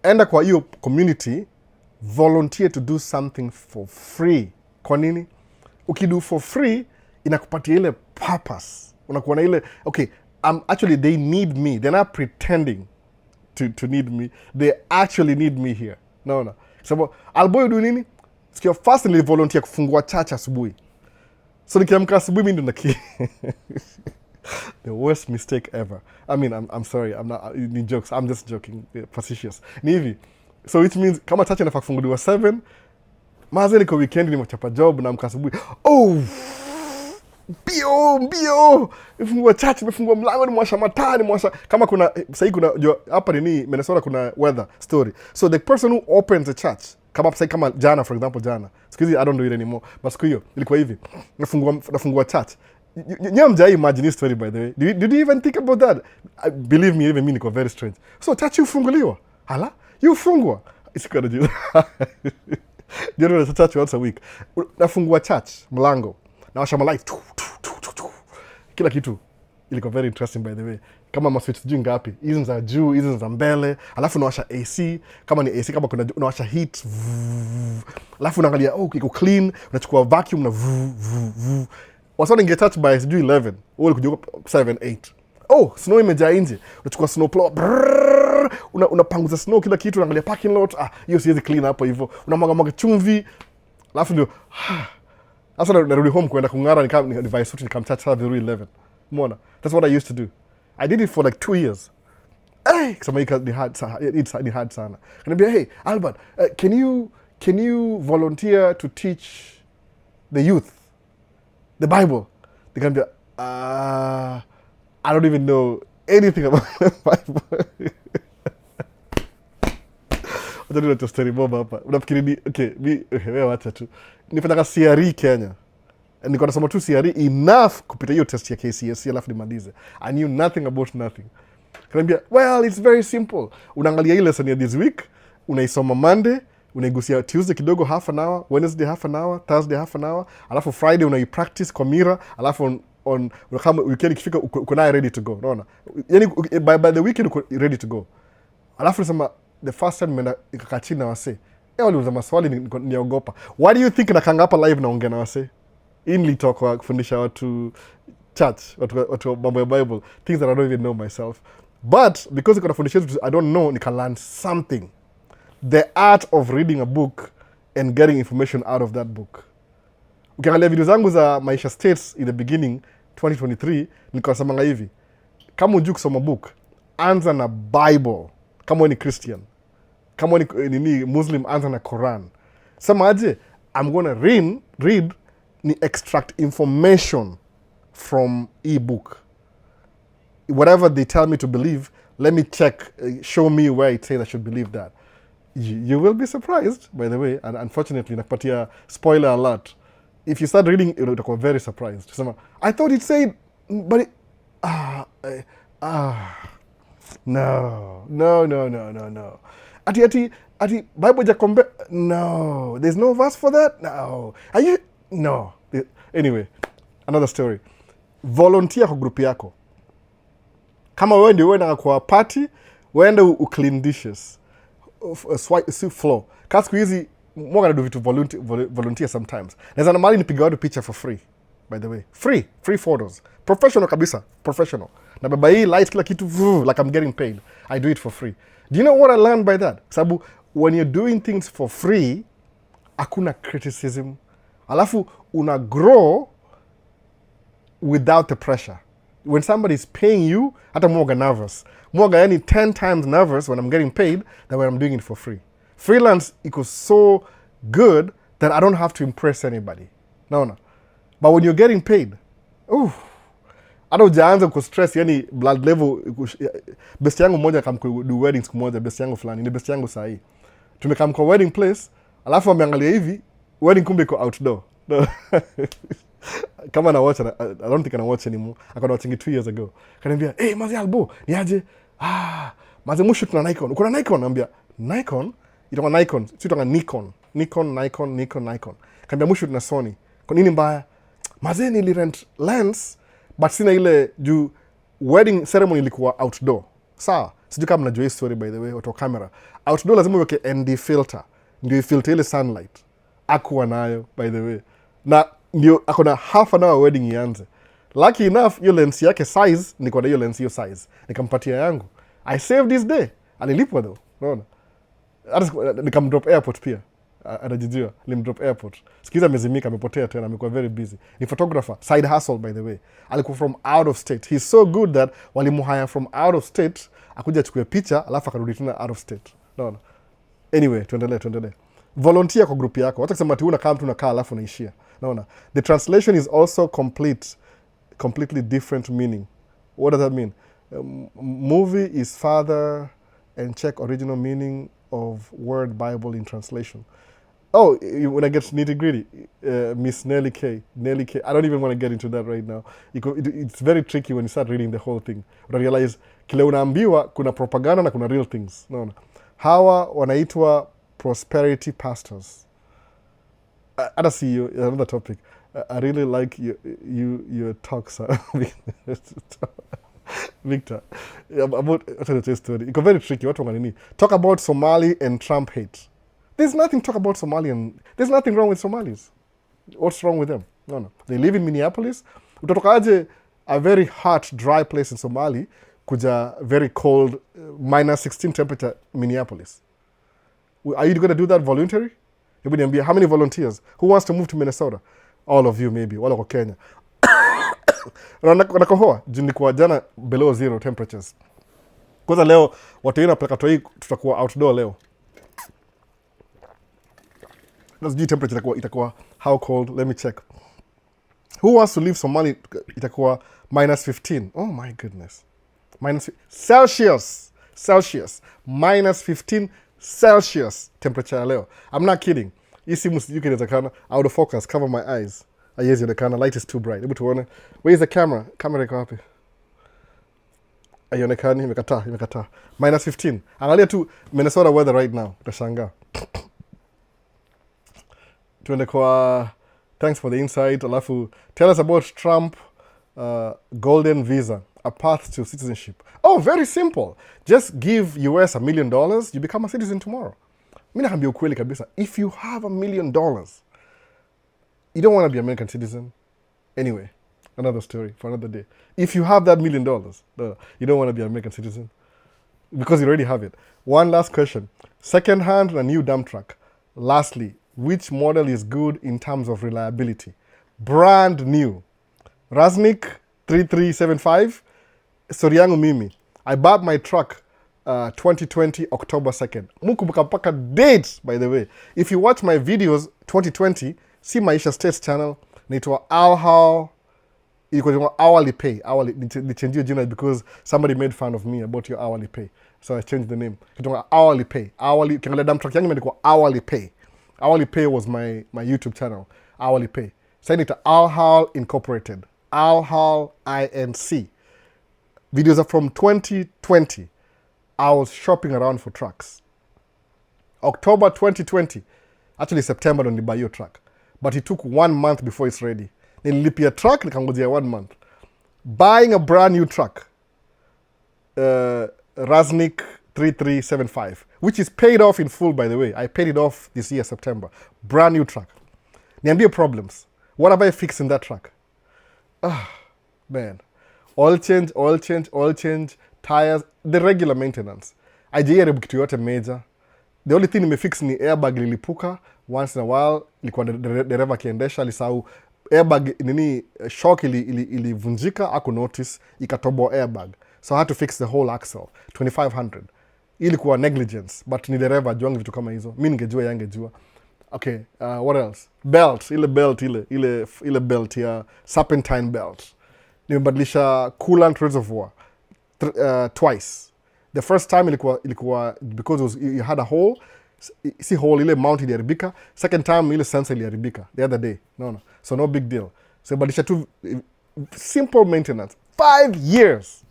Enda kwa hiyo community, volunteer to do something for free. Kwa nini? Ukido for free, inakupatia ile purpose. Unakuwa na ile, okay, actually they need me. They're not pretending to need me. They actually need me here. No. Sababu, alboy do nini? Sikia first nili volunteer kufungua church asubuhi. So nikiamka asubuhi mimi ndo naki the worst mistake ever. I mean, I'm sorry. I'm not in jokes. I'm just joking. Facetious. Ni hivi. So which means kama church inafaa kufunguliwa 7, maze niko weekend nimechapa job na mkasubuhi. Oh! Bio! Ifungua church, imefungua mlango, nimewasha mataa, nimewasha kama kuna sasa kuna hapa ni Minnesota kuna weather story. So the person who opens the church kama jana, for example, jana. Siku hizi I don't do it anymore. But siku hiyo ilikuwa hivi. Nafungua church. Nyamjai imagine this story, by the way. Did you even think about that? Believe me, even me niko very strange. So church ufunguliwa. Hala? Ufungwa. Isikana juu. Ndio church once a week. Nafungua church, mlango. Nawasha lights. Kila kitu. Ilikuwa very interesting, by the way. Kama maswitch juu ngapi? Hizi za juu, hizi za mbele. Alafu nawasha AC. Kama ni AC, kama kuna nawasha heat. Alafu unaangalia, iko clean. Unachukua vacuum na wasoni get touched by sijui 11. Wewe ukijua 7, 8. Snow imejaa nje. Unachukua snow plow. Unapanguza snow kila kitu, unaangalia parking lot. Hiyo siwezi clean hapo hivyo. Unamwaga chumvi. Alafu ndio sasa narudi home kwenda kung'ara ni device suit nikamchat saa 11. Umeona? That's what I used to do. I did it for like 2 years. Kama ni hard sana. Kaniambia, hey, Albert, can you volunteer to teach the youth the Bible? Nikamwambia, I don't even know anything about the Bible. Wacha tu story bomba hapa. Unafikiri wewe wacha tu. Nifanya CRE Kenya. niko nasoma tu CRE enough kupita hiyo test ya KCSE alafu nimalize. I knew nothing about nothing. Kaniambia, well, it's very simple. Unaangalia hii lesson ya this week, unaisoma Monday, unaigusia Tuesday kidogo half an hour, Wednesday half an hour, Thursday half an hour, alafu Friday unaipractice kwa mirror, alafu kama weekend ikifika uko nayo ready to go. Unaona? Yaani by the weekend uko ready to go. Alafu nasema the first time nimeenda ikakaa chini na wasee. Waliuliza maswali niogopa. Why do you think nakanga hapa live naongea na wasee? Nilitoka kufundisha watu church, watu mambo ya Bible, things that I don't even know myself. But because I fundisha I don't know, nika learn something. The art of reading a book and getting information out of that book. Ukiangalia video zangu za Maisha States in the beginning 2023, nilikuwa nasemanga hivi, kama hujui kusoma book, anza na Bible. Kama ni Christian, kama ni Muslim, anza na Quran. Sema aje, I'm gonna read ni extract information from e-book. Whatever they tell me to believe, let me check, show me where it says I should believe that. You will be surprised, by the way, and unfortunately, nakupatia spoiler alert. If you start reading, you'll be very surprised. Sema, I thought it said, but no. Ati Bible jakombe, no. There's no verse for that? No. Are you? No. Anyway, another story. Volunteer kwa group yako. Kama wewe ndio uenda kwa party, uende clean dishes, sweep floor. Kasi siku hizi mwaga na do vitu volunteer sometimes. Naweza na mali nipiga watu picture for free, by the way. Free photos. Professional kabisa, professional. Na baba hii light kila kitu like I'm getting paid. I do it for free. Do you know what I learned by that? Sababu when you're doing things for free, hakuna criticism. Alafu una grow without the pressure. When somebody is paying you, hata mwaga nervous. Mwaga yani 10 times nervous when I'm getting paid than when I'm doing it for free. Freelance equals so good that I don't have to impress anybody. No. But when you're getting paid, hata ujaanza kustress, yani blood level. Best yangu mmoja do weddings kumoja, best yangu fulani, ni best yangu sahi. Tumekam kwa wedding place, alafu ameangalia hivi, wedding kumbe iko outdoor. No. Kama na watch, I don't think I watch anymore. I got watching it 2 years ago. Kaniambia, hey, mazi albo, ni aje? Mazi mushoot na Nikon. Uko na Nikon? Naambia, Nikon? Itakuwa Nikon. Si itakuwa Nikon. Nikon. Kaniambia mushoot na Sony. Kwa nini mbaya? Mazi nilirent lens, but sina ile juu wedding ceremony ilikuwa outdoor. Sawa? Sijui kama mnajua hii story by the way, watu wa camera. Outdoor lazima uweke ND filter. Ndio ifilter ile sunlight. Akuwa nayo by the way. Na ndio akona half an hour wedding ianze. Lucky enough, hiyo lens yake size, niko na hiyo lens hiyo size. Nikampatia yangu. I saved this day. Alilipwa though. Unaona? Nikamdrop airport pia. Anajijua, nilimdrop airport. Sikiza amezimika, amepotea tena, amekuwa very busy. Ni photographer, side hustle by the way. Alikuwa from out of state. He's so good that walimuhire from out of state, akuja achukue picha, alafu akarudi tena out of state. Unaona? Anyway, tuendelee. Volunteer kwa group yako. Wacha kusema ati unakaa mtu unakaa alafu unaishia. Naona. The translation is also completely different meaning. What does that mean? Movie is father and check original meaning of word Bible in translation. Oh, when I get nitty gritty, Miss Nelly K. I don't even want to get into that right now. It's very tricky when you start reading the whole thing. But I realize kile unaambiwa kuna propaganda na kuna real things. Naona. Hawa wanaitwa prosperity pastors. I don't see you. Another topic. I really like your talks, Victor. About the story. It's very tricky. What wanganini? Talk about Somali and Trump hate. There's nothing to talk about Somali and there's nothing wrong with Somalis. What's wrong with them? No. They live in Minneapolis. Utatokaje a very hot, dry place in Somali kuja very cold, -16 temperature Minneapolis. Are you going to do that voluntary? Hebu niambia, how many volunteers? Who wants to move to Minnesota? All of you maybe, wala kwa Kenya. Nakohoa, nilikuwa jana below 0 temperatures. Kwanza leo, watu wengine wanapeleka toi tutakuwa outdoor leo. Sijui temperature itakuwa how cold, let me check. Who wants to leave Somali itakuwa -15? Oh my goodness. Celsius. -15 Celsius temperature leo. I'm not kidding. Hii simu sijui kinawezekana. Out of focus, cover my eyes. Haiwezi onekana, light is too bright. Hebu tuone. Where is the camera? Camera iko wapi? Haionekani, imekataa. Minus 15. Angalia tu Minnesota weather right now. Utashangaa. Tuende kwa thanks for the insight. Alafu tell us about Trump golden visa, a path to citizenship. Oh, very simple. Just give US $1 million, you become a citizen tomorrow. Mimi nakwambia ukweli kabisa. If you have $1 million, you don't want to be an American citizen. Anyway, another story for another day. If you have that $1 million, no, you don't want to be an American citizen because you already have it. One last question. Second hand and a new dump truck. Lastly, which model is good in terms of reliability? Brand new. Raznik 3375. Story yangu mimi. I bought my truck 2020 October 2nd. Mukumbuka mpaka dates, by the way. If you watch my videos 2020, see Maisha States channel. Naitwa Alhal. Ilikuwa hourly pay. Nichangiwe jina because somebody made fun of me about your hourly pay. So I changed the name. Ilikuwa hourly pay. Hourly, ukiangalia dump truck yangu imeandikwa hourly pay. Hourly pay was my YouTube channel. Hourly pay. Send it to Alhal Incorporated. Alhal INC. Videos are from 2020. I was shopping around for trucks. October 2020. Actually September on the buy your truck. But it took 1 month before it's ready. Nililipia truck, nikangojea 1 month. Buying a brand new truck. Raznik 3375. Which is paid off in full, by the way. I paid it off this year, September. Brand new truck. Niambie problems. What have I fixed in that truck? Man. Oil change, tires, the regular maintenance. Haijajaribu kitu yote major. The only thing nimefix ni airbag lilipuka once in a while, ilikuwa dereva akiendesha alisahau airbag nini, shock ilivunjika, aku notice ikatoboa airbag. So I had to fix the whole axle, 2500. Ilikuwa negligence, but ni dereva ajuangi vitu kama hizo. Mimi ningejua yangejua. Okay, what else? Belt, ile belt ya serpentine belt. Nimebadilisha coolant reservoir twice. The first time ilikuwa because you had a hole, si hole ile mount iliharibika. Second time ile sensor iliharibika the other day. No. So no big deal. So badilisha tu simple maintenance. 5 years.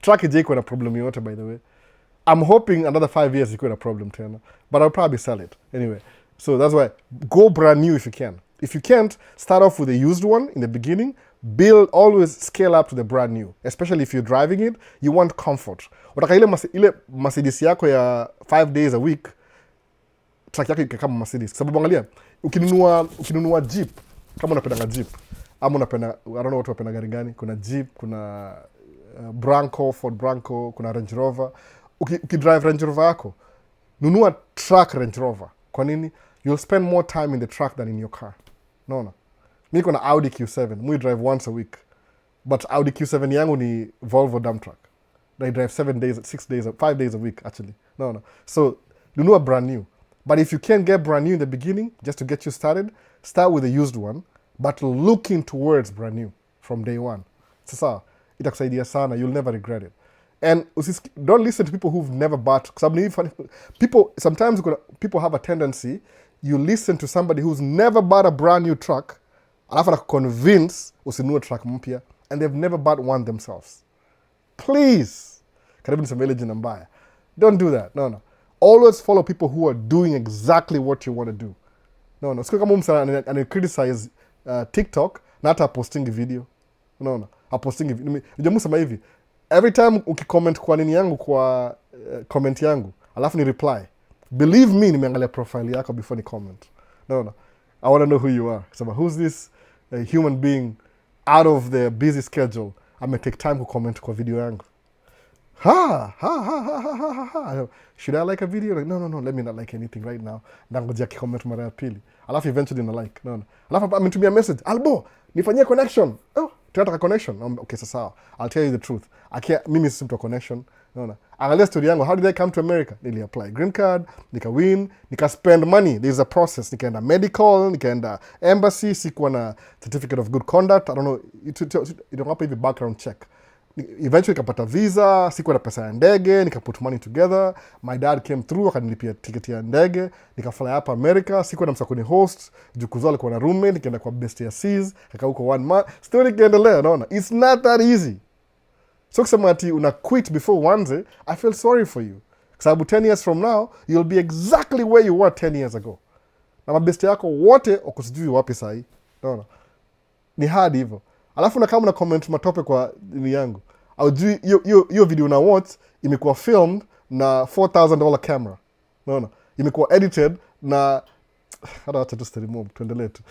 Truck iko na problem yote, by the way. I'm hoping another 5 years iko na problem tena, but I'll probably sell it. Anyway, so that's why go brand new if you can. If you can't, start off with a used one in the beginning. Build, always scale up to the brand new. Especially if you're driving it, you want comfort. Wataka ile Mercedes yako ya 5 days a week, truck yako kama Mercedes. Sababu angalia, ukinunua Jeep, kama unapenda Jeep, ama unapenda, I don't know watu wapenda gari gani, kuna Jeep, kuna Ford Bronco, kuna Range Rover. Ukidrive Range Rover yako, nunua truck Range Rover. Kwa nini? You'll spend more time in the truck than in your car. No. Mimi niko na Audi Q7. Mimi drive once a week. But Audi Q7 yangu ni Volvo dump truck. I drive 7 days, 6 days, 5 days a week actually. No. So, nunua brand new. But if you can't get brand new in the beginning, just to get you started, start with a used one, but looking towards brand new from day one. Sasa, itakusaidia sana. You'll never regret it. And don't listen to people who've never bought. Sometimes people have a tendency, you listen to somebody who's never bought a brand new truck, alafu convince usinunue truck mpya, and they've never bought one themselves. Please, karibu niseme jina mbaya. Don't do that. No. Always follow people who are doing exactly what you want to do. No. Siku kama msa criticize TikTok, na hata posting video. No. Posting video. Nijamu sema hivi. Every time ukicomment kwa nini yangu, kwa comment yangu, alafu ni reply, believe me, nimeangalia profile yako before ni comment. No. I want to know who you are. So, who's this human being out of their busy schedule? I'm going to take time to comment kwa video yangu. Should I like a video? Like, no, let me not like anything right now. Nangoja comment mara ya pili. Alafu eventually na like. No. Alafu ametumia message, Albo, nifanyie connection. Oh, tunataka connection. Okay, sawa. I'll tell you the truth. Mimi si mtu wa connection. No. Angalia story yangu. How did I come to America? Nili apply green card, nika win, nika spend money. There's a process. Nikaenda medical, nikaenda embassy, sikuwa na certificate of good conduct. I don't know. Itawapa hivi background check. Eventually nikapata visa, sikuwa na pesa ya ndege, nikaput money together. My dad came through, akanilipia tiketi ya ndege, nikafly hapa America, sikuwa na msa kuni host, jukuzo alikuwa na roommate, nikaenda kwa best ya Seas, kaka huko 1 month, story ikiendelea, unaona. It's not that easy. So kusema ati una quit before uanze, I feel sorry for you. Kwa sababu 10 years from now, you'll be exactly where you were 10 years ago. Na mabesti yako wote wako sijui wapi sahi. Unaona. Ni hard hivyo. Alafu na kama una comment matope kwa nini yangu. Au juu hiyo video na watch imekuwa filmed na $4,000 camera. Unaona? Imekuwa edited na hata acha tu story mob tuendelee tu.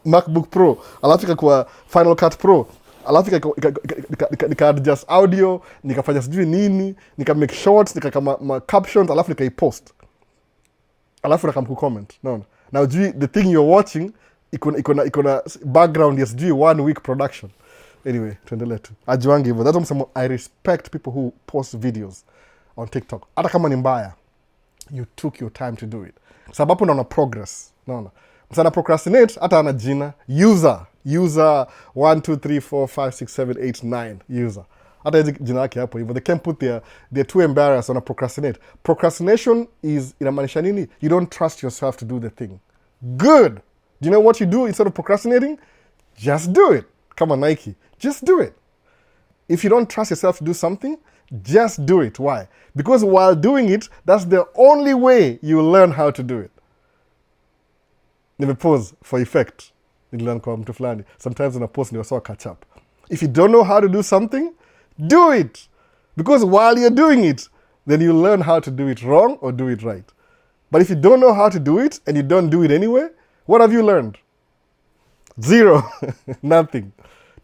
MacBook Pro, alafu ikakuwa Final Cut Pro. Alafu nika adjust audio, nikafanya sijui nini, nika make shorts, nika kama captions, alafu nikaipost. Alafu nakamku comment. Unaona? Na ujui the thing you're watching ikona background ya sijui 1 week production. Anyway, tuendelee tu. Ajuangi hivyo. That's why I respect people who post videos on TikTok. Hata kama ni mbaya, you took your time to do it. Sababu naona progress. Naona. Msana procrastinate, hata ana jina. User 1, 2, 3, 4, 5, 6, 7, 8, 9. User. Hata hizi jina yake hapo hivyo. They can't put they're too embarrassed on a procrastinate. Procrastination is, inamaanisha nini? You don't trust yourself to do the thing. Good! Do you know what you do instead of procrastinating? Just do it. Come on, Nike. Just do it. If you don't trust yourself to do something, just do it. Why? Because while doing it, that's the only way you learn how to do it. Nime pause for effect. Nililearn kwa mtu fulani. Sometimes when I post, niwasawa catch up. If you don't know how to do something, do it. Because while you're doing it, then you learn how to do it wrong or do it right. But if you don't know how to do it and you don't do it anyway, what have you learned? Zero. Nothing.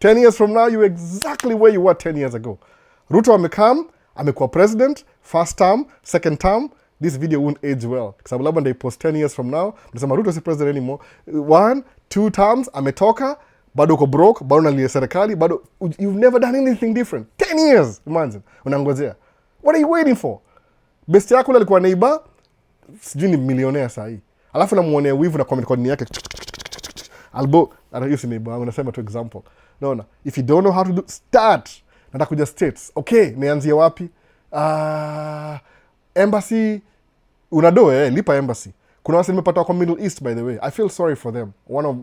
10 years from now, you're exactly where you were 10 years ago. Ruto amekuwa president, first term, second term. This video won't age well. Kwa sababu labda post 10 years from now, mtasema Ruto si president anymore. 1, 2 terms, ametoka, bado uko broke, bado unalia serikali, bado you've never done anything different. 10 years, imagine. Unangojea. What are you waiting for? Best yako alikuwa neighbor, sijui ni millionaire sahi. Alafu namuonea wivu na comment code yake. Albo, hiyo si neighbor, unasema tu example. Naona, if you don't know how to do, start. Nataka kuja states. Okay, nianzie wapi? Embassy, lipa embassy. Kuna wasi nimepata kwa Middle East, by the way. I feel sorry for them. One of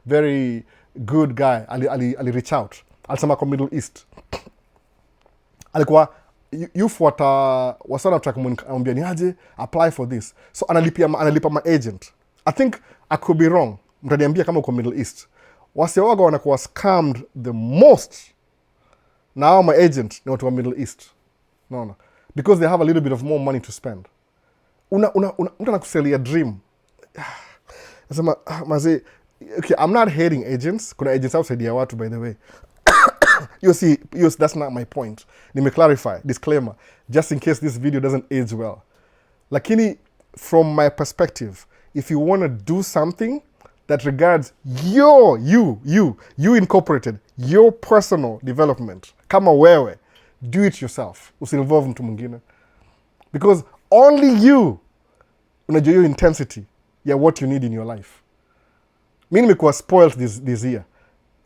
very good guy, ali reach out. Alisema kwa Middle East. Alikuwa, yufuata, wasana tutakumwambia ni aje, apply for this. So analipa ma agent. I think I could be wrong. Mtaniambia kama uko Middle East. Wasiwaga wanakuwa scammed the most. Now my agent ni watu wa Middle East. No. Because they have a little bit of more money to spend. Mtu anakuselia dream. Nasema, maze, okay, I'm not hating agents. Kuna agents outside ya watu, by the way. You see, that's not my point. Nime clarify, disclaimer, just in case this video doesn't age well. Lakini, from my perspective, if you want to do something that regards you incorporated, your personal development, kama wewe, do it yourself. Usinvolve mtu mwingine. Because only you unajua your intensity ya what you need in your life. Mimi nimekuwa spoiled this year.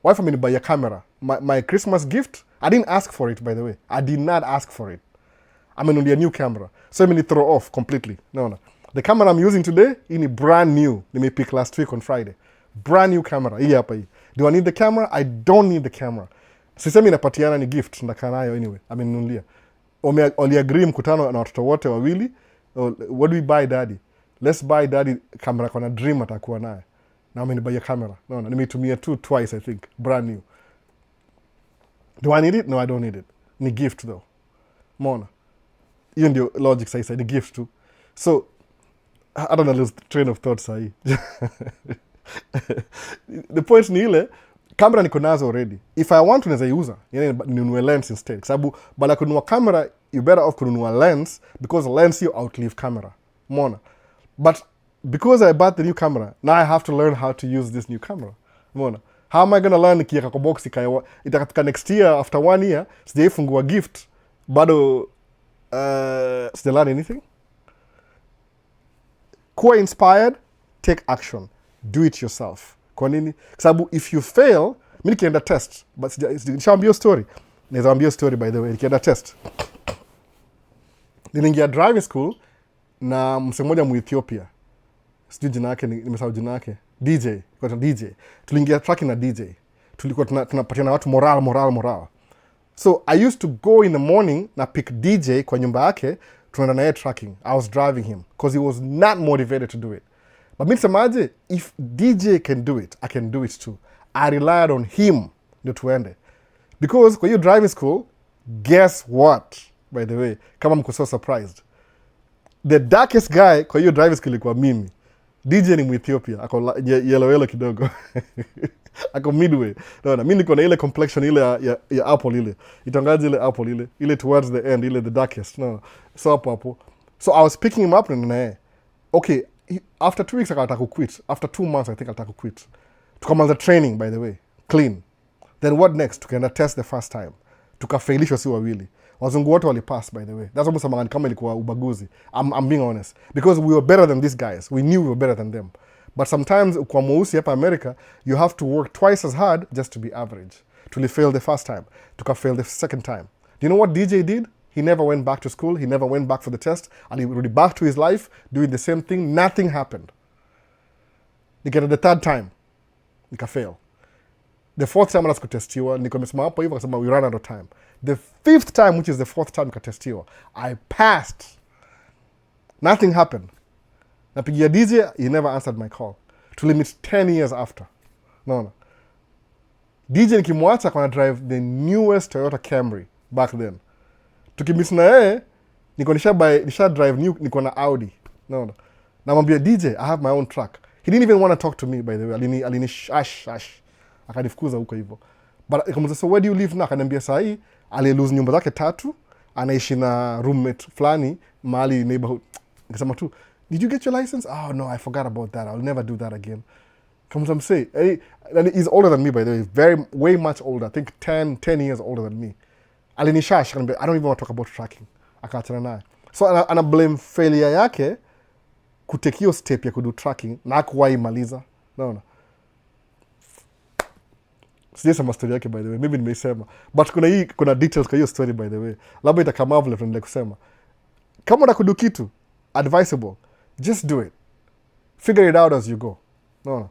Wife amenibuy a camera. My Christmas gift, I didn't ask for it, by the way. I did not ask for it. Amenunulia new camera. So I'm going to throw off completely. No. The camera I'm using today, ini brand new. Nimepick last week on Friday. Brand new camera. Hii hapa hii. Do I need the camera? I don't need the camera. Sisemi napatiana ni gift. Ndakaa nayo anyway. Amenunulia. Waliagree mkutano na watoto wote wawili. What do we buy daddy? Let's buy daddy camera kwa na dream atakuwa naye. Na amenibuy a camera. No, nimeitumia twice I think. Brand new. Do I need it? No, I don't need it. Ni gift though. Mona. Hiyo ndio logic sahi, ni gift too. So, I don't know, lose train of thought sahi. The point ni ile, camera niko nazo already. If I want to naweza iuza, ninunue lens instead. Sababu, bala kununua camera, you better off kununua lens, because lens you outlive camera. Mona. But, because I bought the new camera, now I have to learn how to use this new camera. Mona. How am I going to learn nikiweka kwa box itakafika next year, after 1 year, sijaifungua gift, bado sija learn anything? Kuwa inspired, take action. Do it yourself. Kwa nini? Kwa sababu if you fail, mimi nikienda test, but nishaambia story. Naweza ambia story by the way, nikienda test. Niliingia driving school na msee mmoja Muethiopia. Sijui jina yake, nimesahau jina yake. DJ, kwa DJ. Tuliingia tracking na DJ. Tulikuwa tunapatiana watu moral. So I used to go in the morning na pick DJ kwa nyumba yake, tunaenda naye tracking. I was driving him because he was not motivated to do it. But mimi nisemaje, if DJ can do it, I can do it too. I relied on him ndio tuende. Because kwa hiyo driving school, guess what? By the way, kama mko so surprised. The darkest guy kwa hiyo driving school ilikuwa mimi. DJ ni Ethiopia, ako yellow kidogo. Ako midway. No, mimi niko na ile complexion ile ya apple ile. Itangaje ile apple ile towards the end, ile the darkest. No. So hapo. So I was picking him up na yeye. Okay, after 2 weeks akataka quit. After 2 months I think akataka quit. Tukamaliza training by the way, clean. Then what next? Tukaenda test the first time. Tukafailishwa si wawili. Wazungu wote walipass by the way. That's almost samahani kama ilikuwa ubaguzi. I'm being honest. Because we were better than these guys. We knew we were better than them. But sometimes kwa mweusi hapa America, you have to work twice as hard just to be average. Fail the first time. Tukafail the second time. Do you know what DJ did? He never went back to school. He never went back for the test. And he went back to his life, doing the same thing. Nothing happened. Nikenda the third time. Nikafail. The fourth time alas kutestiwa, niko nimesema hapo hivyo akasema we ran out of time. The fifth time, which is the fourth time nikatestiwa, I passed. Nothing happened. Napigia DJ, he never answered my call. Tulimit 10 years after. No. DJ nikimwacha kwa na drive the newest Toyota Camry back then. Tukimiss na yeye, niko nisha drive new, niko na Audi. No. Namwambia DJ, I have my own truck. He didn't even want to talk to me by the way. Alini shash. Akanifukuza huko hivyo. But ikamuza, so where do you live now? Akaniambia sahi alilose nyumba zake 3, anaishi na roommate fulani mahali neighborhood. Nikasema tu, did you get your license? Oh no, I forgot about that. I'll never do that again. Kamuza msee, and he's older than me by the way, way much older. I think 10 years older than me. Alinishash, I don't even want to talk about tracking. Akaachana naye. So ana blame failure yake kutekio step ya kudu tracking na hakuwahi maliza. Naona. Sijasema story yake by the way, maybe nimeisema. But kuna details kwa hiyo story by the way. Labda itakama vile tunaendelea kusema. Kama unakudu kitu advisable, just do it. Figure it out as you go. No.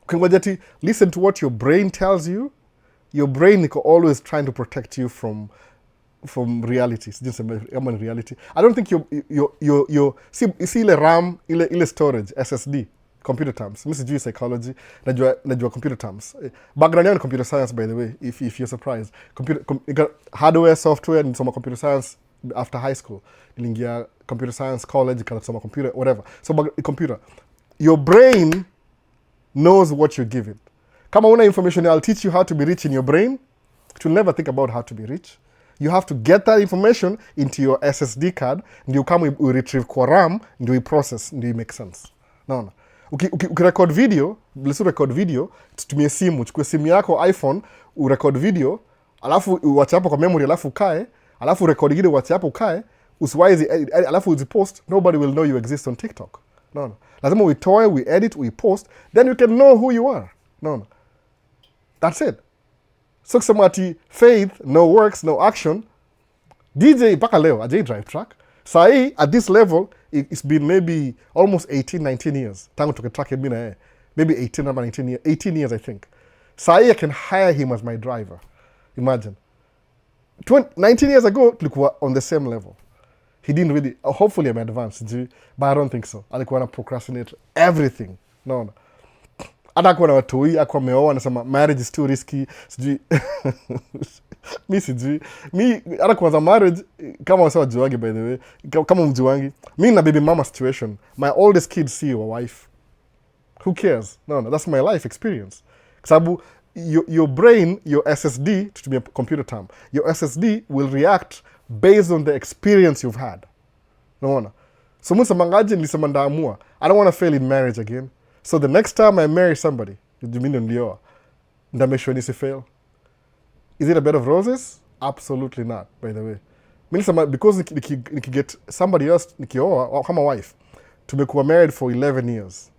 Ukingoja ati listen to what your brain tells you. Your brain is always trying to protect you from reality. Reality. I don't think your see ile RAM, ile storage, SSD, computer terms. Mimi sijui psychology, najua computer terms. Background yangu computer science by the way, if you're surprised. Hardware, software, nisoma computer science after high school. Niliingia computer science college, nikasoma computer, whatever. So computer. Your brain knows what you give it. Kama una information, I'll teach you how to be rich in your brain. It will never think about how to be rich. You have to get that information into your SSD card, ndio kama you retrieve kwa RAM, ndio you process, ndio you make sense. Naona. Ukirecord video, let's record video, tutumie simu, chukue simu yako iPhone, urecord video, alafu uache hapo kwa memory, alafu ukae, alafu record ile uache hapo ukae, usiwaizi, alafu uzipost, nobody will know you exist on TikTok. Naona. Lazima uitoe, we edit, we post, then you can know who you are. Naona. That's it. So kusema ati faith, no works, no action. DJ mpaka leo, ajai drive truck. Sahi, at this level, it's been maybe almost 18, 19 years. Tangu tuke truck mimi na yeye. Maybe 18 or 19 years. 18 years, I think. Sahi, I can hire him as my driver. Imagine. 19 years ago, tulikuwa on the same level. He didn't really, hopefully I'm advanced, but I don't think so. Alikuwa na procrastinate everything. No. Hata kuwa na watoi, akuwa meoa, nasema marriage is too risky, sijui. Mi sijui. Mi, hata kuanza marriage, kama wasewa juwangi by the way, kama mjuwangi. Mi na baby mama situation, my oldest kid see a wife. Who cares? No, that's my life experience. Sababu, your brain, your SSD, tutumia computer term, your SSD will react based on the experience you've had. Unaona? So msamangaje nilisema ndaamua, I don't want to fail in marriage again. So the next time I marry somebody, jumini ndioa, ndameshwa nisi fail. Is it a bed of roses? Absolutely not, by the way. Minisema, because niki get somebody else, nikioa, kama wife, tumekuwa married for 11 years.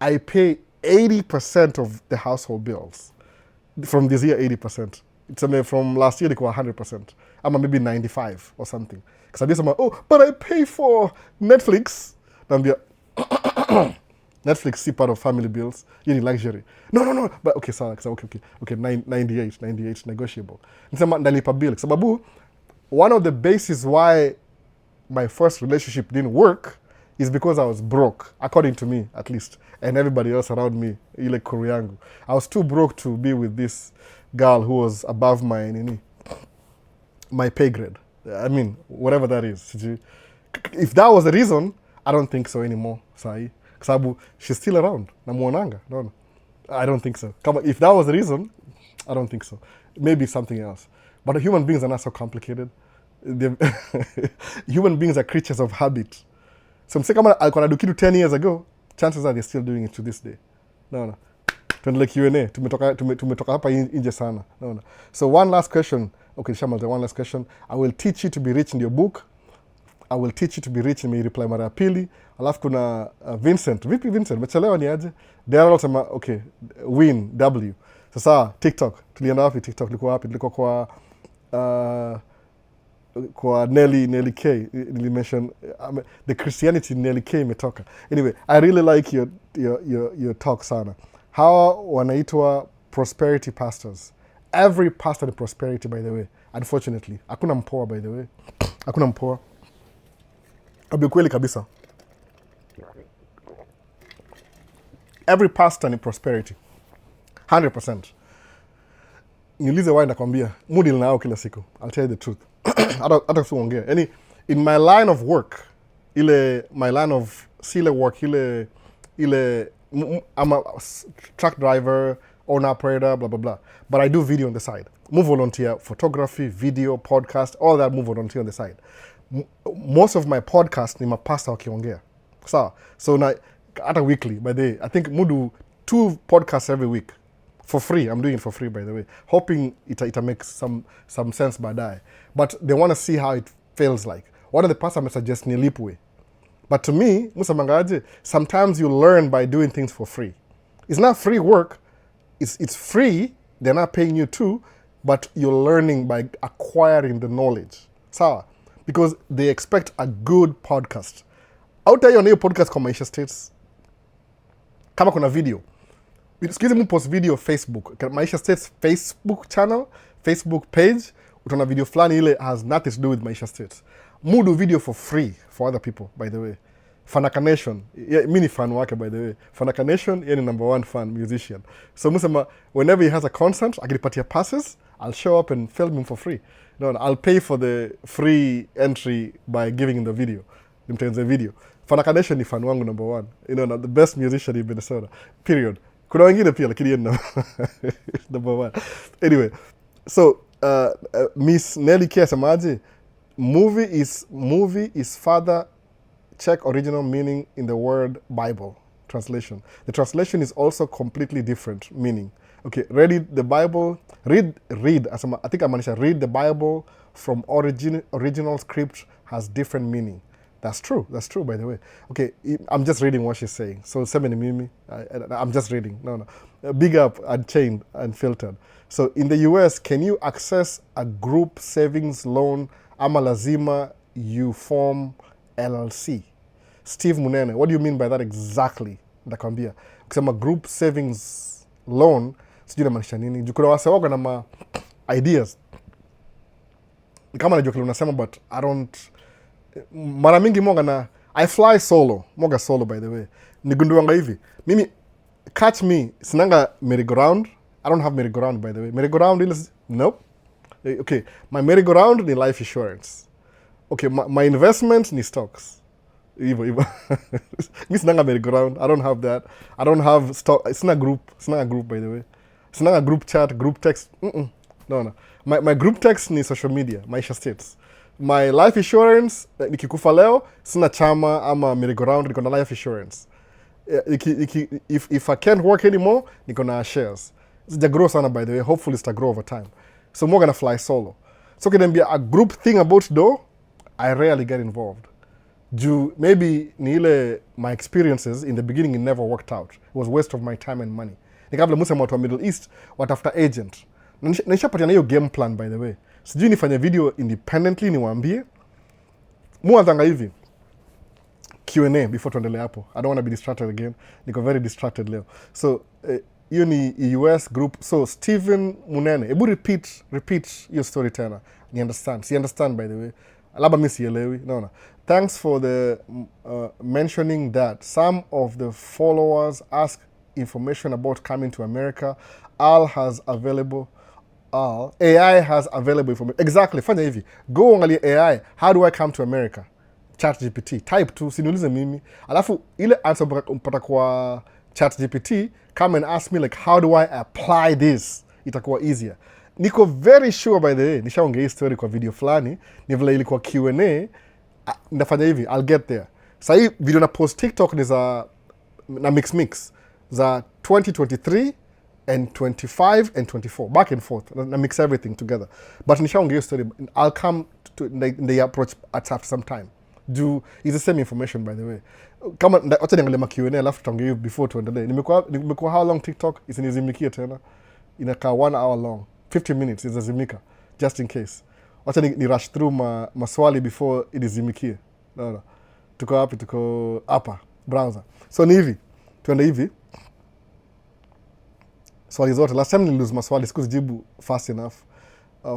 I pay 80% of the household bills. From this year, 80%. tuseme from last year ilikuwa 100% ama maybe 95 or something. Kasabia sema, oh, but I pay for Netflix. Naambia Netflix si part of family bills. Hiyo ni luxury. No. But okay, sawa. Okay, 98 negotiable. Nisema ndalipa bill. Sababu one of the bases why my first relationship didn't work is because I was broke, according to me at least, and everybody else around me, ile crew yangu. I was too broke to be with this girl who was above my pay grade. I mean, whatever that is. If that was the reason, I don't think so anymore, sahi. Sababu, she's still around. Namuonanga. No. I don't think so. If that was the reason, I don't think so. Maybe something else. But human beings are not so complicated. Human beings are creatures of habit. So mse kama alikuwa na do kitu 10 years ago, chances are they're still doing it to this day. No. Tuendele Q&A. Tumetoka hapa nje sana. No. So one last question. Okay, Shamal, one last question. I will teach you to be rich in your book. I will teach you to be rich in reply mara ya pili. Alafu kuna Vincent. Vipi Vincent? Mechelewa ni aje? Daryl sema, okay, win, W. Sasa, TikTok. Tulienda wapi TikTok? Tulikuwa wapi? Tulikuwa kwa Nelly K. Mention the Christianity Nelly K imetoka. Anyway, I really like your talk sana. Hawa wanaitwa prosperity pastors. Every pastor is prosperity, by the way. Unfortunately. Hakuna mpoa, by the way. Hakuna mpoa. Abikweli kabisa. Every pastor ni prosperity. 100%. Niulize why nakwambia. Mood nao kila siku. I'll tell you the truth. Hata kuongea. Yani, in my line of work, my line of sile work, I'm a truck driver, owner operator, blah, blah, blah. But I do video on the side. Move volunteer, photography, video, podcast, all that move volunteer on the side. Most of my podcast ni mapasta wakiongea. So na hata weekly, by the way, I think mudu 2 podcasts every week. For free. I'm doing it for free, by the way. Hoping it makes some sense baadaye. But they want to see how it feels like. One of the pastors may suggest nilipwe. But to me, sometimes you learn by doing things for free. It's not free work. It's free. They're not paying you too. But you're learning by acquiring the knowledge. Sawa? Because they expect a good podcast. I'll tell you on your podcast kwa Maisha States. Kama kuna video. Sikizi mu post video Facebook. Maisha States Facebook channel, Facebook page. Utaona video flani ile has nothing to do with Maisha States. Mu do video for free for other people, by the way. Fanaka Nation. Mi ni fan wake, by the way. Fanaka Nation, yeye ni number 1 fan musician. So musema, whenever he has a concert, akinipatia passes, I'll show up and film him for free. No, I'll pay for the free entry by giving him the video. Nimtengeneze video. Fanaka Nation ni fan wangu number 1. The best musician in Minnesota. Period. Kuna wengine pia lakini yeye number 1. Anyway, so Miss Nelly K asemaje? Movie is father. Check original meaning in the word Bible translation. The translation is also completely different meaning. Okay, read the Bible. Read. I think Manisha, read the Bible from original script has different meaning. That's true, by the way. Okay, I'm just reading what she's saying. So, Mimi, I'm just reading. No. Big up, Unchained, Unfiltered. So, in the US, can you access a group savings loan ama lazima you form LLC? Steve Munene, what do you mean by that exactly? Ndakwambia. Kusema group savings loan, sijui namaanisha nini. Jukuna wase wako na ma ideas. Kama najua kile unasema, but I don't... Mara mingi I fly solo. Moga solo, by the way. Nigunduanga hivi. Mimi, catch me, sinanga merry-go-round. I don't have merry-go-round, by the way. Merry-go-round is... Nope. Okay, my merry-go-round ni life insurance. Okay, my investment ni stocks. Ivo. Mi sinanga merry-go-round. I don't have that. I don't have stock. It's not a group, by the way. It's not a group chat, group text. No. My group text ni social media. Maisha States. My life insurance, nikikufa leo, sina chama ama merry-go-round, niko na life insurance. If I can't work anymore, niko na shares. Sija grow sana, by the way. Hopefully it's to grow over time. So more gonna fly solo. So can be a group thing about though, I rarely get involved. Maybe my experiences in the beginning, it never worked out. It was a waste of my time and money. Nikabla musa watu wa Middle East, watafuta agent. Naishapatiana hiyo game plan by the way. Sijui nifanye video independently niwaambie. Muanzanga hivi. Q&A before tuendelee hapo. I don't want to be distracted again. Niko very distracted leo. So hiyo ni US group. So Steven Munene, hebu repeat your story tena. Ni understand. Si understand by the way. Labda mimi sielewi. No. Thanks for the mentioning that some of the followers ask information about coming to America. AI has available information. Exactly. Fanya hivi. Go angalia AI. How do I come to America? ChatGPT. Type tu, siniulize mimi. Alafu ile answer mpata kwa ChatGPT, come and ask me like how do I apply this? Itakuwa easier. Niko very sure by the way, nishaongea hii story kwa video fulani, ni vile ilikuwa Q&A, nitafanya hivi, I'll get there. Sasa hii video na post TikTok ni za na mix za 2023 and 25 and 24, back and forth, na mix everything together. But nishaongea hii story, I'll come to the approach at some time. Do is the same information by the way. Kama wacha niangalie ma Q&A alafu tutaongea before tuendelee. Nimekuwa how long TikTok isinizimikie tena. Inakaa 1 hour long. 50 minutes izazimika just in case. Wacha ni rush through maswali before inizimikie. No. Tuko wapi? Tuko hapa browser. So ni hivi. Tuende hivi. Swali zote. Last time nililose maswali sikuzijibu fast enough.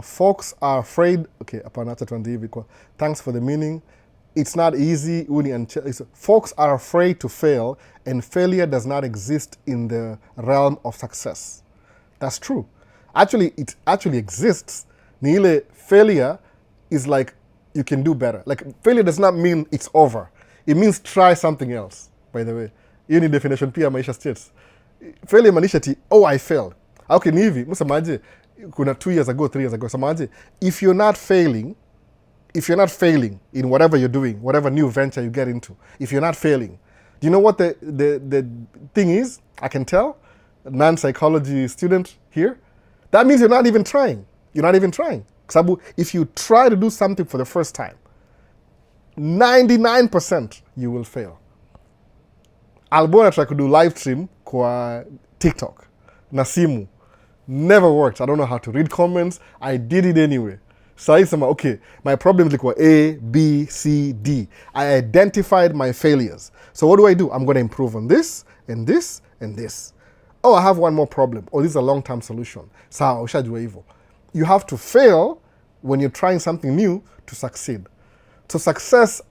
Folks are afraid. Okay, hapana acha tuende hivi kwa. Thanks for the meaning. It's not easy. Folks are afraid to fail, and failure does not exist in the realm of success. That's true. Actually, it actually exists. Ni ile failure is like you can do better. Like failure does not mean it's over. It means try something else, by the way. Hiyo ni definition pia Maisha states. Failure maanisha ti, oh, I failed. Okay, ni hivi. Msemaje, kuna 2 years ago, 3 years ago. Samaje, if you're not failing in whatever you're doing, whatever new venture you get into, if you're not failing, do you know what the thing is? I can tell, non-psychology student here, that means you're not even trying. You're not even trying. Sabu, if you try to do something for the first time, 99% you will fail. Albona try to do live stream kwa TikTok, na simu. Never worked. I don't know how to read comments. I did it anyway. So I said, okay, my problems were A, B, C, D. I identified my failures. So what do? I'm going to improve on this, and this, and this. Oh, I have one more problem. Oh, this is a long-term solution. So you have to fail when you're trying something new to succeed. So success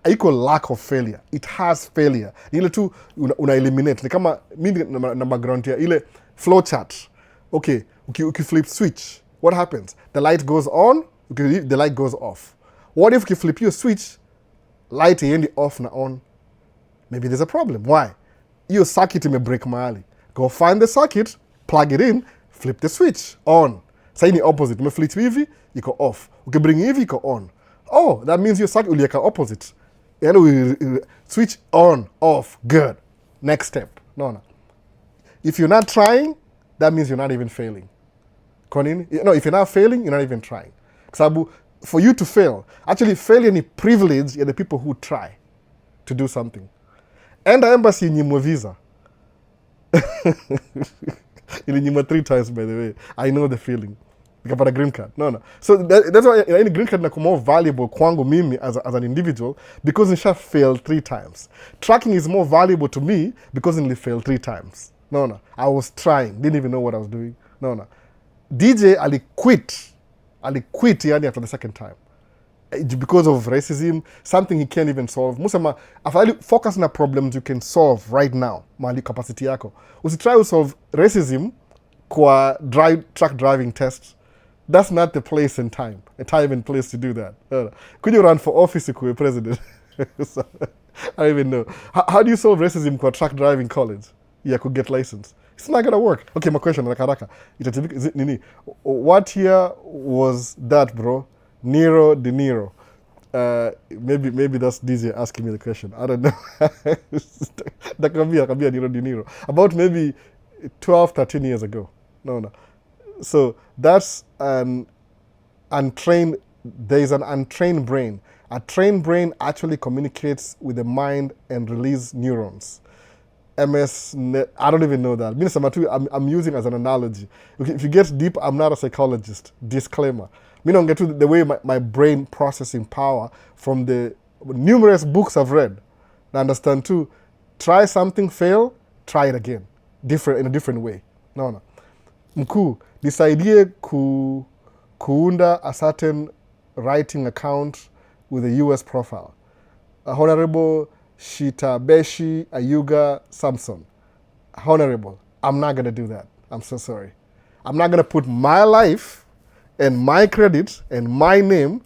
equal lack of failure. It has failure. Ile tu una eliminate. Ni kama mimi na background ya ile flow chart. Okay, flip switch. What happens? The light goes on, the light goes off. What if you flip your switch, light iendi off na on? Maybe there's a problem. Why? Your circuit may break mahali. Go find the circuit, plug it in, flip the switch, on. Say ni opposite. Me flip hivi, iko off. Bring hivi, iko on. Oh, that means your circuit ulieka opposite. And we switch on, off, good. Next step. No. If you're not trying, that means you're not even failing. No, if you're not failing, you're not even trying. Sabu, for you to fail, actually failure ni privilege ya the people who try to do something. Enda embassy nyimwe visa. Ilinyimwa 3 times by the way. I know the feeling. Nikapata green card. No. So that's why any green card inakuwa more valuable kwangu mimi as an individual because nisha failed 3 times. Tracking is more valuable to me because I failed 3 times. No. I was trying. Didn't even know what I was doing. No. DJ aliquit yani after the second time because of racism, something he can't even solve. Musema afadhali focus na problems you can solve right now, mali capacity yako. Usitry to solve racism kwa truck driving test. That's not the place and time and place to do that. Could you run for office to be president? So, I don't even know. How do you solve racism kwa truck driving college? Yeah, could get license. It's not gonna work. Okay, my question, haraka. What year was that, bro? Nero De Niro. Maybe that's DJ asking me the question. I don't know. That can be Nero De Niro. About maybe 12, 13 years ago. No. So that's an untrained, there is an untrained brain. A trained brain actually communicates with the mind and release neurons. I don't even know that. I'm using as an analogy. Okay, if you get deep, I'm not a psychologist. Disclaimer. Me don't get to the way my brain processing power from the numerous books I've read. I understand too. Try something, fail, try it again. In a different way. No. Mkuu, nisaidie kuunda a certain writing account with a US profile. Honorable Shitabeshi Ayuga Samson. Honorable, I'm not going to do that. I'm so sorry. I'm not going to put my life and my credit and my name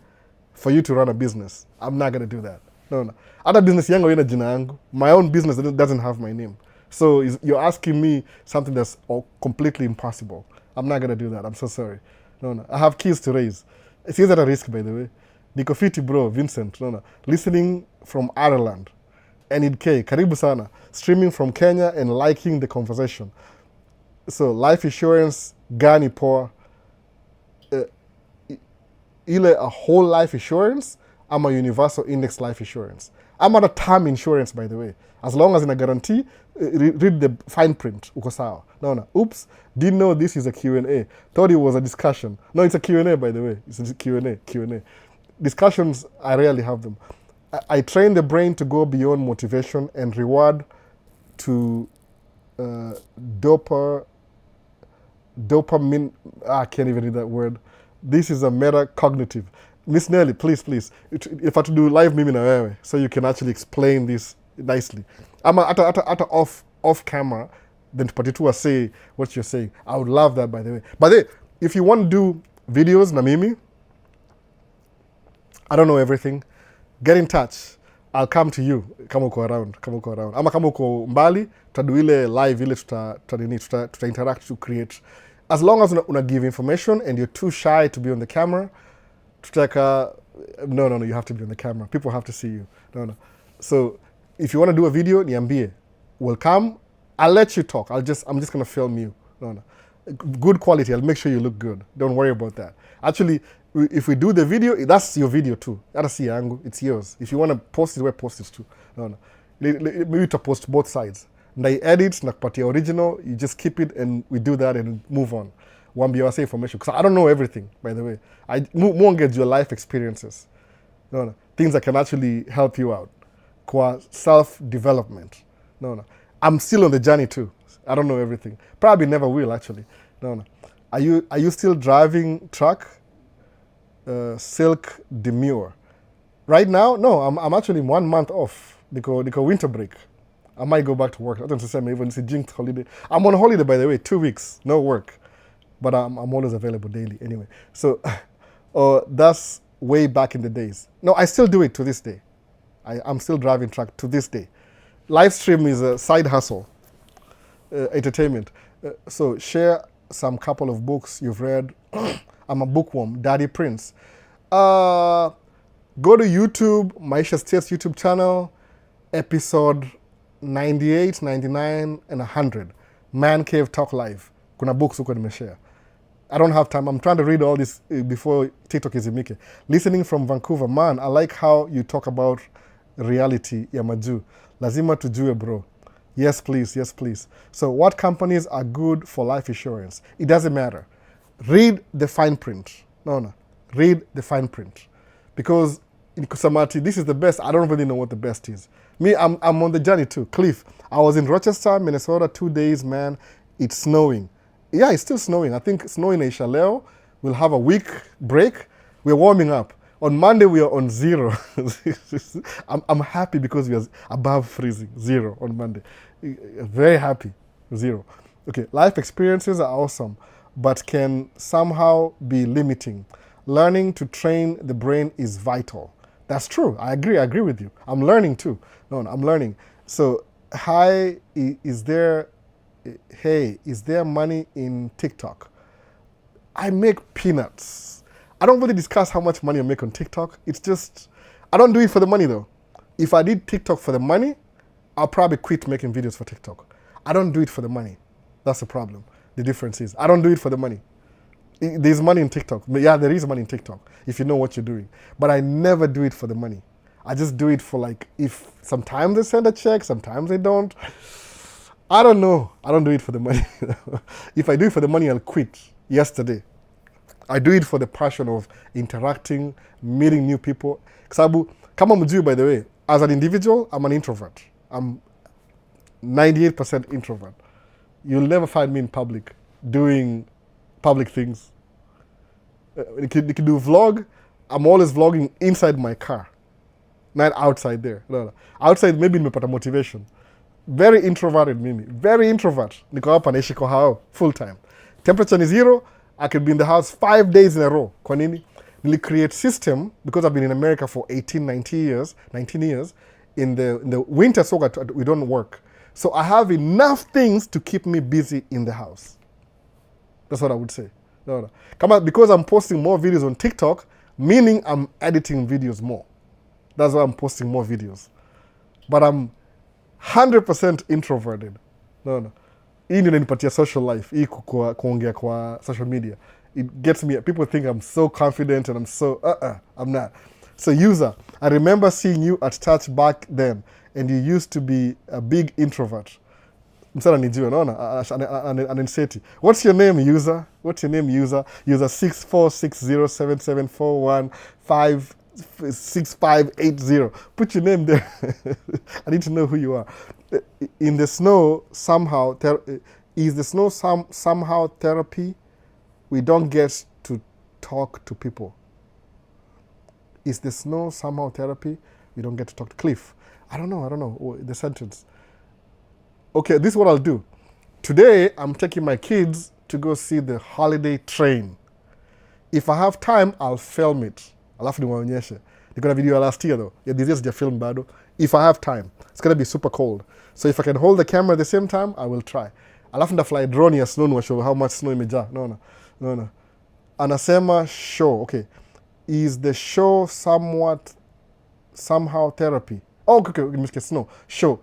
for you to run a business. I'm not going to do that. No. Other business yangu ina jina yangu. My own business doesn't have my name. So you're asking me something that's completely impossible. I'm not going to do that. I'm so sorry. No. I have kids to raise. It's at a risk, by the way. Niko fiti bro, Vincent. No. Listening from Ireland. Enid K, karibu sana. Streaming from Kenya and liking the conversation. So life insurance gani poa. Ile a whole life insurance, I'm a universal index life insurance. I'm not a term insurance, by the way. As long as in a guarantee, read the fine print. Uko sawa. No. Oops. Didn't know this is a Q&A. Thought it was a discussion. No, it's a Q&A, by the way. It's a Q&A. Discussions, I rarely have them. I train the brain to go beyond motivation and reward to dopamine. I can't even read that word. This is a metacognitive. Miss Nelly, please. If I to do live mimi na wewe, so you can actually explain this nicely. I'm at off camera, then Patitua say what you're saying. I would love that, by the way. But if you want to do videos na mimi, I don't know everything. Get in touch. I'll come to you. Kama uko around. Ama kama uko mbali, tutadu ile live ile tuta interact to create. As long as una give information and you're too shy to be on the camera, no, you have to be on the camera. People have to see you. No. So if you want to do a video, niambie. We'll come. I'll let you talk. I'm just gonna film you. No. Good quality. I'll make sure you look good. Don't worry about that. Actually, if we do the video, that's your video too. That's the angle. It's yours. If you want to post it, we'll post it too. No. Maybe to post both sides. And I edit, nakupatia original, you just keep it and we do that and move on. Wambiwase information. Because I don't know everything, by the way. I won't get your life experiences. No. Things that can actually help you out. Kwa self-development. No. I'm still on the journey too. I don't know everything. Probably never will, actually. No. Are you still driving truck? Silk Demure. Right now, no, I'm actually 1 month off. Niko winter break. I might go back to work. I don't say even it's a jinx holiday. I'm on holiday, by the way, 2 weeks, no work. But I'm always available daily anyway. So that's way back in the days. No, I still do it to this day. I'm still driving truck to this day. Live stream is a side hustle, entertainment. So share some couple of books you've read. I'm a bookworm, Daddy Prince. Go to YouTube, Maisha State's YouTube channel, episode 98, 99, and 100. Man Cave Talk Live. Kuna books huko nimeshare. I don't have time. I'm trying to read all this before TikTok izimike. Listening from Vancouver. Man, I like how you talk about reality ya maju. Lazima tujue, bro. Yes, please. So what companies are good for life insurance? It doesn't matter. Read the fine print. No. Read the fine print. Because in Kusamati, this is the best. I don't really know what the best is. Me, I'm on the journey too. Cliff, I was in Rochester, Minnesota, 2 days, man. It's snowing. Yeah, it's still snowing. I think snowing in Ishaleo. We'll have a week break. We're warming up. On Monday, we are on 0. I'm happy because we are above freezing. 0 on Monday. Very happy. 0. Okay, life experiences are awesome, but can somehow be limiting. Learning to train the brain is vital. That's true. I agree with you. I'm learning too. No, I'm learning. So, is there money in TikTok? I make peanuts. I don't really discuss how much money I make on TikTok. It's just, I don't do it for the money though. If I did TikTok for the money, I'll probably quit making videos for TikTok. I don't do it for the money. That's the problem. The difference is, I don't do it for the money. There's money in TikTok. Yeah, there is money in TikTok if you know what you're doing. But I never do it for the money. I just do it for if sometimes they send a check, sometimes they don't. I don't know. I don't do it for the money. If I do it for the money, I'll quit yesterday. I do it for the passion of interacting, meeting new people. Sababu, kama mjui, by the way, as an individual, I'm an introvert. I'm 98% introvert. You'll never find me in public doing public things. You can do vlog. I'm always vlogging inside my car, not outside there. No. Outside maybe nimepata motivation. Very introverted mimi. Very introvert. Niko hapa naishi kwa hao full time. Temperature ni zero. I could be in the house 5 days in a row. Kwa nini? Nili create system because I've been in America for 19 years. In the winter, so we don't work. So I have enough things to keep me busy in the house. That's what I would say. No. Because I'm posting more videos on TikTok, meaning I'm editing videos more. That's why I'm posting more videos. But I'm 100% introverted. No. Hii ndio inanipatia social life. Hii kuongea kwa social media. It gets me, people think I'm so confident and I'm so, I'm not. So user, I remember seeing you at church back then and you used to be a big introvert. Msana nijua, naona, ananiseti. What's your name, user? What's your name, user? User 646077415658 Put your name there. I need to know who you are. In the snow, somehow, is the snow somehow therapy? We don't get to talk to people. Is the snow somehow therapy? We don't get to talk to Cliff. I don't know, the sentence. Okay, this is what I'll do. Today, I'm taking my kids to go see the holiday train. If I have time, I'll film it. Alafu niwaonyeshe. Niko na video last year though. Yeah, this is the film bado. If I have time. It's gonna be super cold. So if I can hold the camera at the same time, I will try. Alafu ndafly drone ya snow show how much snow imejaa. No. Anasema show. Okay. Is the show somehow therapy? Oh, okay, snow. Show.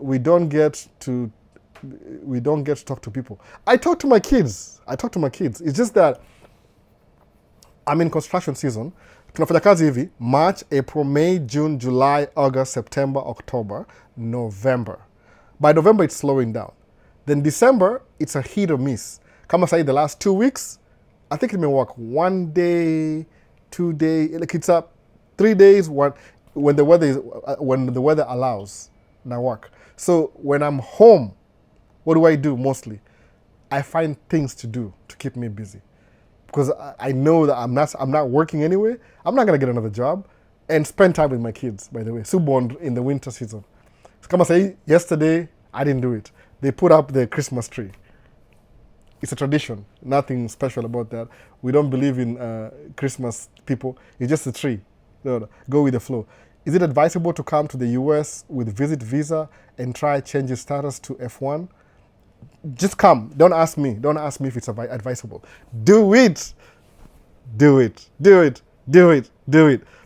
We don't get to talk to people. I talk to my kids. It's just that I'm in construction season. Tunafanya kazi hivi March, April, May, June, July, August, September, October, November. By November, it's slowing down. Then December, it's a hit or miss. Kama say the last 2 weeks, I think it may work 1 day, 2 days. Like it's up 3 days when the weather allows. Now work. So when I'm home, what do I do mostly? I find things to do to keep me busy. Because I know that I'm not working anyway. I'm not gonna get another job and spend time with my kids, by the way. Subond in the winter season. So come say yesterday, I didn't do it. They put up the Christmas tree. It's a tradition. Nothing special about that. We don't believe in Christmas people. It's just a tree. No. Go with the flow. Is it advisable to come to the US with visit visa and try change your status to F1? Just come. Don't ask me. Don't ask me if it's advisable. Do it.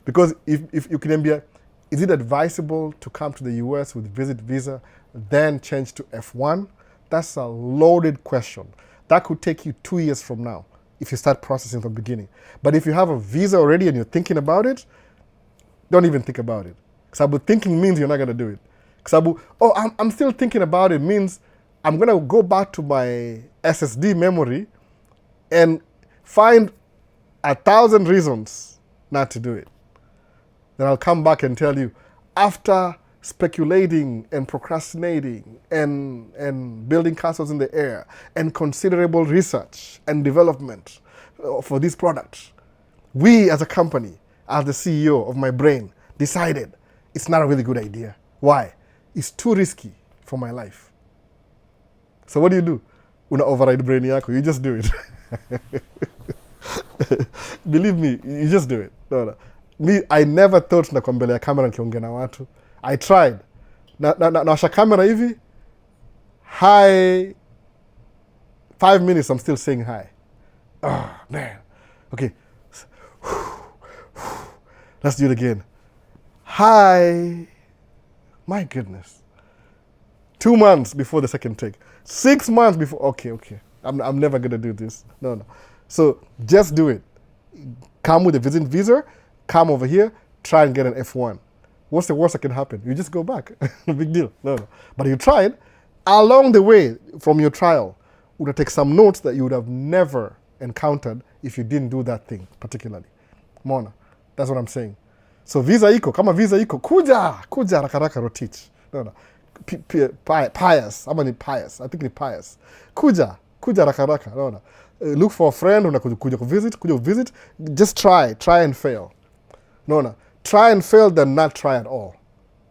Because if you can be is it advisable to come to the US with visit visa, then change to F1? That's a loaded question. That could take you 2 years from now if you start processing from the beginning. But if you have a visa already and you're thinking about it, don't even think about it. Sabu thinking means you're not gonna do it. Sabu, I'm still thinking about it means I'm gonna go back to my SSD memory and find 1,000 reasons not to do it. Then I'll come back and tell you, after speculating and procrastinating and building castles in the air and considerable research and development for this product, we as a company, as the CEO of my brain, decided it's not a really good idea. Why? It's too risky for my life. So what do? Una override brain yako, you just do it. Believe me, you just do it. No. Me, I never thought nakuwa mbele ya kamera nikiongea na watu. I tried. Nawasha kamera hivi, hi. 5 minutes, I'm still saying hi. Oh, man. Okay. Let's do it again. Hi. My goodness. 2 months before the second take. 6 months before. Okay. I'm never going to do this. No. So just do it. Come with a visit visa. Come over here. Try and get an F1. What's the worst that can happen? You just go back. No big deal. No. But you tried. Along the way from your trial, would take some notes that you would have never encountered if you didn't do that thing particularly. Mona, that's what I'm saying. So visa iko, kama visa iko, kuja haraka roteach. No. Pious, ama ni pious, I think ni pious. Kuja haraka. No. Look for a friend, kuja visit, just try and fail. No. Try and fail than not try at all.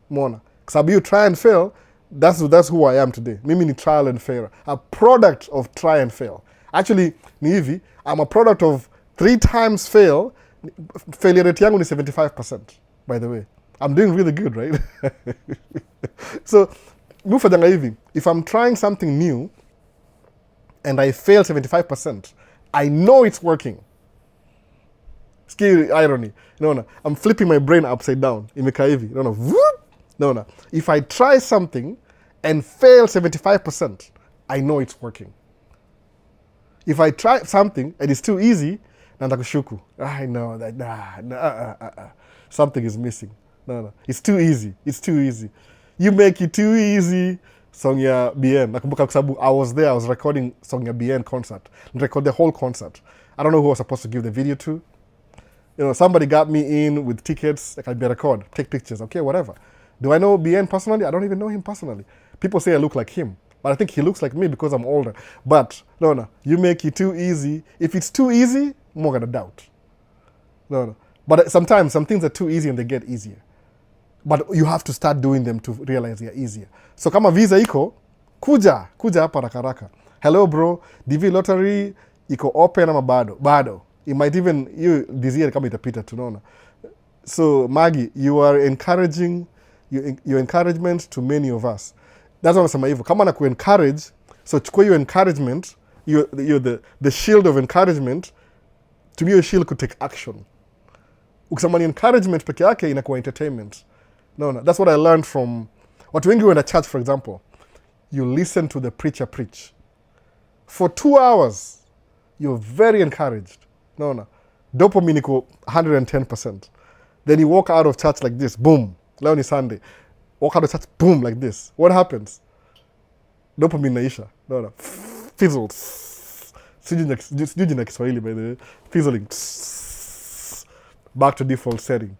Mona. Because you try and fail, that's who I am today. Mimi ni trial and failure. A product of try and fail. Actually, ni hivi, I'm a product of 3 times fail. Failure rate yangu ni 75%, by the way. I'm doing really good, right? So, mufajanga hivi, if I'm trying something new and I fail 75%, I know it's working. Scary irony. No. I'm flipping my brain upside down. Imeka hivi. No. If I try something and fail 75%, I know it's working. If I try something and it's too easy, nandakushuku. I know that something is missing. No. It's too easy. You make it too easy. Song ya BN. Nakumbuka kwa sababu I was there, I was recording song ya BN concert. Record the whole concert. I don't know who I was supposed to give the video to. Somebody got me in with tickets. I can be record, take pictures, okay, whatever. Do I know BN personally? I don't even know him personally. People say I look like him, but I think he looks like me because I'm older. But no, you make it too easy. If it's too easy, I'm not gonna doubt. No. But sometimes some things are too easy and they get easier. But you have to start doing them to realize they're easier. So kama visa iko, kuja hapa rakaraka. Hello bro, DV lottery iko open ama bado. It might even, this year kama itapita tunaona. So Maggie, you are encouraging, your encouragement to many of us. That's what nasema hivyo. Kama na encourage, so chukua your encouragement, you're the shield of encouragement, to be your shield could take action. Ukisema ni encouragement peke yake inakuwa entertainment. No. That's what I learned from, watu wengi were in a church, for example. You listen to the preacher preach. For 2 hours, you're very encouraged. No. Dopamine iko 110%. Then you walk out of church like this, boom. Leo ni Sunday. Walk out of church, boom, like this. What happens? Dopamine naisha. No. Fizzles. Sijui na Kiswahili, by the way. Fizzling. Back to default setting.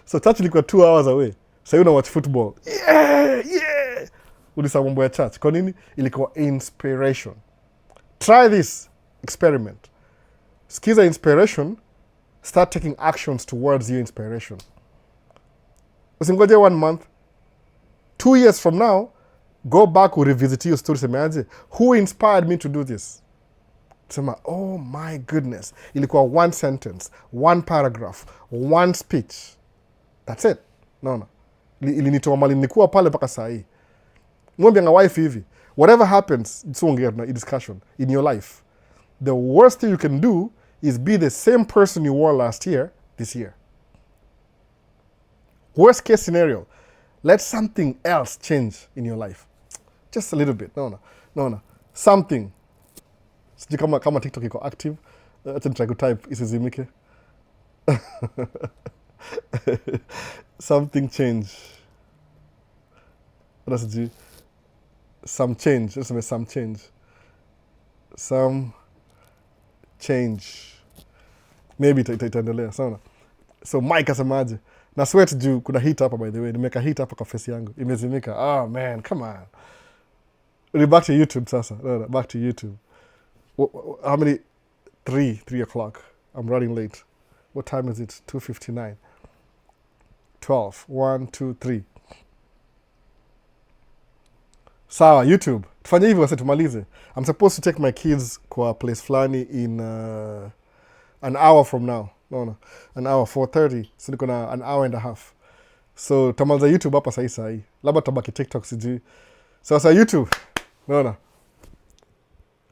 So church ilikuwa 2 hours away. Sasa una watch football. Yeah. Ulisa mambo ya church. Kwa nini? Ilikuwa inspiration. Try this experiment. Skiza inspiration, start taking actions towards your inspiration. Usingoje 1 month. 2 years from now, go back or revisit your story. Sema, who inspired me to do this? Sema, oh my goodness. Ilikuwa 1 sentence, 1 paragraph, 1 speech. That's it. No. Ilinitoa mali nilikuwa pale mpaka saa hii. Mwambie nga wife hivi, whatever happens, it's ongea na discussion in your life. The worst thing you can do is be the same person you were last year, this year. Worst case scenario, let something else change in your life. Just a little bit. No. Something. Sijui kama TikTok iko active. Acha nitry kutype isizimike. Something change. Some change. Let's say some change. Some change. Maybe itaendelea sana. So Mike asemaje? Na sweat juu kuna hit hapa, by the way. Nimeka hit hapa kwa face yangu. Imezimika. Oh man, come on. We're back to YouTube sasa. No, back to YouTube. How many? 3 o'clock. I'm running late. What time is it? 2:59. 12. 1, 2, 3. Sawa, YouTube. Tufanye hivyo wase tumalize. I'm supposed to take my kids kwa place flani in an hour from now. No. An hour, 4:30. So niko na an hour and a half. So tamaliza YouTube hapa sahi. Labda tabaki TikTok sijui. So YouTube. No.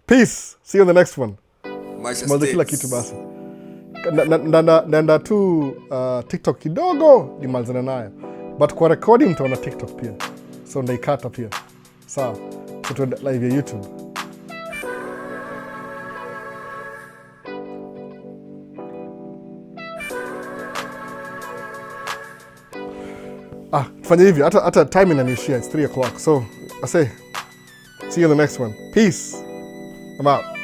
Peace. See you on the next one. Maisha kila kitu basi. Nanda tu TikTok kidogo nimalizana nayo. But kwa recording mtaona TikTok pia. So ndaikata pia. Sawa. So tuende live ya YouTube. fanya hivi, hata time inaniishia, it's 3 o'clock. So I say see you in the next one. Peace. I'm out.